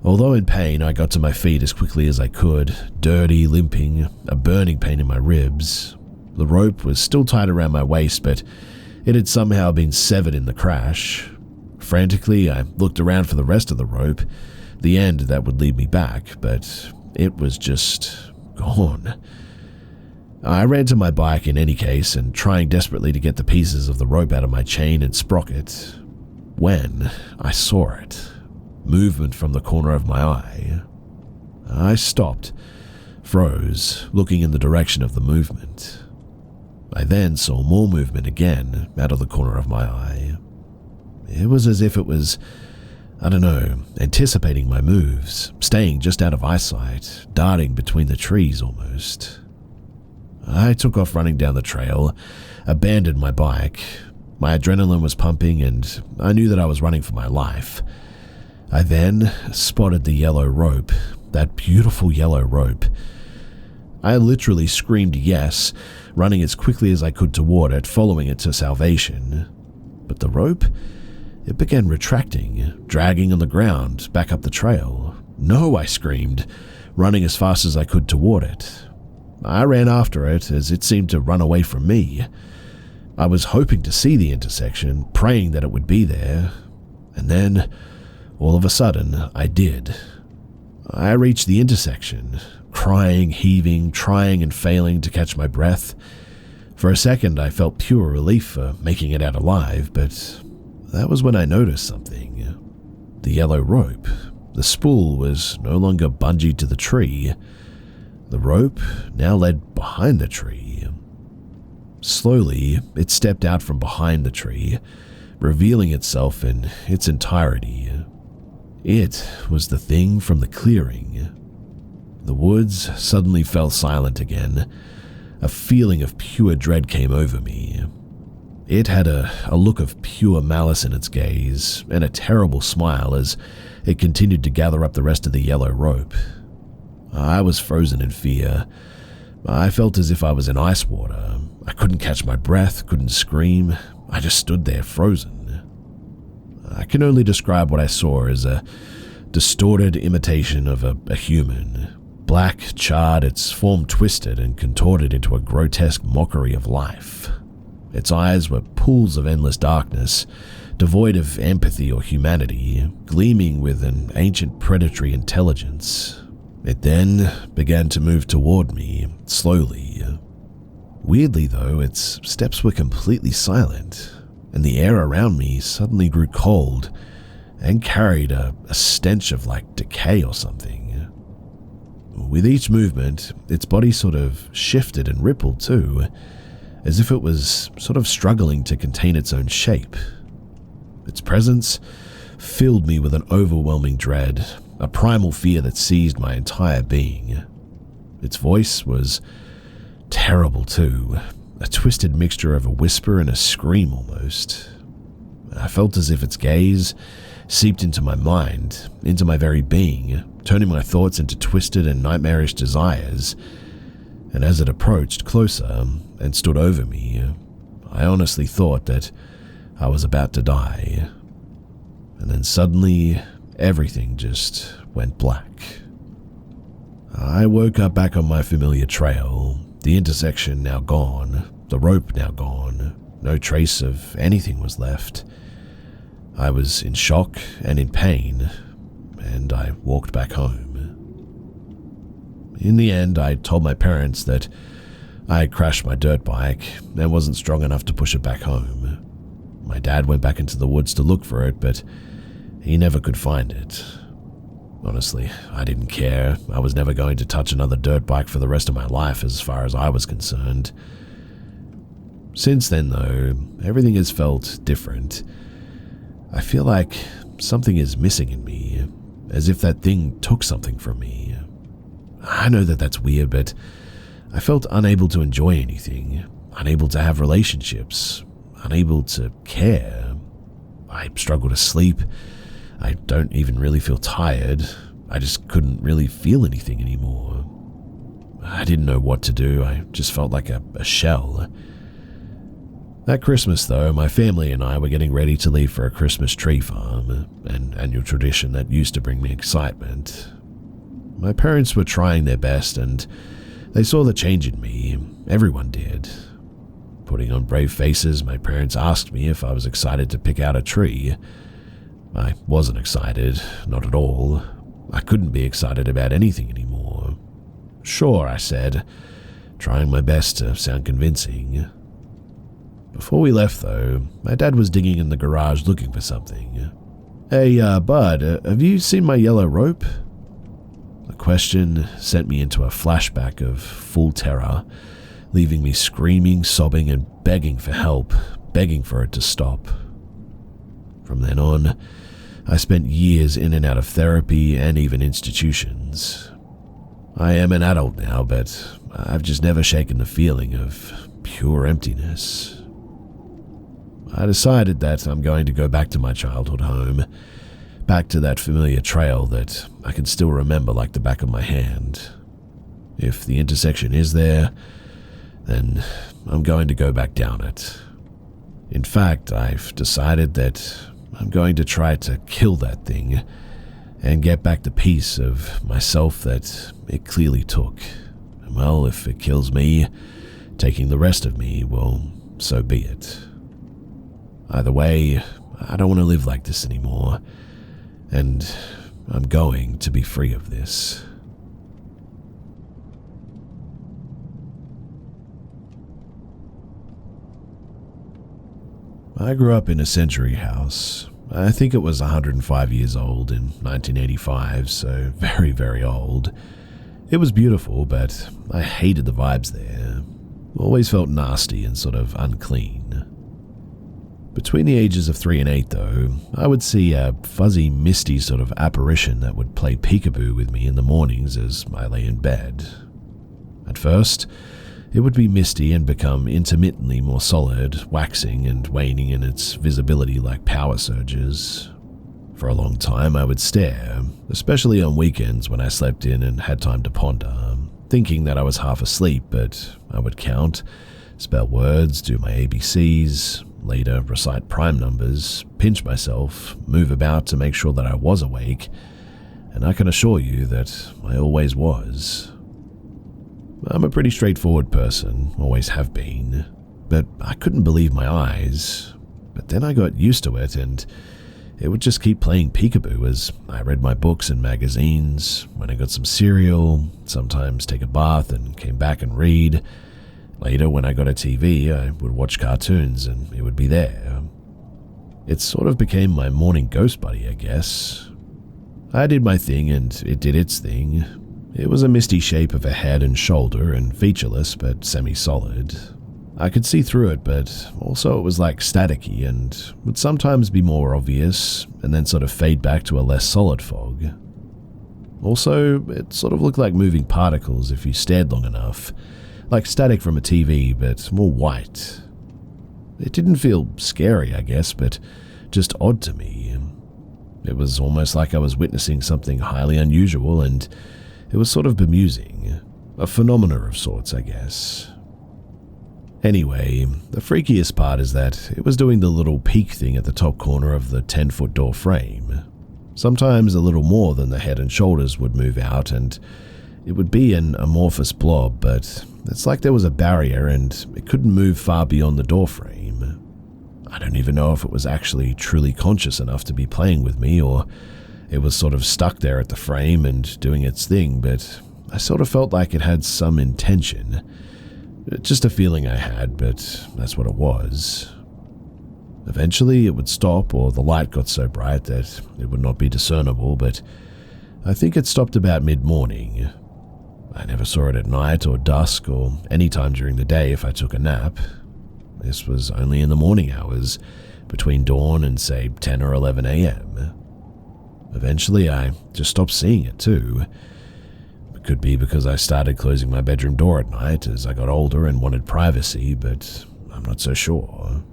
Although in pain, I got to my feet as quickly as I could, dirty, limping, a burning pain in my ribs. The rope was still tied around my waist, but it had somehow been severed in the crash. Frantically, I looked around for the rest of the rope, the end that would lead me back, but it was just gone. I ran to my bike in any case and trying desperately to get the pieces of the rope out of my chain and sprocket, when I saw it. Movement from the corner of my eye. I stopped, froze, looking in the direction of the movement. I then saw more movement again out of the corner of my eye. It was as if it was, anticipating my moves, staying just out of eyesight, darting between the trees almost. I took off running down the trail, abandoned my bike. My adrenaline was pumping and I knew that I was running for my life. I then spotted the yellow rope, that beautiful yellow rope. I literally screamed yes, running as quickly as I could toward it, following it to salvation. But the rope, it began retracting, dragging on the ground, back up the trail. No, I screamed, running as fast as I could toward it. I ran after it as it seemed to run away from me. I was hoping to see the intersection, praying that it would be there. And then, all of a sudden, I did. I reached the intersection, crying, heaving, trying and failing to catch my breath. For a second, I felt pure relief for making it out alive, but that was when I noticed something. The yellow rope. The spool was no longer bungeed to the tree. The rope now led behind the tree. Slowly, it stepped out from behind the tree, revealing itself in its entirety. It was the thing from the clearing. The woods suddenly fell silent again. A feeling of pure dread came over me. It had a look of pure malice in its gaze, and a terrible smile as it continued to gather up the rest of the yellow rope. I was frozen in fear. I felt as if I was in ice water. I couldn't catch my breath, couldn't scream. I just stood there frozen. I can only describe what I saw as a distorted imitation of a human. Black, charred, its form twisted and contorted into a grotesque mockery of life. Its eyes were pools of endless darkness, devoid of empathy or humanity, gleaming with an ancient predatory intelligence. It then began to move toward me, slowly. Weirdly though, its steps were completely silent, and the air around me suddenly grew cold and carried a stench of like decay or something. With each movement, its body sort of shifted and rippled too, as if it was sort of struggling to contain its own shape. Its presence filled me with an overwhelming dread, a primal fear that seized my entire being. Its voice was terrible too, a twisted mixture of a whisper and a scream almost. I felt as if its gaze seeped into my mind, into my very being, turning my thoughts into twisted and nightmarish desires. And as it approached closer and stood over me, I honestly thought that I was about to die. And then suddenly, everything just went black. I woke up back on my familiar trail, the intersection now gone, the rope now gone, no trace of anything was left. I was in shock and in pain, and I walked back home. In the end, I told my parents that I had crashed my dirt bike and wasn't strong enough to push it back home. My dad went back into the woods to look for it, but he never could find it. Honestly, I didn't care. I was never going to touch another dirt bike for the rest of my life as far as I was concerned. Since then, though, everything has felt different. I feel like something is missing in me, as if that thing took something from me. I know that that's weird, but I felt unable to enjoy anything, unable to have relationships, unable to care. I struggle to sleep. I don't even really feel tired. I just couldn't really feel anything anymore. I didn't know what to do. I just felt like a shell. That Christmas, though, my family and I were getting ready to leave for a Christmas tree farm, an annual tradition that used to bring me excitement. My parents were trying their best, and they saw the change in me. Everyone did. Putting on brave faces, my parents asked me if I was excited to pick out a tree. I wasn't excited, not at all. I couldn't be excited about anything anymore. Sure, I said, trying my best to sound convincing. Before we left, though, my dad was digging in the garage looking for something. Hey, bud, have you seen my yellow rope? The question sent me into a flashback of full terror, leaving me screaming, sobbing, and begging for help, begging for it to stop. From then on, I spent years in and out of therapy and even institutions. I am an adult now, but I've just never shaken the feeling of pure emptiness. I decided that I'm going to go back to my childhood home, back to that familiar trail that I can still remember like the back of my hand. If the intersection is there, then I'm going to go back down it. In fact, I've decided that I'm going to try to kill that thing and get back the piece of myself that it clearly took. And well, if it kills me, taking the rest of me, well, so be it. Either way, I don't want to live like this anymore, and I'm going to be free of this. I grew up in a century house. I think it was 105 years old in 1985, so very, very old. It was beautiful, but I hated the vibes there. Always felt nasty and sort of unclean. Between the ages of 3 and 8, though, I would see a fuzzy, misty sort of apparition that would play peekaboo with me in the mornings as I lay in bed. At first, it would be misty and become intermittently more solid, waxing and waning in its visibility like power surges. For a long time, I would stare, especially on weekends when I slept in and had time to ponder, thinking that I was half asleep, but I would count, spell words, do my ABCs, later recite prime numbers, pinch myself, move about to make sure that I was awake, and I can assure you that I always was. I'm a pretty straightforward person, always have been, but I couldn't believe my eyes. But then I got used to it, and it would just keep playing peekaboo as I read my books and magazines, when I got some cereal, sometimes take a bath and came back and read. Later, when I got a TV, I would watch cartoons and it would be there. It sort of became my morning ghost buddy, I guess. I did my thing and it did its thing. It was a misty shape of a head and shoulder and featureless but semi-solid. I could see through it, but also it was like staticky and would sometimes be more obvious and then sort of fade back to a less solid fog. Also, it sort of looked like moving particles if you stared long enough, like static from a TV, but more white. It didn't feel scary, I guess, but just odd to me. It was almost like I was witnessing something highly unusual, and it was sort of bemusing. A phenomena of sorts, I guess. Anyway, the freakiest part is that it was doing the little peek thing at the top corner of the 10-foot door frame. Sometimes a little more than the head and shoulders would move out, and it would be an amorphous blob, but it's like there was a barrier and it couldn't move far beyond the doorframe. I don't even know if it was actually truly conscious enough to be playing with me, or it was sort of stuck there at the frame and doing its thing, but I sort of felt like it had some intention. Just a feeling I had, but that's what it was. Eventually it would stop, or the light got so bright that it would not be discernible, but I think it stopped about mid-morning. I never saw it at night or dusk or any time during the day if I took a nap. This was only in the morning hours, between dawn and say 10 or 11 a.m. Eventually I just stopped seeing it too. It could be because I started closing my bedroom door at night as I got older and wanted privacy, but I'm not so sure.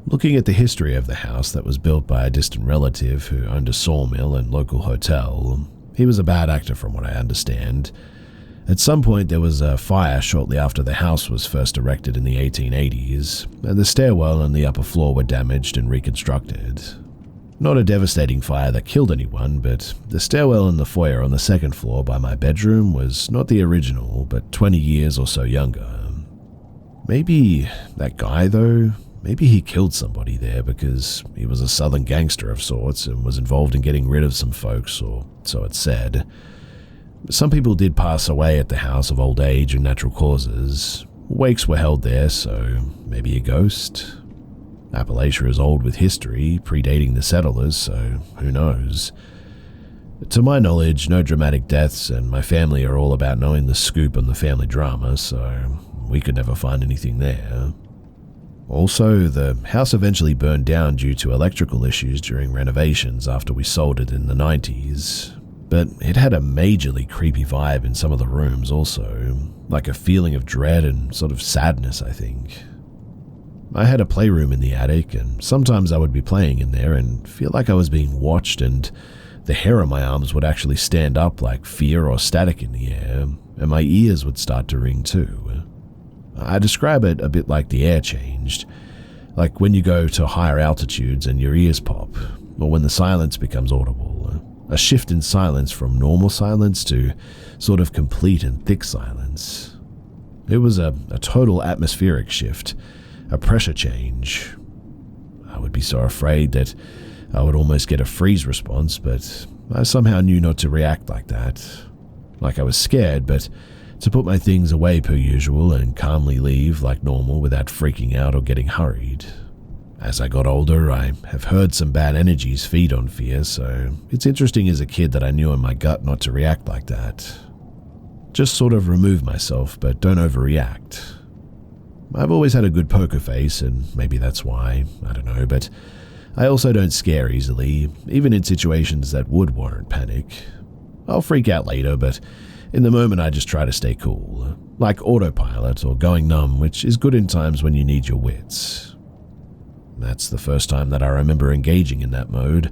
Looking at the history of the house that was built by a distant relative who owned a sawmill and local hotel, he was a bad actor from what I understand. At some point, there was a fire shortly after the house was first erected in the 1880s, and the stairwell and the upper floor were damaged and reconstructed. Not a devastating fire that killed anyone, but the stairwell and the foyer on the second floor by my bedroom was not the original, but 20 years or so younger. Maybe that guy, though, maybe he killed somebody there because he was a southern gangster of sorts and was involved in getting rid of some folks, or so it's said. Some people did pass away at the house of old age and natural causes. Wakes were held there, so maybe a ghost. Appalachia is old with history, predating the settlers, so who knows. To my knowledge, no dramatic deaths, and my family are all about knowing the scoop on the family drama, so we could never find anything there. Also, the house eventually burned down due to electrical issues during renovations after we sold it in the 90s. But it had a majorly creepy vibe in some of the rooms also, like a feeling of dread and sort of sadness, I think. I had a playroom in the attic, and sometimes I would be playing in there and feel like I was being watched, and the hair on my arms would actually stand up like fear or static in the air, and my ears would start to ring too. I describe it a bit like the air changed, like when you go to higher altitudes and your ears pop, or when the silence becomes audible. A shift in silence from normal silence to sort of complete and thick silence. It was a total atmospheric shift, a pressure change. I would be so afraid that I would almost get a freeze response, but I somehow knew not to react like that. Like I was scared, but to put my things away per usual and calmly leave like normal without freaking out or getting hurried. As I got older, I have heard some bad energies feed on fear, so it's interesting as a kid that I knew in my gut not to react like that. Just sort of remove myself, but don't overreact. I've always had a good poker face, and maybe that's why, I don't know, but I also don't scare easily, even in situations that would warrant panic. I'll freak out later, but in the moment I just try to stay cool, like autopilot or going numb, which is good in times when you need your wits. That's the first time that I remember engaging in that mode,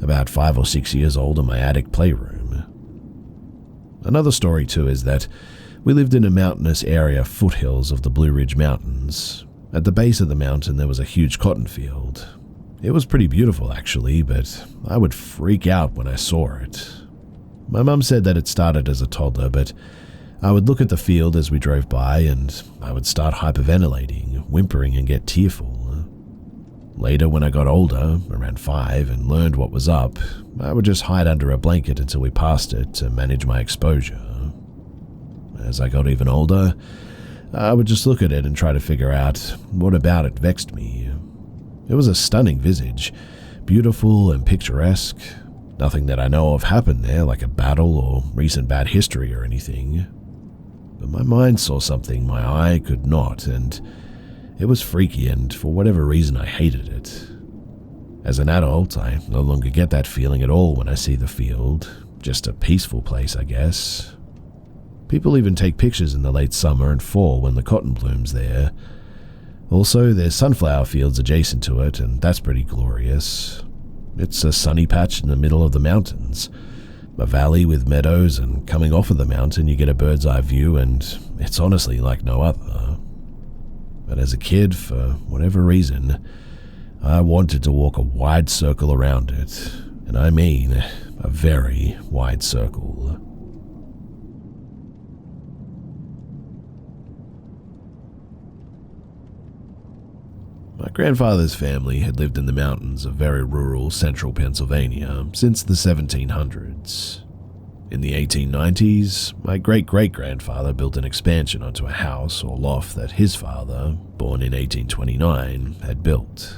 about 5 or 6 years old in my attic playroom. Another story too is that we lived in a mountainous area foothills of the Blue Ridge Mountains. At the base of the mountain there was a huge cotton field. It was pretty beautiful actually, but I would freak out when I saw it. My mum said that it started as a toddler, but I would look at the field as we drove by and I would start hyperventilating, whimpering and get tearful. Later, when I got older, around 5, and learned what was up, I would just hide under a blanket until we passed it to manage my exposure. As I got even older, I would just look at it and try to figure out what about it vexed me. It was a stunning visage, beautiful and picturesque. Nothing that I know of happened there, like a battle or recent bad history or anything. But my mind saw something my eye could not, and it was freaky, and for whatever reason I hated it. As an adult, I no longer get that feeling at all when I see the field. Just a peaceful place, I guess. People even take pictures in the late summer and fall when the cotton blooms there. Also, there's sunflower fields adjacent to it, and that's pretty glorious. It's a sunny patch in the middle of the mountains. A valley with meadows, and coming off of the mountain you get a bird's eye view, and it's honestly like no other. But as a kid, for whatever reason, I wanted to walk a wide circle around it, and I mean a very wide circle. My grandfather's family had lived in the mountains of very rural central Pennsylvania since the 1700s. In the 1890s, my great-great-grandfather built an expansion onto a house or loft that his father, born in 1829, had built.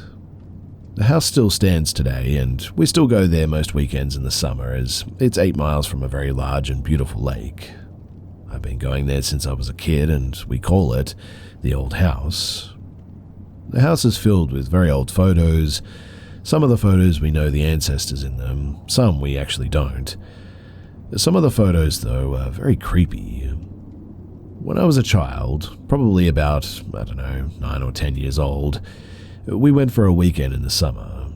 The house still stands today, and we still go there most weekends in the summer as it's 8 miles from a very large and beautiful lake. I've been going there since I was a kid, and we call it the old house. The house is filled with very old photos. Some of the photos we know the ancestors in them, some we actually don't. Some of the photos, though, are very creepy. When I was a child, probably about, 9 or 10 years old, we went for a weekend in the summer.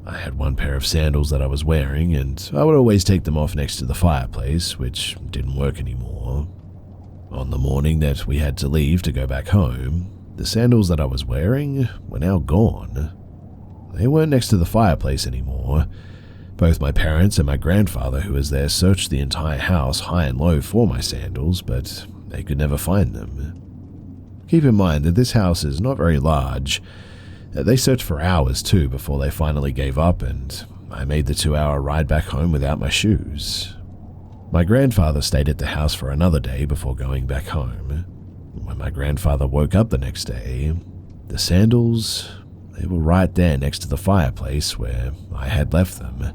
I had one pair of sandals that I was wearing, and I would always take them off next to the fireplace, which didn't work anymore. On the morning that we had to leave to go back home, the sandals that I was wearing were now gone. They weren't next to the fireplace anymore. Both my parents and my grandfather, who was there, searched the entire house high and low for my sandals, but they could never find them. Keep in mind that this house is not very large. They searched for hours too before they finally gave up, and I made the 2-hour ride back home without my shoes. My grandfather stayed at the house for another day before going back home. When my grandfather woke up the next day, the sandals, they were right there next to the fireplace where I had left them.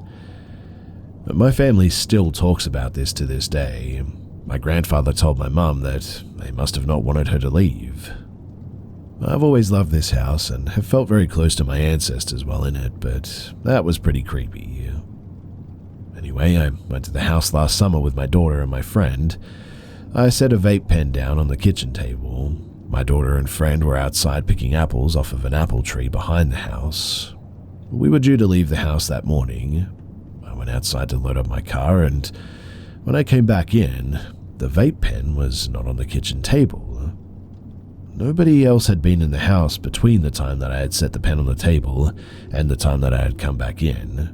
But my family still talks about this to this day. My grandfather told my mum that they must have not wanted her to leave. I've always loved this house and have felt very close to my ancestors while in it, but that was pretty creepy. Anyway, I went to the house last summer with my daughter and my friend. I set a vape pen down on the kitchen table. My daughter and friend were outside picking apples off of an apple tree behind the house. We were due to leave the house that morning. I went outside to load up my car, and when I came back in, the vape pen was not on the kitchen table. Nobody else had been in the house between the time that I had set the pen on the table and the time that I had come back in.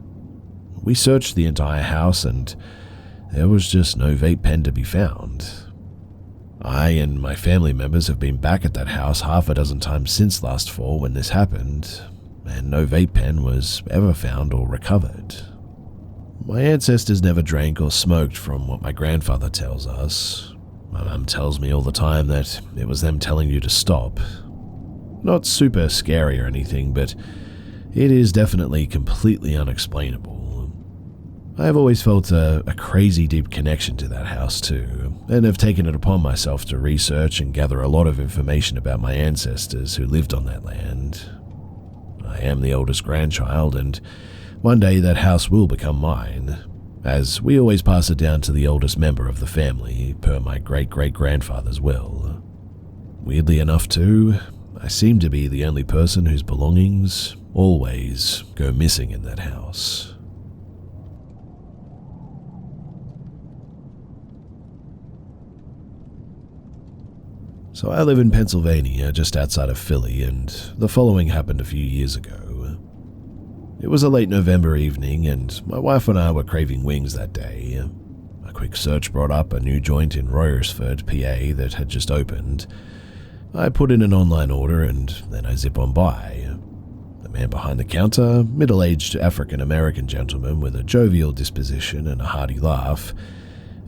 We searched the entire house, and there was just no vape pen to be found. I and my family members have been back at that house half a dozen times since last fall when this happened, and no vape pen was ever found or recovered. My ancestors never drank or smoked, from what my grandfather tells us. My mum tells me all the time that it was them telling you to stop. Not super scary or anything, but it is definitely completely unexplainable. I have always felt a crazy deep connection to that house too, and have taken it upon myself to research and gather a lot of information about my ancestors who lived on that land. I am the oldest grandchild, and one day that house will become mine, as we always pass it down to the oldest member of the family, per my great-great-grandfather's will. Weirdly enough too, I seem to be the only person whose belongings always go missing in that house. So I live in Pennsylvania, just outside of Philly, and the following happened a few years ago. It was a late November evening, and my wife and I were craving wings that day. A quick search brought up a new joint in Royersford, PA that had just opened. I put in an online order, and then I zip on by. The man behind the counter, middle-aged African-American gentleman with a jovial disposition and a hearty laugh.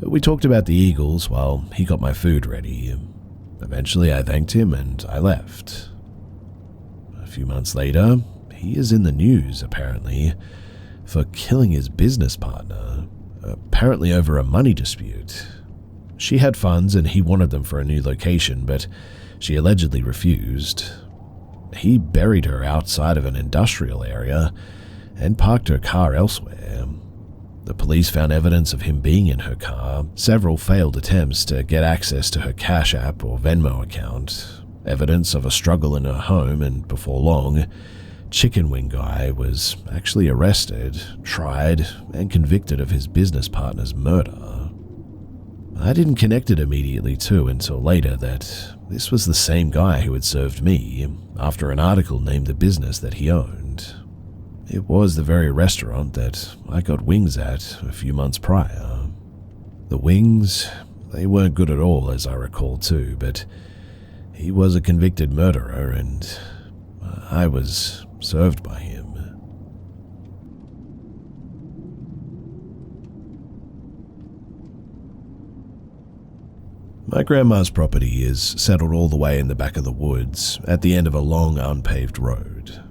We talked about the Eagles while he got my food ready. Eventually, I thanked him and I left. A few months later, he is in the news, apparently, for killing his business partner, apparently over a money dispute. She had funds and he wanted them for a new location, but she allegedly refused. He buried her outside of an industrial area and parked her car elsewhere. The police found evidence of him being in her car, several failed attempts to get access to her Cash App or Venmo account, evidence of a struggle in her home, and before long, Chicken Wing Guy was actually arrested, tried, and convicted of his business partner's murder. I didn't connect it immediately too until later that this was the same guy who had served me after an article named the business that he owned. It was the very restaurant that I got wings at a few months prior. The wings, they weren't good at all as I recall too, but he was a convicted murderer and I was served by him. My grandma's property is settled all the way in the back of the woods at the end of a long unpaved road.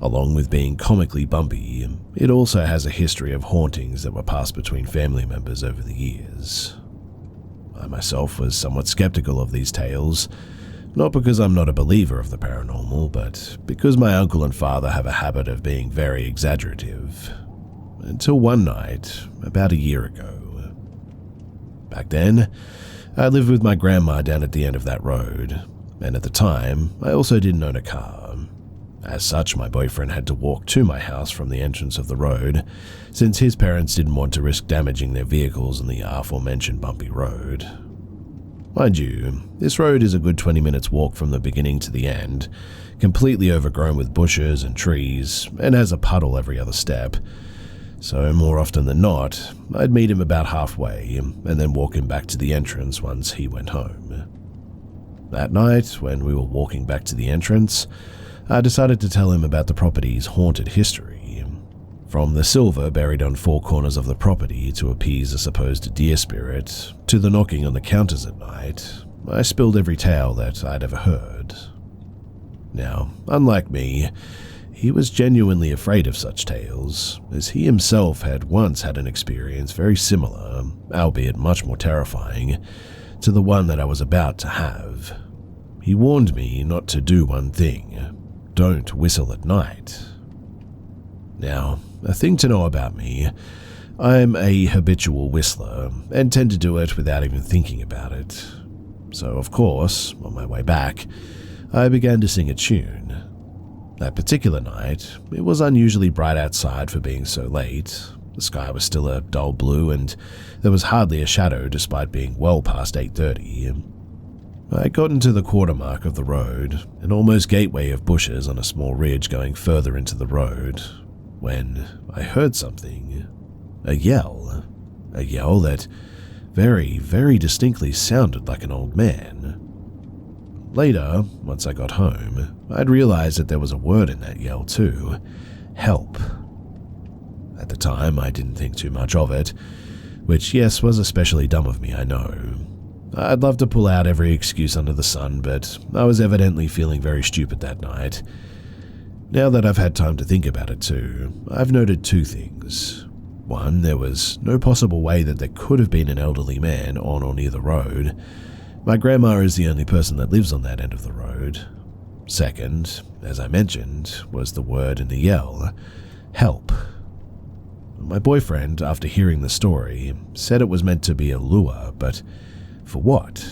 Along with being comically bumpy, it also has a history of hauntings that were passed between family members over the years. I myself was somewhat skeptical of these tales, not because I'm not a believer of the paranormal, but because my uncle and father have a habit of being very exaggerative. Until one night, about a year ago. Back then, I lived with my grandma down at the end of that road, and at the time, I also didn't own a car. As such, my boyfriend had to walk to my house from the entrance of the road, since his parents didn't want to risk damaging their vehicles on the aforementioned bumpy road. Mind you, this road is a good 20 minutes walk from the beginning to the end, completely overgrown with bushes and trees, and has a puddle every other step. So more often than not, I'd meet him about halfway and then walk him back to the entrance once he went home. That night, when we were walking back to the entrance, I decided to tell him about the property's haunted history. From the silver buried on four corners of the property to appease a supposed deer spirit, to the knocking on the counters at night, I spilled every tale that I'd ever heard. Now, unlike me, he was genuinely afraid of such tales, as he himself had once had an experience very similar, albeit much more terrifying, to the one that I was about to have. He warned me not to do one thing: don't whistle at night. Now, a thing to know about me, I'm a habitual whistler and tend to do it without even thinking about it. So, of course, on my way back, I began to sing a tune. That particular night, it was unusually bright outside for being so late. The sky was still a dull blue and there was hardly a shadow despite being well past 8:30. I got into the quarter mark of the road, an almost gateway of bushes on a small ridge going further into the road, when I heard something. A yell that very, very distinctly sounded like an old man. Later, once I got home, I'd realized that there was a word in that yell too: help. At the time, I didn't think too much of it, which, yes, was especially dumb of me, I know. I'd love to pull out every excuse under the sun, but I was evidently feeling very stupid that night. Now that I've had time to think about it too, I've noted two things. One, there was no possible way that there could have been an elderly man on or near the road. My grandma is the only person that lives on that end of the road. Second, as I mentioned, was the word in the yell: help. My boyfriend, after hearing the story, said it was meant to be a lure, but for what?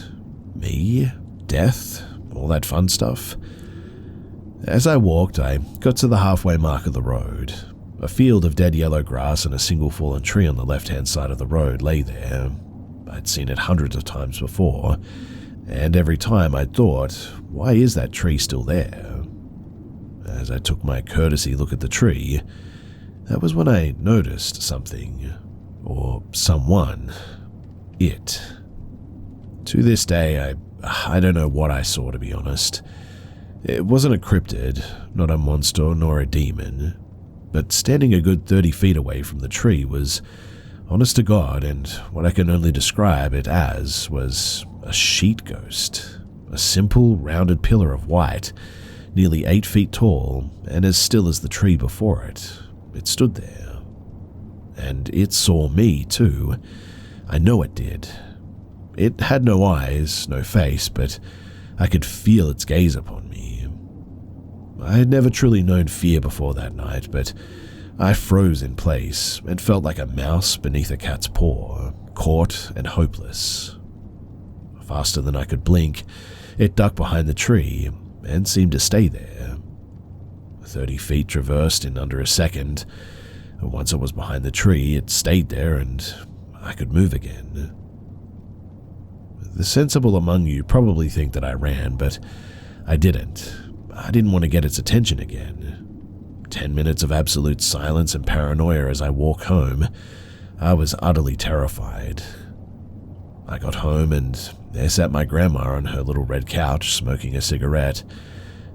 Me? Death? All that fun stuff? As I walked, I got to the halfway mark of the road. A field of dead yellow grass and a single fallen tree on the left-hand side of the road lay there. I'd seen it hundreds of times before, and every time I'd thought, why is that tree still there? As I took my courtesy look at the tree, that was when I noticed something, or someone. It. To this day, I don't know what I saw, to be honest. It wasn't a cryptid, not a monster nor a demon, but standing a good 30 feet away from the tree was, honest to God, and what I can only describe it as, was a sheet ghost. A simple, rounded pillar of white, nearly 8 feet tall, and as still as the tree before it. It stood there. And it saw me, too. I know it did. It had no eyes, no face, but I could feel its gaze upon me. I had never truly known fear before that night, but I froze in place and felt like a mouse beneath a cat's paw, caught and hopeless. Faster than I could blink, it ducked behind the tree and seemed to stay there. 30 feet traversed in under a second. Once it was behind the tree, it stayed there and I could move again. The sensible among you probably think that I ran, but I didn't. I didn't want to get its attention again. 10 minutes of absolute silence and paranoia as I walk home. I was utterly terrified. I got home and there sat my grandma on her little red couch smoking a cigarette.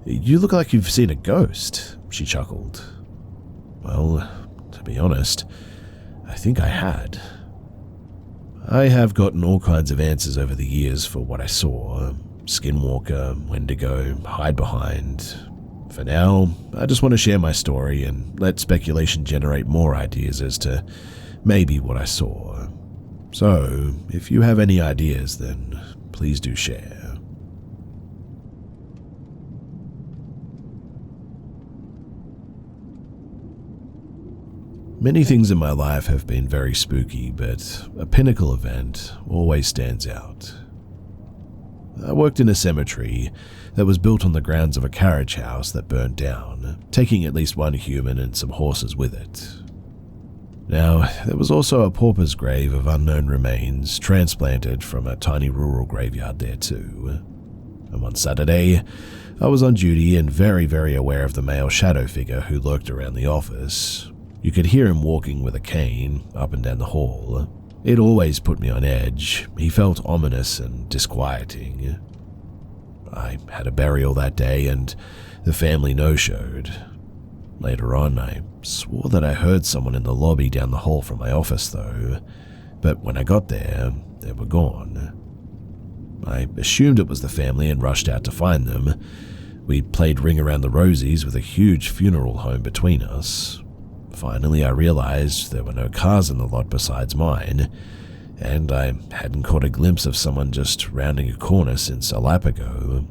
"You look like you've seen a ghost," she chuckled. Well, to be honest, I think I had. I have gotten all kinds of answers over the years for what I saw. Skinwalker, Wendigo, hide behind. For now, I just want to share my story and let speculation generate more ideas as to maybe what I saw. So, if you have any ideas, then please do share. Many things in my life have been very spooky, but a pinnacle event always stands out. I worked in a cemetery that was built on the grounds of a carriage house that burned down, taking at least one human and some horses with it. Now, there was also a pauper's grave of unknown remains transplanted from a tiny rural graveyard there too. And one Saturday, I was on duty and very, very aware of the male shadow figure who lurked around the office. You could hear him walking with a cane up and down the hall. It always put me on edge. He felt ominous and disquieting. I had a burial that day and the family no-showed. Later on, I swore that I heard someone in the lobby down the hall from my office though, but when I got there, they were gone. I assumed it was the family and rushed out to find them. We played Ring Around the Rosies with a huge funeral home between us. Finally, I realized there were no cars in the lot besides mine, and I hadn't caught a glimpse of someone just rounding a corner since a lap ago,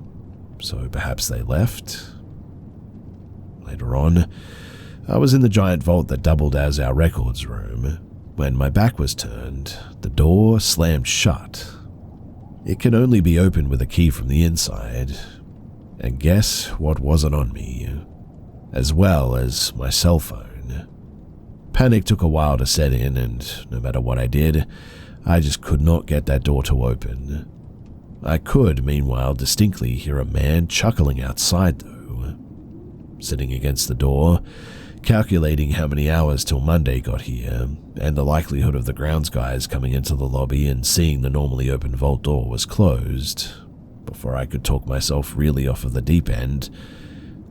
so perhaps they left? Later on, I was in the giant vault that doubled as our records room. When my back was turned, the door slammed shut. It can only be opened with a key from the inside. And guess what wasn't on me? As well as my cell phone. Panic took a while to set in, and no matter what I did, I just could not get that door to open. I could, meanwhile, distinctly hear a man chuckling outside though. Sitting against the door, calculating how many hours till Monday got here, and the likelihood of the grounds guys coming into the lobby and seeing the normally open vault door was closed. Before I could talk myself really off of the deep end,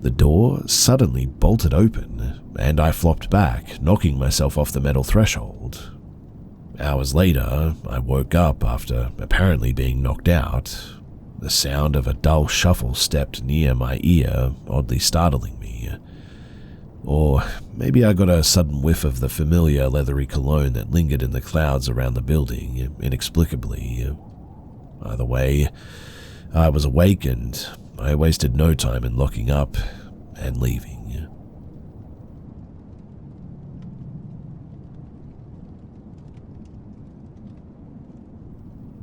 the door suddenly bolted open, and I flopped back, knocking myself off the metal threshold. Hours later, I woke up after apparently being knocked out. The sound of a dull shuffle stepped near my ear, oddly startling me. Or maybe I got a sudden whiff of the familiar leathery cologne that lingered in the clouds around the building, inexplicably. Either way, I was awake and I wasted no time in locking up and leaving.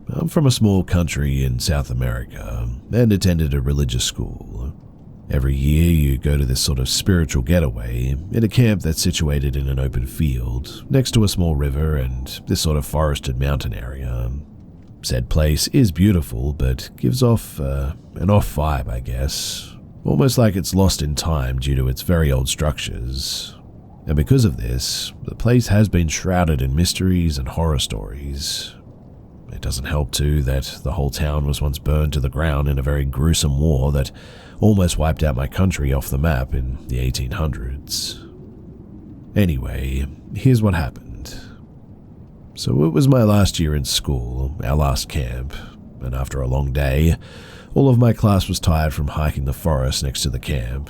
I'm from a small country in South America and attended a religious school. Every year you go to this sort of spiritual getaway in a camp that's situated in an open field next to a small river and this sort of forested mountain area. Said place is beautiful but gives off an off vibe, I guess, almost like it's lost in time due to its very old structures. And because of this, the place has been shrouded in mysteries and horror stories. It doesn't help, too, that the whole town was once burned to the ground in a very gruesome war that almost wiped out my country off the map in the 1800s. Anyway, here's what happened. So it was my last year in school, our last camp, and after a long day, all of my class was tired from hiking the forest next to the camp.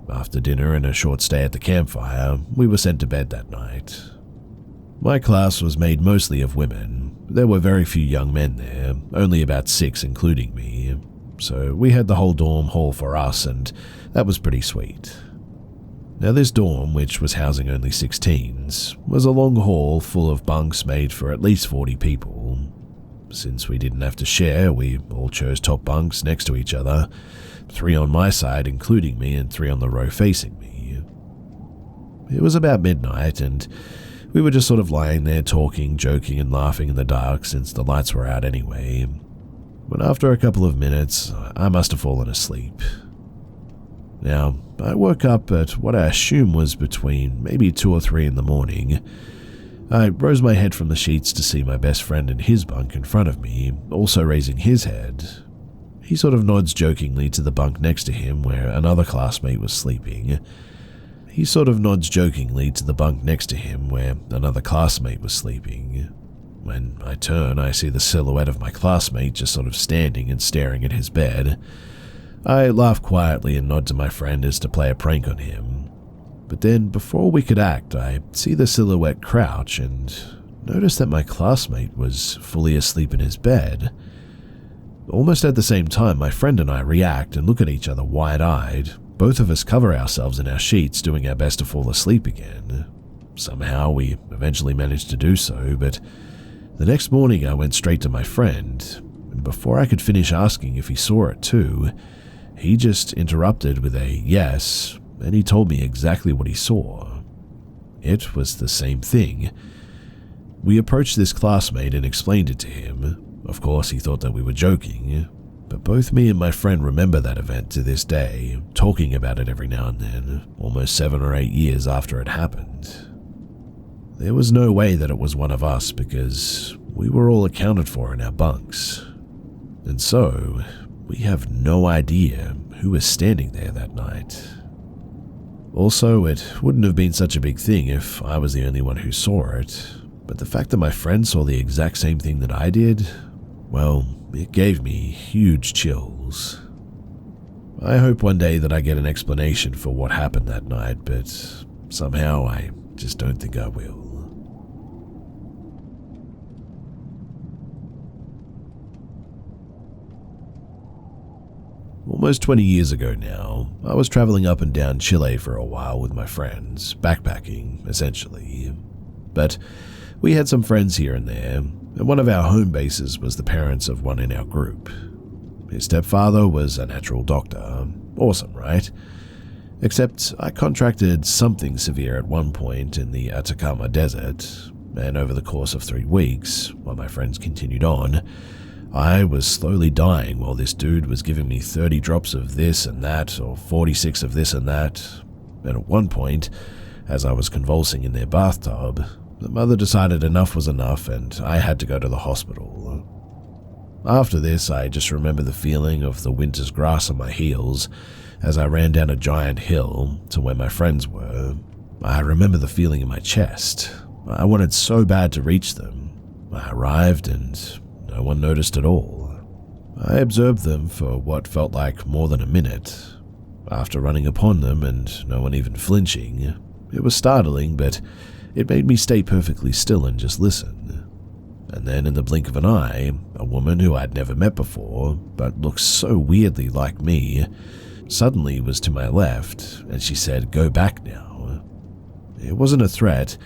After dinner and a short stay at the campfire, we were sent to bed that night. My class was made mostly of women. There were very few young men there, only about 6 including me, so we had the whole dorm hall for us and that was pretty sweet. Now this dorm, which was housing only 6 teens, was a long hall full of bunks made for at least 40 people. Since we didn't have to share, we all chose top bunks next to each other, 3 on my side including me and 3 on the row facing me. It was about midnight and we were just sort of lying there talking, joking and laughing in the dark since the lights were out anyway. When after a couple of minutes, I must have fallen asleep. Now, I woke up at what I assume was between maybe 2 or 3 in the morning. I rose my head from the sheets to see my best friend in his bunk in front of me, also raising his head. He sort of nods jokingly to the bunk next to him where another classmate was sleeping. He sort of nods jokingly to the bunk next to him where another classmate was sleeping. When I turn, I see the silhouette of my classmate just sort of standing and staring at his bed. I laugh quietly and nod to my friend as to play a prank on him. But then, before we could act, I see the silhouette crouch and notice that my classmate was fully asleep in his bed. Almost at the same time, my friend and I react and look at each other wide-eyed. Both of us cover ourselves in our sheets, doing our best to fall asleep again. Somehow, we eventually managed to do so, but the next morning I went straight to my friend, and before I could finish asking if he saw it too, he just interrupted with a yes, and he told me exactly what he saw. It was the same thing. We approached this classmate and explained it to him. Of course, he thought that we were joking, but both me and my friend remember that event to this day, talking about it every now and then, almost 7 or 8 years after it happened. There was no way that it was one of us because we were all accounted for in our bunks. And so, we have no idea who was standing there that night. Also, it wouldn't have been such a big thing if I was the only one who saw it, but the fact that my friend saw the exact same thing that I did, well, it gave me huge chills. I hope one day that I get an explanation for what happened that night, but somehow I just don't think I will. Almost 20 years ago now, I was traveling up and down Chile for a while with my friends, backpacking, essentially. But we had some friends here and there, and one of our home bases was the parents of one in our group. His stepfather was a natural doctor. Awesome, right? Except I contracted something severe at one point in the Atacama Desert, and over the course of 3 weeks, while my friends continued on, I was slowly dying while this dude was giving me 30 drops of this and that, or 46 of this and that. And at one point, as I was convulsing in their bathtub, the mother decided enough was enough and I had to go to the hospital. After this, I just remember the feeling of the winter's grass on my heels as I ran down a giant hill to where my friends were. I remember the feeling in my chest. I wanted so bad to reach them. I arrived and no one noticed at all. I observed them for what felt like more than a minute. After running upon them and no one even flinching, it was startling, but it made me stay perfectly still and just listen. And then in the blink of an eye, a woman who I'd never met before, but looked so weirdly like me, suddenly was to my left, and she said, "Go back now." It wasn't a threat.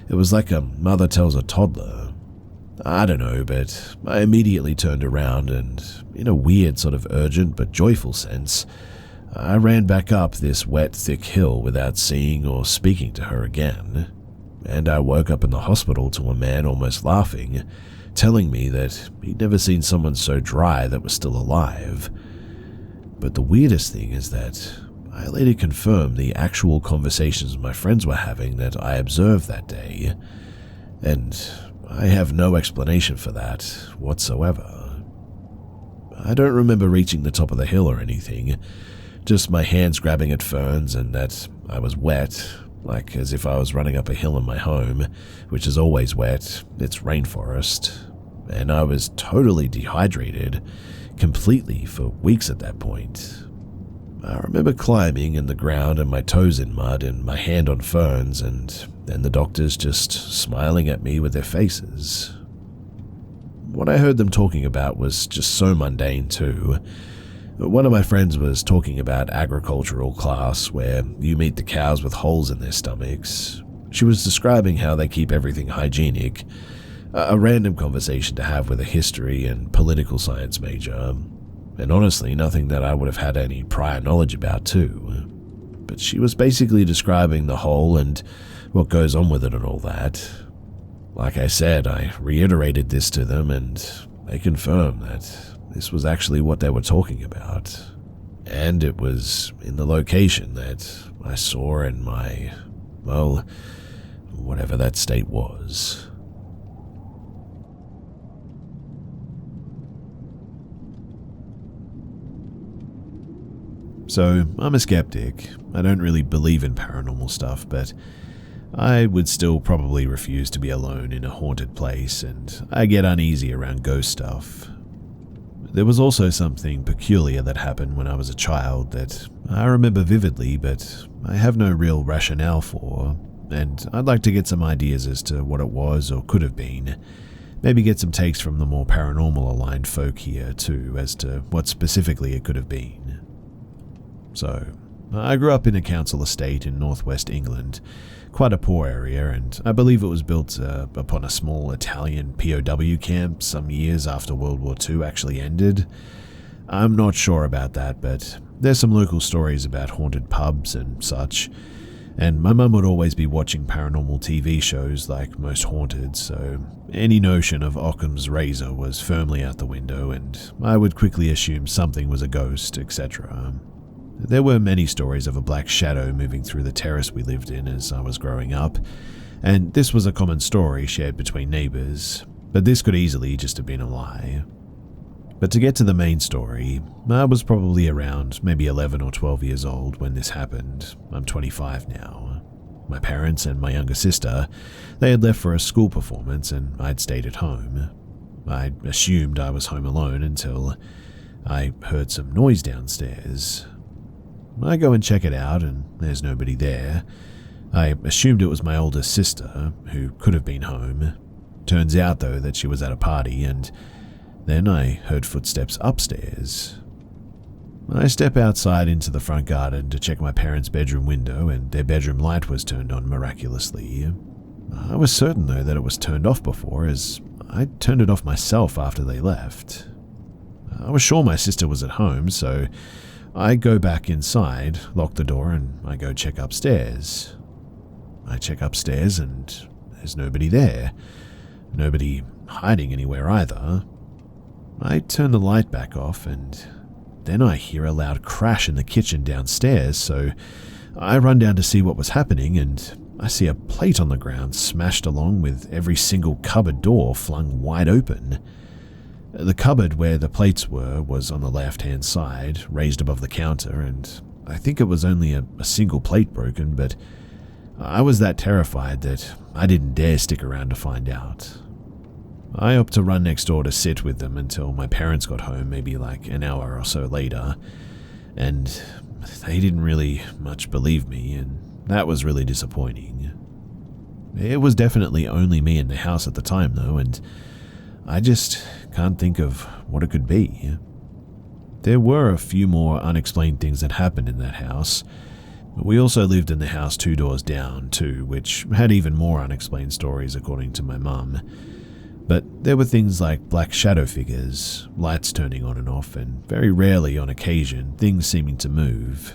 It was like a mother tells a toddler. I don't know, but I immediately turned around and, in a weird sort of urgent but joyful sense, I ran back up this wet, thick hill without seeing or speaking to her again. And I woke up in the hospital to a man almost laughing, telling me that he'd never seen someone so dry that was still alive. But the weirdest thing is that I later confirmed the actual conversations my friends were having that I observed that day, and I have no explanation for that whatsoever. I don't remember reaching the top of the hill or anything, just my hands grabbing at ferns and that I was wet, like as if I was running up a hill in my home, which is always wet, it's rainforest, and I was totally dehydrated, completely for weeks at that point. I remember climbing in the ground and my toes in mud and my hand on ferns, and then the doctors just smiling at me with their faces. What I heard them talking about was just so mundane too. One of my friends was talking about agricultural class where you meet the cows with holes in their stomachs. She was describing how they keep everything hygienic, a random conversation to have with a history and political science major, and honestly nothing that I would have had any prior knowledge about too. But she was basically describing the hole and what goes on with it and all that. Like I said, I reiterated this to them and they confirmed that this was actually what they were talking about. And it was in the location that I saw in my, well, whatever that state was. So, I'm a skeptic. I don't really believe in paranormal stuff, but I would still probably refuse to be alone in a haunted place, and I get uneasy around ghost stuff. There was also something peculiar that happened when I was a child that I remember vividly, but I have no real rationale for, and I'd like to get some ideas as to what it was or could have been. Maybe get some takes from the more paranormal-aligned folk here, too, as to what specifically it could have been. So, I grew up in a council estate in northwest England, quite a poor area, and I believe it was built upon a small Italian POW camp some years after World War II actually ended. I'm not sure about that, but there's some local stories about haunted pubs and such. And my mum would always be watching paranormal TV shows like Most Haunted, so any notion of Occam's razor was firmly out the window, and I would quickly assume something was a ghost, etc. There were many stories of a black shadow moving through the terrace we lived in as I was growing up, and this was a common story shared between neighbours, but this could easily just have been a lie. But to get to the main story, I was probably around maybe 11 or 12 years old when this happened. I'm 25 now. My parents and my younger sister, they had left for a school performance and I'd stayed at home. I assumed I was home alone until I heard some noise downstairs. I go and check it out and there's nobody there. I assumed it was my older sister, who could have been home. Turns out though that she was at a party, and then I heard footsteps upstairs. I step outside into the front garden to check my parents' bedroom window, and their bedroom light was turned on miraculously. I was certain though that it was turned off before, as I turned it off myself after they left. I was sure my sister was at home, so I go back inside, lock the door, and I go check upstairs. I check upstairs and there's nobody there. Nobody hiding anywhere either. I turn the light back off and then I hear a loud crash in the kitchen downstairs, so I run down to see what was happening, and I see a plate on the ground smashed along with every single cupboard door flung wide open. The cupboard where the plates were was on the left-hand side, raised above the counter, and I think it was only a single plate broken, but I was that terrified that I didn't dare stick around to find out. I opted to run next door to sit with them until my parents got home, maybe like an hour or so later, and they didn't really much believe me, and that was really disappointing. It was definitely only me in the house at the time though, and I just can't think of what it could be. There were a few more unexplained things that happened in that house. We also lived in the house 2 doors down too, which had even more unexplained stories according to my mum. But there were things like black shadow figures, lights turning on and off, and very rarely on occasion, things seeming to move.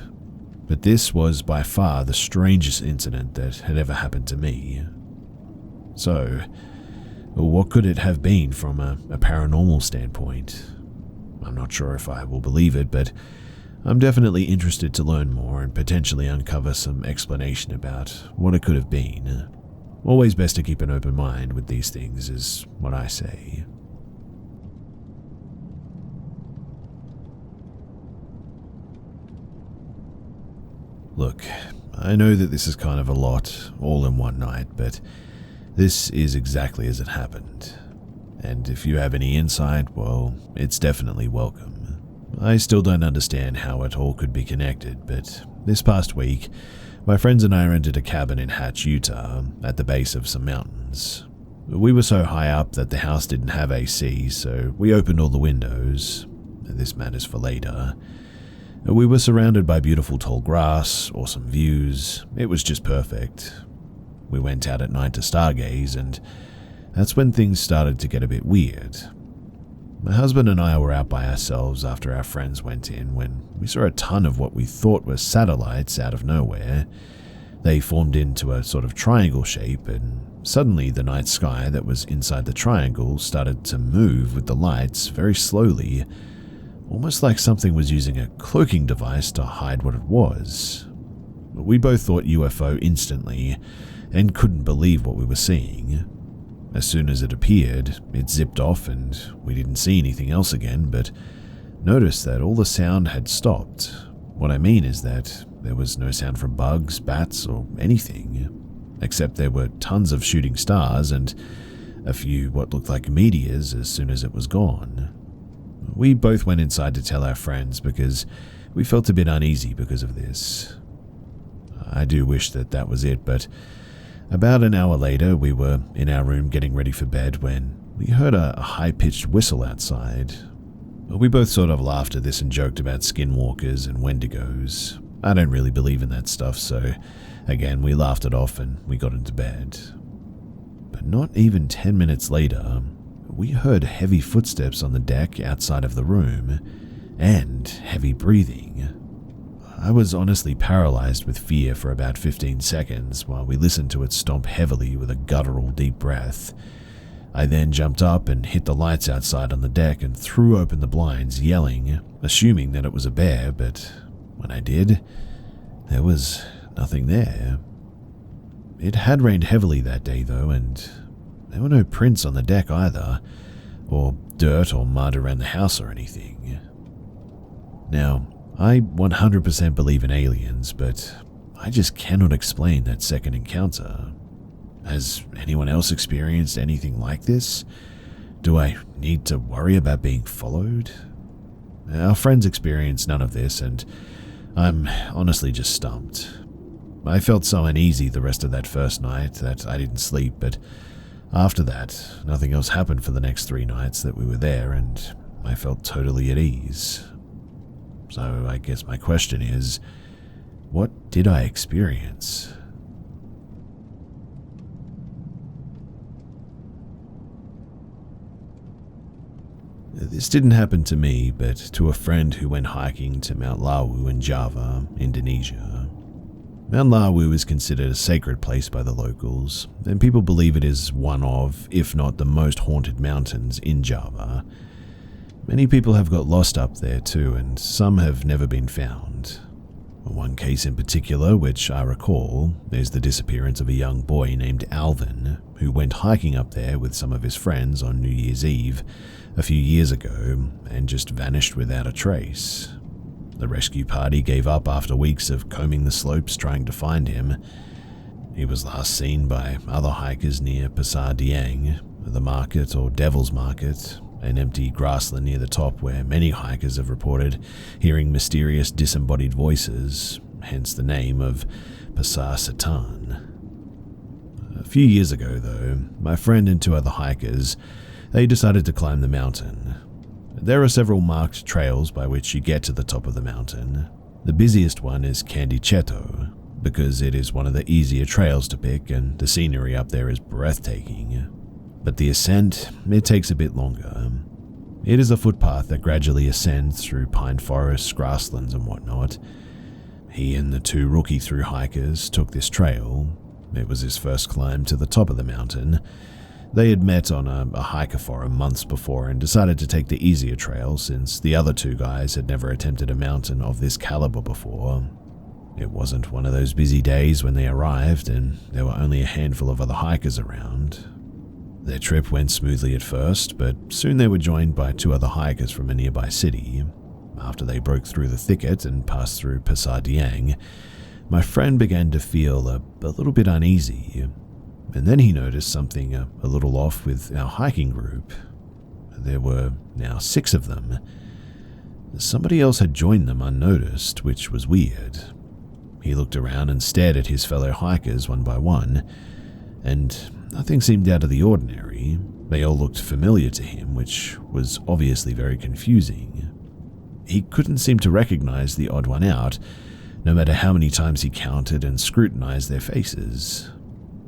But this was by far the strangest incident that had ever happened to me. So, what could it have been from a paranormal standpoint? I'm not sure if I will believe it, but I'm definitely interested to learn more and potentially uncover some explanation about what it could have been. Always best to keep an open mind with these things, is what I say. Look, I know that this is kind of a lot all in one night, but this is exactly as it happened. And if you have any insight, well, it's definitely welcome. I still don't understand how it all could be connected, but this past week, my friends and I rented a cabin in Hatch, Utah, at the base of some mountains. We were so high up that the house didn't have AC, so we opened all the windows. This matters for later. We were surrounded by beautiful tall grass, awesome views. It was just perfect. We went out at night to stargaze, and that's when things started to get a bit weird. My husband and I were out by ourselves after our friends went in when we saw a ton of what we thought were satellites out of nowhere. They formed into a sort of triangle shape, and suddenly the night sky that was inside the triangle started to move with the lights very slowly, almost like something was using a cloaking device to hide what it was. We both thought UFO instantly and couldn't believe what we were seeing. As soon as it appeared, it zipped off and we didn't see anything else again, but noticed that all the sound had stopped. What I mean is that there was no sound from bugs, bats, or anything, except there were tons of shooting stars and a few what looked like meteors as soon as it was gone. We both went inside to tell our friends because we felt a bit uneasy because of this. I do wish that was it, but about an hour later, we were in our room getting ready for bed when we heard a high-pitched whistle outside. We both sort of laughed at this and joked about skinwalkers and wendigos. I don't really believe in that stuff, so again, we laughed it off and we got into bed. But not even 10 minutes later, we heard heavy footsteps on the deck outside of the room and heavy breathing. I was honestly paralyzed with fear for about 15 seconds while we listened to it stomp heavily with a guttural deep breath. I then jumped up and hit the lights outside on the deck and threw open the blinds, yelling, assuming that it was a bear, but when I did, there was nothing there. It had rained heavily that day though, and there were no prints on the deck either, or dirt or mud around the house or anything. Now, I 100% believe in aliens, but I just cannot explain that second encounter. Has anyone else experienced anything like this? Do I need to worry about being followed? Our friends experienced none of this, and I'm honestly just stumped. I felt so uneasy the rest of that first night that I didn't sleep, but after that, nothing else happened for the next 3 nights that we were there, and I felt totally at ease. So I guess my question is, what did I experience? This didn't happen to me, but to a friend who went hiking to Mount Lawu in Java, Indonesia. Mount Lawu is considered a sacred place by the locals, and people believe it is one of, if not the most haunted mountains in Java. Many people have got lost up there too, and some have never been found. One case in particular, which I recall, is the disappearance of a young boy named Alvin, who went hiking up there with some of his friends on New Year's Eve a few years ago and just vanished without a trace. The rescue party gave up after weeks of combing the slopes trying to find him. He was last seen by other hikers near Pasar Dieng, the market or Devil's Market, an empty grassland near the top where many hikers have reported hearing mysterious disembodied voices, hence the name of Pasar Satan. A few years ago, though, my friend and 2 other hikers, they decided to climb the mountain. There are several marked trails by which you get to the top of the mountain. The busiest one is Candi Ceto, because it is one of the easier trails to pick and the scenery up there is breathtaking. But the ascent, it takes a bit longer. It is a footpath that gradually ascends through pine forests, grasslands and whatnot. He and the 2 rookie through hikers took this trail. It was his first climb to the top of the mountain. They had met on a hiker forum months before and decided to take the easier trail since the other 2 guys had never attempted a mountain of this caliber before. It wasn't one of those busy days when they arrived and there were only a handful of other hikers around. Their trip went smoothly at first, but soon they were joined by 2 other hikers from a nearby city. After they broke through the thicket and passed through Pasar Dieng, my friend began to feel a little bit uneasy. And then he noticed something a little off with our hiking group. There were now 6 of them. Somebody else had joined them unnoticed, which was weird. He looked around and stared at his fellow hikers one by one, and nothing seemed out of the ordinary. They all looked familiar to him, which was obviously very confusing. He couldn't seem to recognize the odd one out, no matter how many times he counted and scrutinized their faces.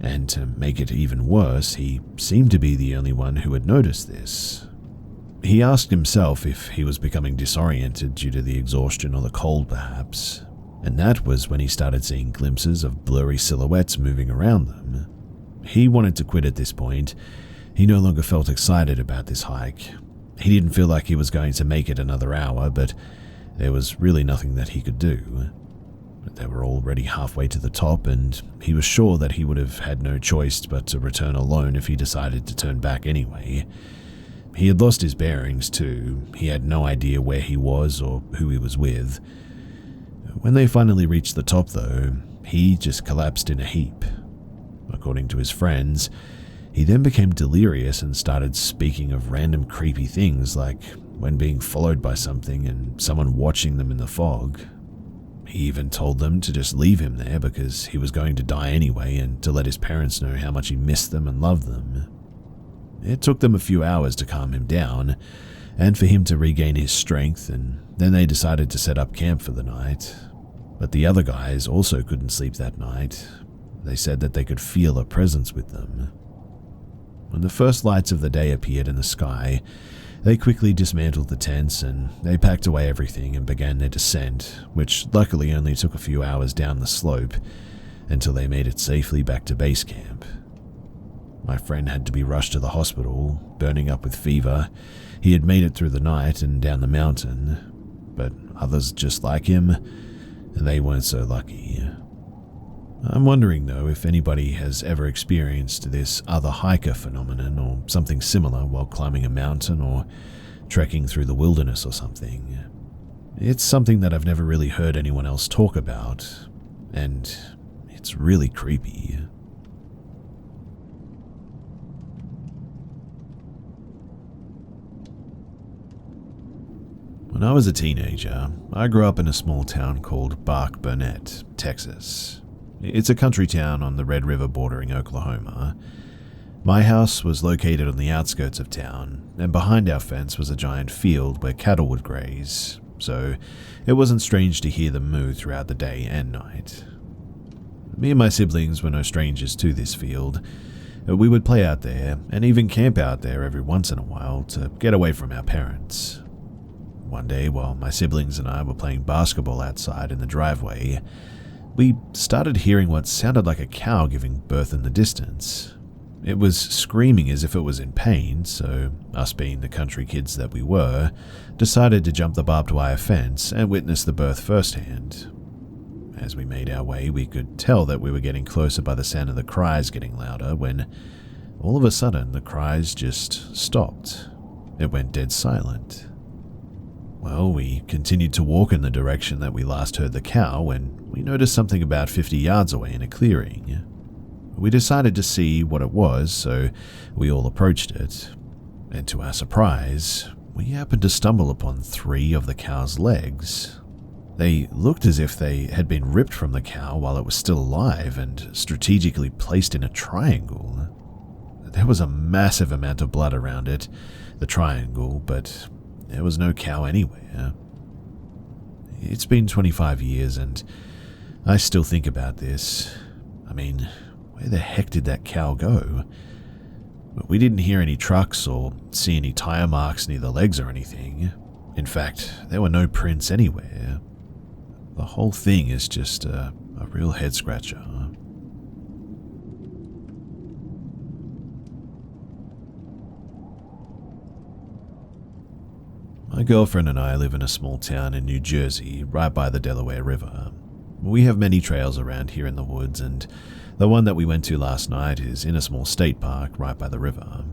And to make it even worse, he seemed to be the only one who had noticed this. He asked himself if he was becoming disoriented due to the exhaustion or the cold perhaps, and that was when he started seeing glimpses of blurry silhouettes moving around them. He wanted to quit at this point. He no longer felt excited about this hike. He didn't feel like he was going to make it another hour, but there was really nothing that he could do. They were already halfway to the top, and he was sure that he would have had no choice but to return alone if he decided to turn back anyway. He had lost his bearings too. He had no idea where he was or who he was with. When they finally reached the top though, he just collapsed in a heap. According to his friends, he then became delirious and started speaking of random creepy things like when being followed by something and someone watching them in the fog. He even told them to just leave him there because he was going to die anyway and to let his parents know how much he missed them and loved them. It took them a few hours to calm him down and for him to regain his strength, and then they decided to set up camp for the night. But the other guys also couldn't sleep that night. They said that they could feel a presence with them. When the first lights of the day appeared in the sky, They quickly dismantled the tents and they packed away everything and began their descent, which luckily only took a few hours down the slope until they made it safely back to base camp. My friend had to be rushed to the hospital, burning up with fever. He had made it through the night and down the mountain, but others just like him, they weren't so lucky. I'm wondering though if anybody has ever experienced this other hiker phenomenon or something similar while climbing a mountain or trekking through the wilderness or something. It's something that I've never really heard anyone else talk about, and it's really creepy. When I was a teenager, I grew up in a small town called Bark Burnett, Texas. It's a country town on the Red River bordering Oklahoma. My house was located on the outskirts of town, and behind our fence was a giant field where cattle would graze, so it wasn't strange to hear them moo throughout the day and night. Me and my siblings were no strangers to this field. We would play out there, and even camp out there every once in a while to get away from our parents. One day, while my siblings and I were playing basketball outside in the driveway, we started hearing what sounded like a cow giving birth in the distance. It was screaming as if it was in pain, so us being the country kids that we were, decided to jump the barbed wire fence and witness the birth firsthand. As we made our way, we could tell that we were getting closer by the sound of the cries getting louder when, all of a sudden, the cries just stopped. It went dead silent. Well, we continued to walk in the direction that we last heard the cow when we noticed something about 50 yards away in a clearing. We decided to see what it was, so we all approached it. And to our surprise, we happened to stumble upon 3 of the cow's legs. They looked as if they had been ripped from the cow while it was still alive and strategically placed in a triangle. There was a massive amount of blood around it, the triangle, but there was no cow anywhere. It's been 25 years and I still think about this. I mean, where the heck did that cow go? We didn't hear any trucks or see any tire marks near the legs or anything. In fact, there were no prints anywhere. The whole thing is just a real head scratcher. My girlfriend and I live in a small town in New Jersey, right by the Delaware River. We have many trails around here in the woods, and the one that we went to last night is in a small state park right by the river.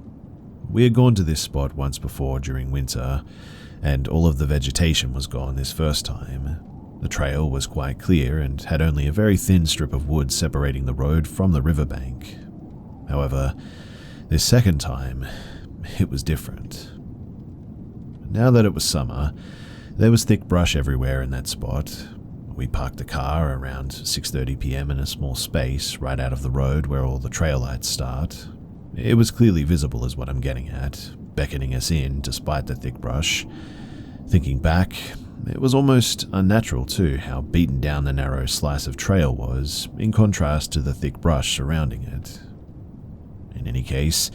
We had gone to this spot once before during winter, and all of the vegetation was gone this first time. The trail was quite clear and had only a very thin strip of wood separating the road from the riverbank. However, this second time, it was different. Now that it was summer, there was thick brush everywhere in that spot. We parked the car around 6:30 p.m. in a small space right out of the road where all the trail lights start. It was clearly visible is what I'm getting at, beckoning us in despite the thick brush. Thinking back, it was almost unnatural too how beaten down the narrow slice of trail was, in contrast to the thick brush surrounding it. In any case,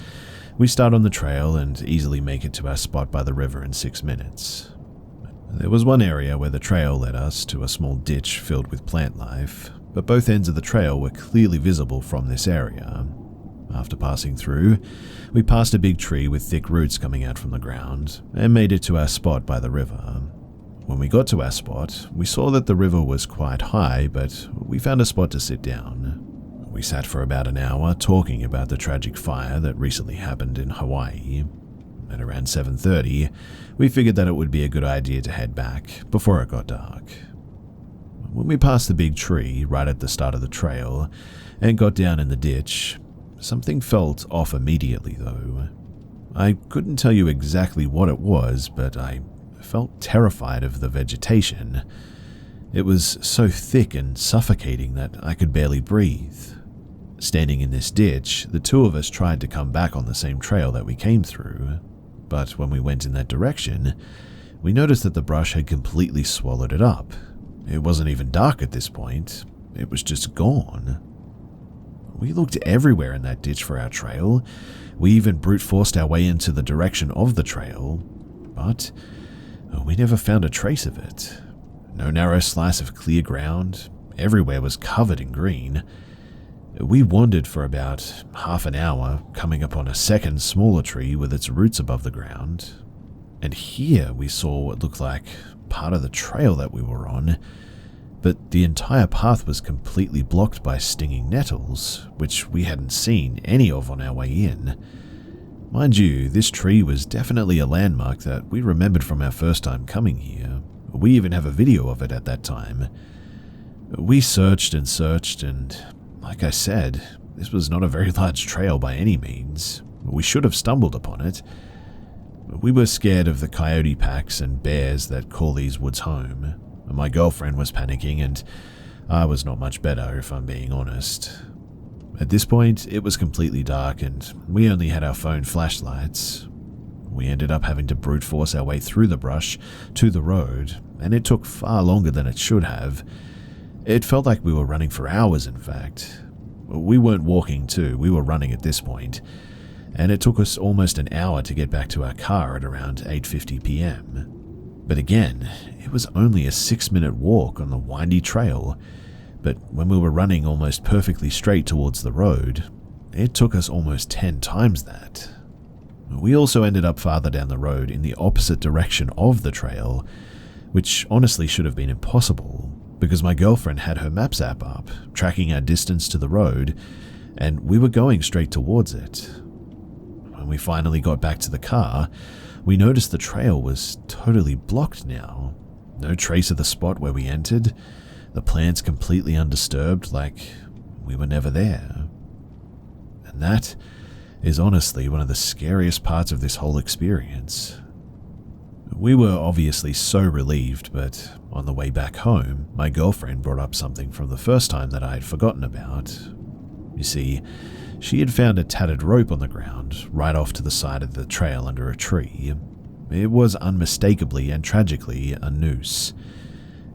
we start on the trail and easily make it to our spot by the river in 6 minutes. There was one area where the trail led us to a small ditch filled with plant life, but both ends of the trail were clearly visible from this area. After passing through, we passed a big tree with thick roots coming out from the ground and made it to our spot by the river. When we got to our spot, we saw that the river was quite high, but we found a spot to sit down. We sat for about an hour talking about the tragic fire that recently happened in Hawaii. At around 7:30, we figured that it would be a good idea to head back before it got dark. When we passed the big tree right at the start of the trail and got down in the ditch, something felt off immediately though. I couldn't tell you exactly what it was, but I felt terrified of the vegetation. It was so thick and suffocating that I could barely breathe. Standing in this ditch, the two of us tried to come back on the same trail that we came through, but when we went in that direction, we noticed that the brush had completely swallowed it up. It wasn't even dark at this point, it was just gone. We looked everywhere in that ditch for our trail. We even brute forced our way into the direction of the trail, but we never found a trace of it. No narrow slice of clear ground, everywhere was covered in green. We wandered for about half an hour, coming upon a second smaller tree with its roots above the ground. And here we saw what looked like part of the trail that we were on, but the entire path was completely blocked by stinging nettles, which we hadn't seen any of on our way in. Mind you, this tree was definitely a landmark that we remembered from our first time coming here. We even have a video of it at that time. We searched and searched, and like I said, this was not a very large trail by any means. We should have stumbled upon it. We were scared of the coyote packs and bears that call these woods home. My girlfriend was panicking, and I was not much better, if I'm being honest. At this point, it was completely dark, and we only had our phone flashlights. We ended up having to brute force our way through the brush to the road, and it took far longer than it should have. It felt like we were running for hours, in fact. We weren't walking too, we were running at this point, and it took us almost an hour to get back to our car at around 8:50 p.m. But again, it was only a 6-minute walk on the windy trail, but when we were running almost perfectly straight towards the road, it took us almost 10 times that. We also ended up farther down the road in the opposite direction of the trail, which honestly should have been impossible, because my girlfriend had her Maps app up, tracking our distance to the road, and we were going straight towards it. When we finally got back to the car, we noticed the trail was totally blocked now. No trace of the spot where we entered, the plants completely undisturbed, like we were never there. And that is honestly one of the scariest parts of this whole experience. We were obviously so relieved, but on the way back home, my girlfriend brought up something from the first time that I had forgotten about. You see, she had found a tattered rope on the ground, right off to the side of the trail under a tree. It was unmistakably and tragically a noose.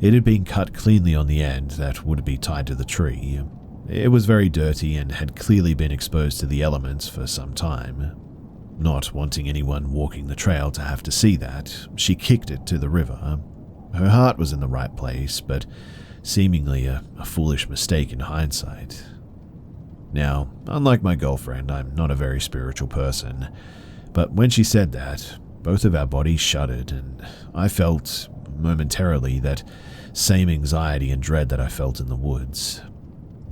It had been cut cleanly on the end that would be tied to the tree. It was very dirty and had clearly been exposed to the elements for some time. Not wanting anyone walking the trail to have to see that, she kicked it to the river. Her heart was in the right place, but seemingly a foolish mistake in hindsight. Now, unlike my girlfriend, I'm not a very spiritual person, but when she said that, both of our bodies shuddered, and I felt, momentarily, that same anxiety and dread that I felt in the woods.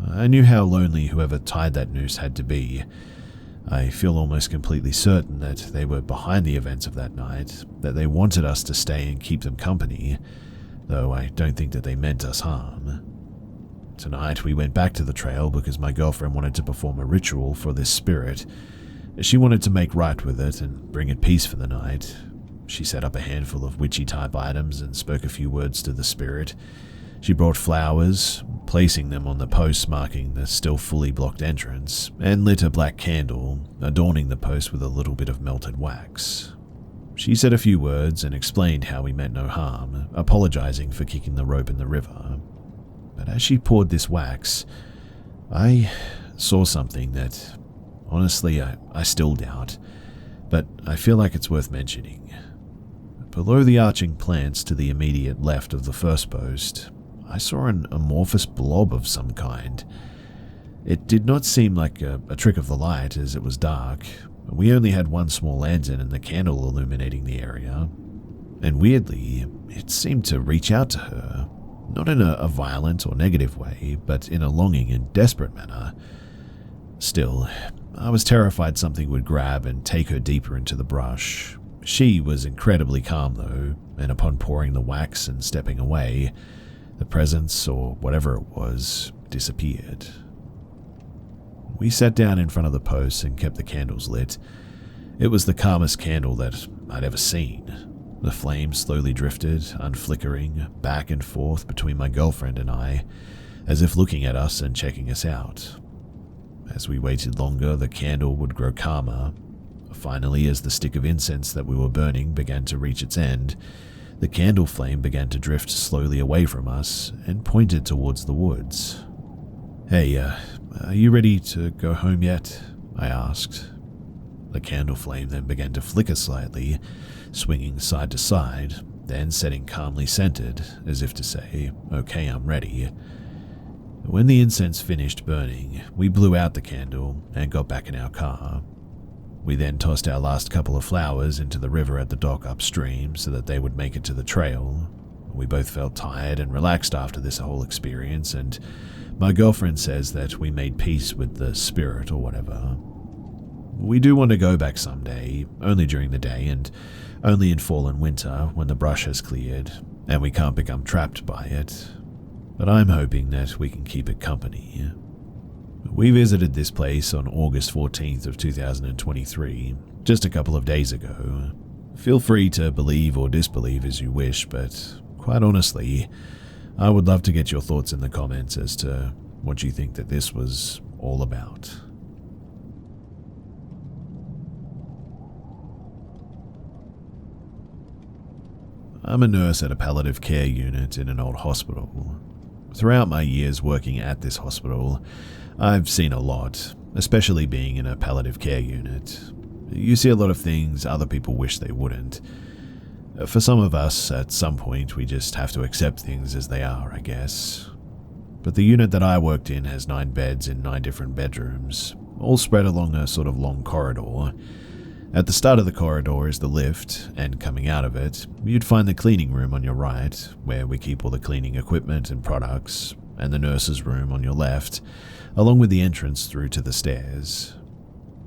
I knew how lonely whoever tied that noose had to be. I feel almost completely certain that they were behind the events of that night, that they wanted us to stay and keep them company, though I don't think that they meant us harm. Tonight we went back to the trail because my girlfriend wanted to perform a ritual for this spirit. She wanted to make right with it and bring it peace for the night. She set up a handful of witchy-type items and spoke a few words to the spirit. She brought flowers, placing them on the posts marking the still fully blocked entrance, and lit a black candle, adorning the post with a little bit of melted wax. She said a few words and explained how we meant no harm, apologizing for kicking the rope in the river. But as she poured this wax, I saw something that, honestly, I still doubt, but I feel like it's worth mentioning. Below the arching plants to the immediate left of the first post, I saw an amorphous blob of some kind. It did not seem like a trick of the light, as it was dark. We only had one small lantern and the candle illuminating the area. And weirdly, it seemed to reach out to her, not in a violent or negative way, but in a longing and desperate manner. Still, I was terrified something would grab and take her deeper into the brush. She was incredibly calm though, and upon pouring the wax and stepping away, the presence, or whatever it was, disappeared. We sat down in front of the post and kept the candles lit. It was the calmest candle that I'd ever seen. The flames slowly drifted, unflickering, back and forth between my girlfriend and I, as if looking at us and checking us out. As we waited longer, the candle would grow calmer. Finally, as the stick of incense that we were burning began to reach its end, the candle flame began to drift slowly away from us and pointed towards the woods. "Hey, are you ready to go home yet?" I asked. The candle flame then began to flicker slightly, swinging side to side, then setting calmly centered, as if to say, "Okay, I'm ready." When the incense finished burning, we blew out the candle and got back in our car. We then tossed our last couple of flowers into the river at the dock upstream so that they would make it to the trail. We both felt tired and relaxed after this whole experience, and my girlfriend says that we made peace with the spirit or whatever. We do want to go back someday, only during the day and only in fall and winter when the brush has cleared and we can't become trapped by it. But I'm hoping that we can keep it company. We visited this place on August 14th of 2023, just a couple of days ago. Feel free to believe or disbelieve as you wish, but quite honestly, I would love to get your thoughts in the comments as to what you think that this was all about. I'm a nurse at a palliative care unit in an old hospital. Throughout my years working at this hospital, I've seen a lot, especially being in a palliative care unit. You see a lot of things other people wish they wouldn't. For some of us, at some point, we just have to accept things as they are, I guess. But the unit that I worked in has 9 beds in 9 different bedrooms, all spread along a sort of long corridor. At the start of the corridor is the lift, and coming out of it, you'd find the cleaning room on your right, where we keep all the cleaning equipment and products, and the nurse's room on your left, along with the entrance through to the stairs.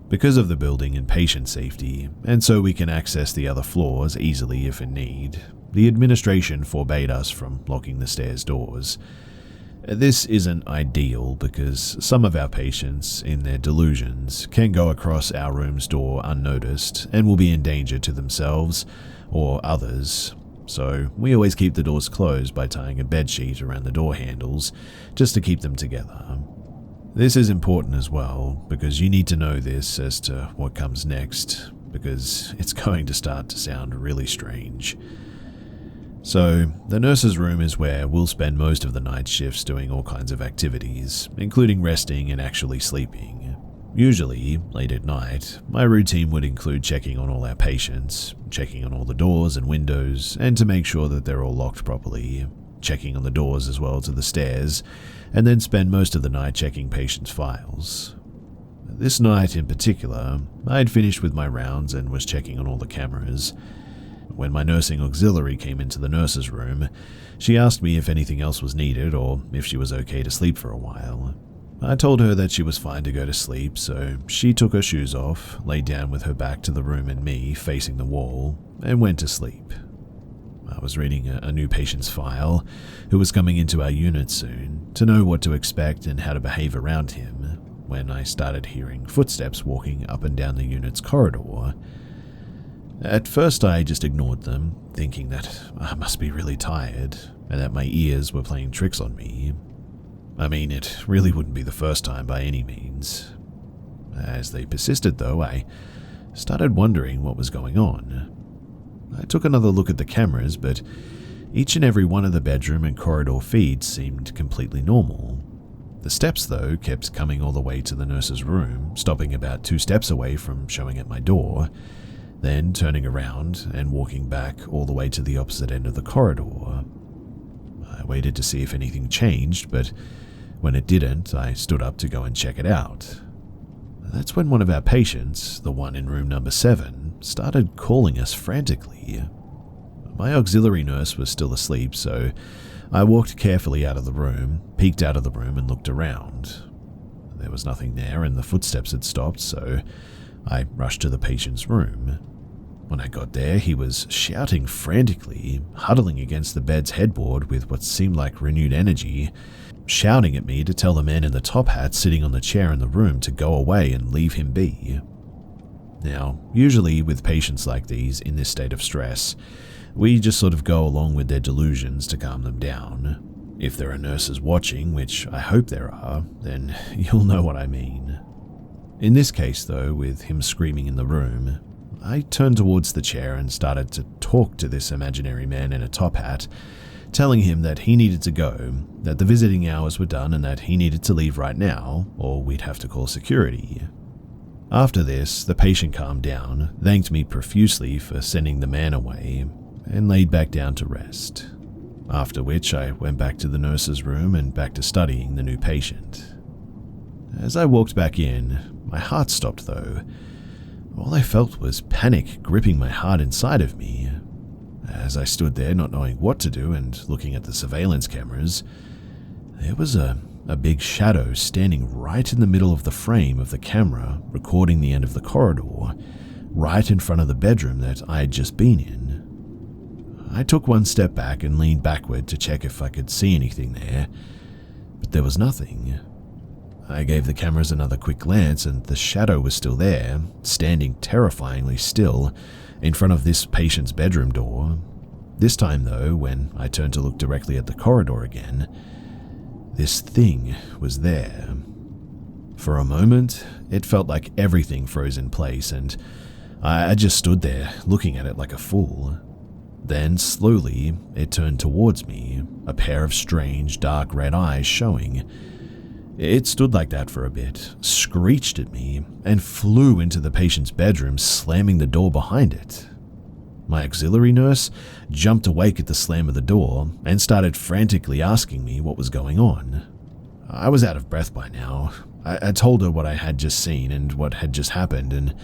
Because of the building and patient safety, and so we can access the other floors easily if in need, the administration forbade us from locking the stairs doors. This isn't ideal because some of our patients, in their delusions, can go across our room's door unnoticed and will be in danger to themselves or others, so we always keep the doors closed by tying a bedsheet around the door handles just to keep them together. This is important as well because you need to know this as to what comes next, because it's going to start to sound really strange. So, the nurse's room is where we'll spend most of the night shifts doing all kinds of activities, including resting and actually sleeping. Usually, late at night, my routine would include checking on all our patients, checking on all the doors and windows, and to make sure that they're all locked properly, checking on the doors as well to the stairs, and then spend most of the night checking patients' files. This night in particular, I'd finished with my rounds and was checking on all the cameras. When my nursing auxiliary came into the nurse's room, she asked me if anything else was needed or if she was okay to sleep for a while. I told her that she was fine to go to sleep, so she took her shoes off, laid down with her back to the room and me facing the wall, and went to sleep. I was reading a new patient's file, who was coming into our unit soon, to know what to expect and how to behave around him, when I started hearing footsteps walking up and down the unit's corridor. At first I just ignored them, thinking that I must be really tired, and that my ears were playing tricks on me. I mean, it really wouldn't be the first time by any means. As they persisted though, I started wondering what was going on. I took another look at the cameras, but each and every one of the bedroom and corridor feeds seemed completely normal. The steps though kept coming all the way to the nurse's room, stopping about 2 steps away from showing at my door, then turning around and walking back all the way to the opposite end of the corridor. I waited to see if anything changed, but when it didn't, I stood up to go and check it out. That's when one of our patients, the one in room number 7, started calling us frantically. My auxiliary nurse was still asleep, so I walked carefully out of the room, peeked out of the room and looked around. There was nothing there and the footsteps had stopped, so I rushed to the patient's room. When I got there, he was shouting frantically, huddling against the bed's headboard with what seemed like renewed energy, shouting at me to tell the man in the top hat sitting on the chair in the room to go away and leave him be. Now, usually with patients like these in this state of stress, we just sort of go along with their delusions to calm them down. If there are nurses watching, which I hope there are, then you'll know what I mean. In this case though, with him screaming in the room, I turned towards the chair and started to talk to this imaginary man in a top hat, telling him that he needed to go, that the visiting hours were done and that he needed to leave right now, or we'd have to call security. After this, the patient calmed down, thanked me profusely for sending the man away, and laid back down to rest. After which I went back to the nurse's room and back to studying the new patient. As I walked back in, my heart stopped though. All I felt was panic gripping my heart inside of me. As I stood there not knowing what to do and looking at the surveillance cameras, there was a big shadow standing right in the middle of the frame of the camera recording the end of the corridor, right in front of the bedroom that I had just been in. I took one step back and leaned backward to check if I could see anything there, but there was nothing. I gave the cameras another quick glance and the shadow was still there, standing terrifyingly still in front of this patient's bedroom door. This time though, when I turned to look directly at the corridor again, this thing was there. For a moment, it felt like everything froze in place and I just stood there looking at it like a fool. Then slowly, it turned towards me, a pair of strange dark red eyes showing. It stood like that for a bit, screeched at me, and flew into the patient's bedroom, slamming the door behind it. My auxiliary nurse jumped awake at the slam of the door and started frantically asking me what was going on. I was out of breath by now. I told her what I had just seen and what had just happened, and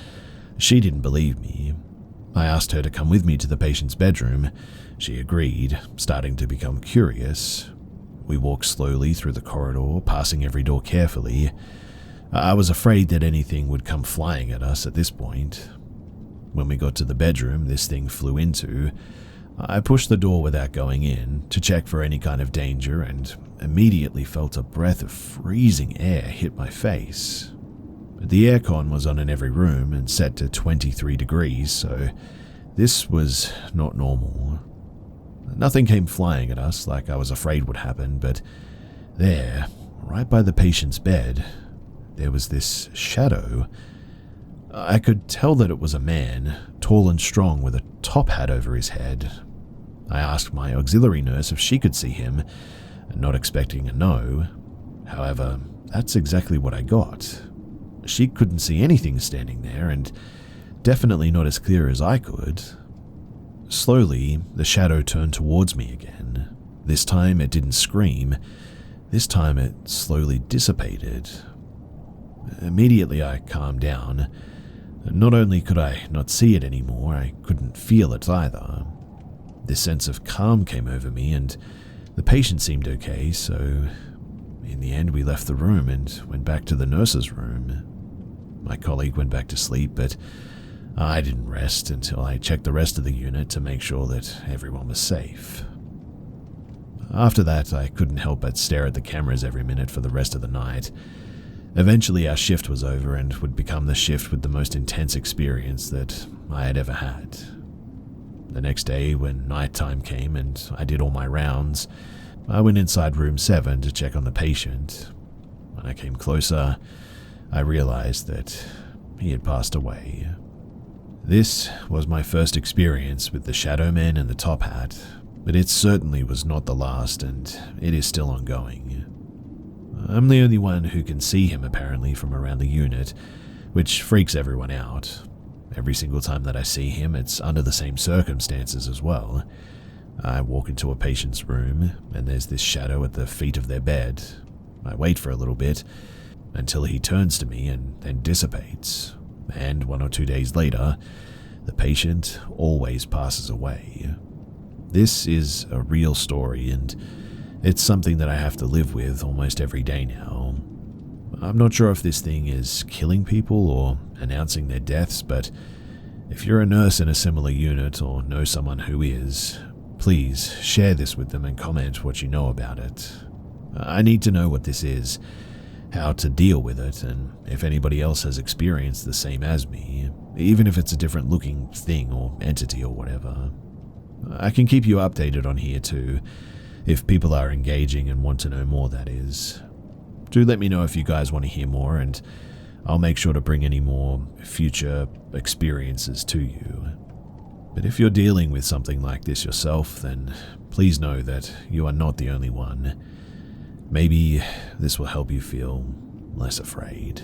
she didn't believe me. I asked her to come with me to the patient's bedroom. She agreed, starting to become curious. We walked slowly through the corridor, passing every door carefully. I was afraid that anything would come flying at us at this point. When we got to the bedroom this thing flew into, I pushed the door without going in to check for any kind of danger and immediately felt a breath of freezing air hit my face. The aircon was on in every room and set to 23 degrees, so this was not normal. Nothing came flying at us like I was afraid would happen, but there, right by the patient's bed, there was this shadow. I could tell that it was a man, tall and strong with a top hat over his head. I asked my auxiliary nurse if she could see him, not expecting a no. However, that's exactly what I got. She couldn't see anything standing there, and definitely not as clear as I could. Slowly, the shadow turned towards me again. This time it didn't scream. This time it slowly dissipated. Immediately I calmed down. Not only could I not see it anymore, I couldn't feel it either. This sense of calm came over me and the patient seemed okay, so in the end we left the room and went back to the nurse's room. My colleague went back to sleep, but I didn't rest until I checked the rest of the unit to make sure that everyone was safe. After that, I couldn't help but stare at the cameras every minute for the rest of the night. Eventually, our shift was over and would become the shift with the most intense experience that I had ever had. The next day, when nighttime came and I did all my rounds, I went inside room 7 to check on the patient. When I came closer, I realized that he had passed away. This was my first experience with the Shadow Man and the top hat, but it certainly was not the last and it is still ongoing. I'm the only one who can see him apparently from around the unit, which freaks everyone out. Every single time that I see him, it's under the same circumstances as well. I walk into a patient's room and there's this shadow at the feet of their bed. I wait for a little bit until he turns to me and then dissipates. And 1 or 2 days later, the patient always passes away. This is a real story, and it's something that I have to live with almost every day now. I'm not sure if this thing is killing people or announcing their deaths, but if you're a nurse in a similar unit or know someone who is, please share this with them and comment what you know about it. I need to know what this is, how to deal with it, and if anybody else has experienced the same as me, even if it's a different looking thing or entity or whatever. I can keep you updated on here too, if people are engaging and want to know more, that is. Do let me know if you guys want to hear more, and I'll make sure to bring any more future experiences to you. But if you're dealing with something like this yourself, then please know that you are not the only one. Maybe this will help you feel less afraid.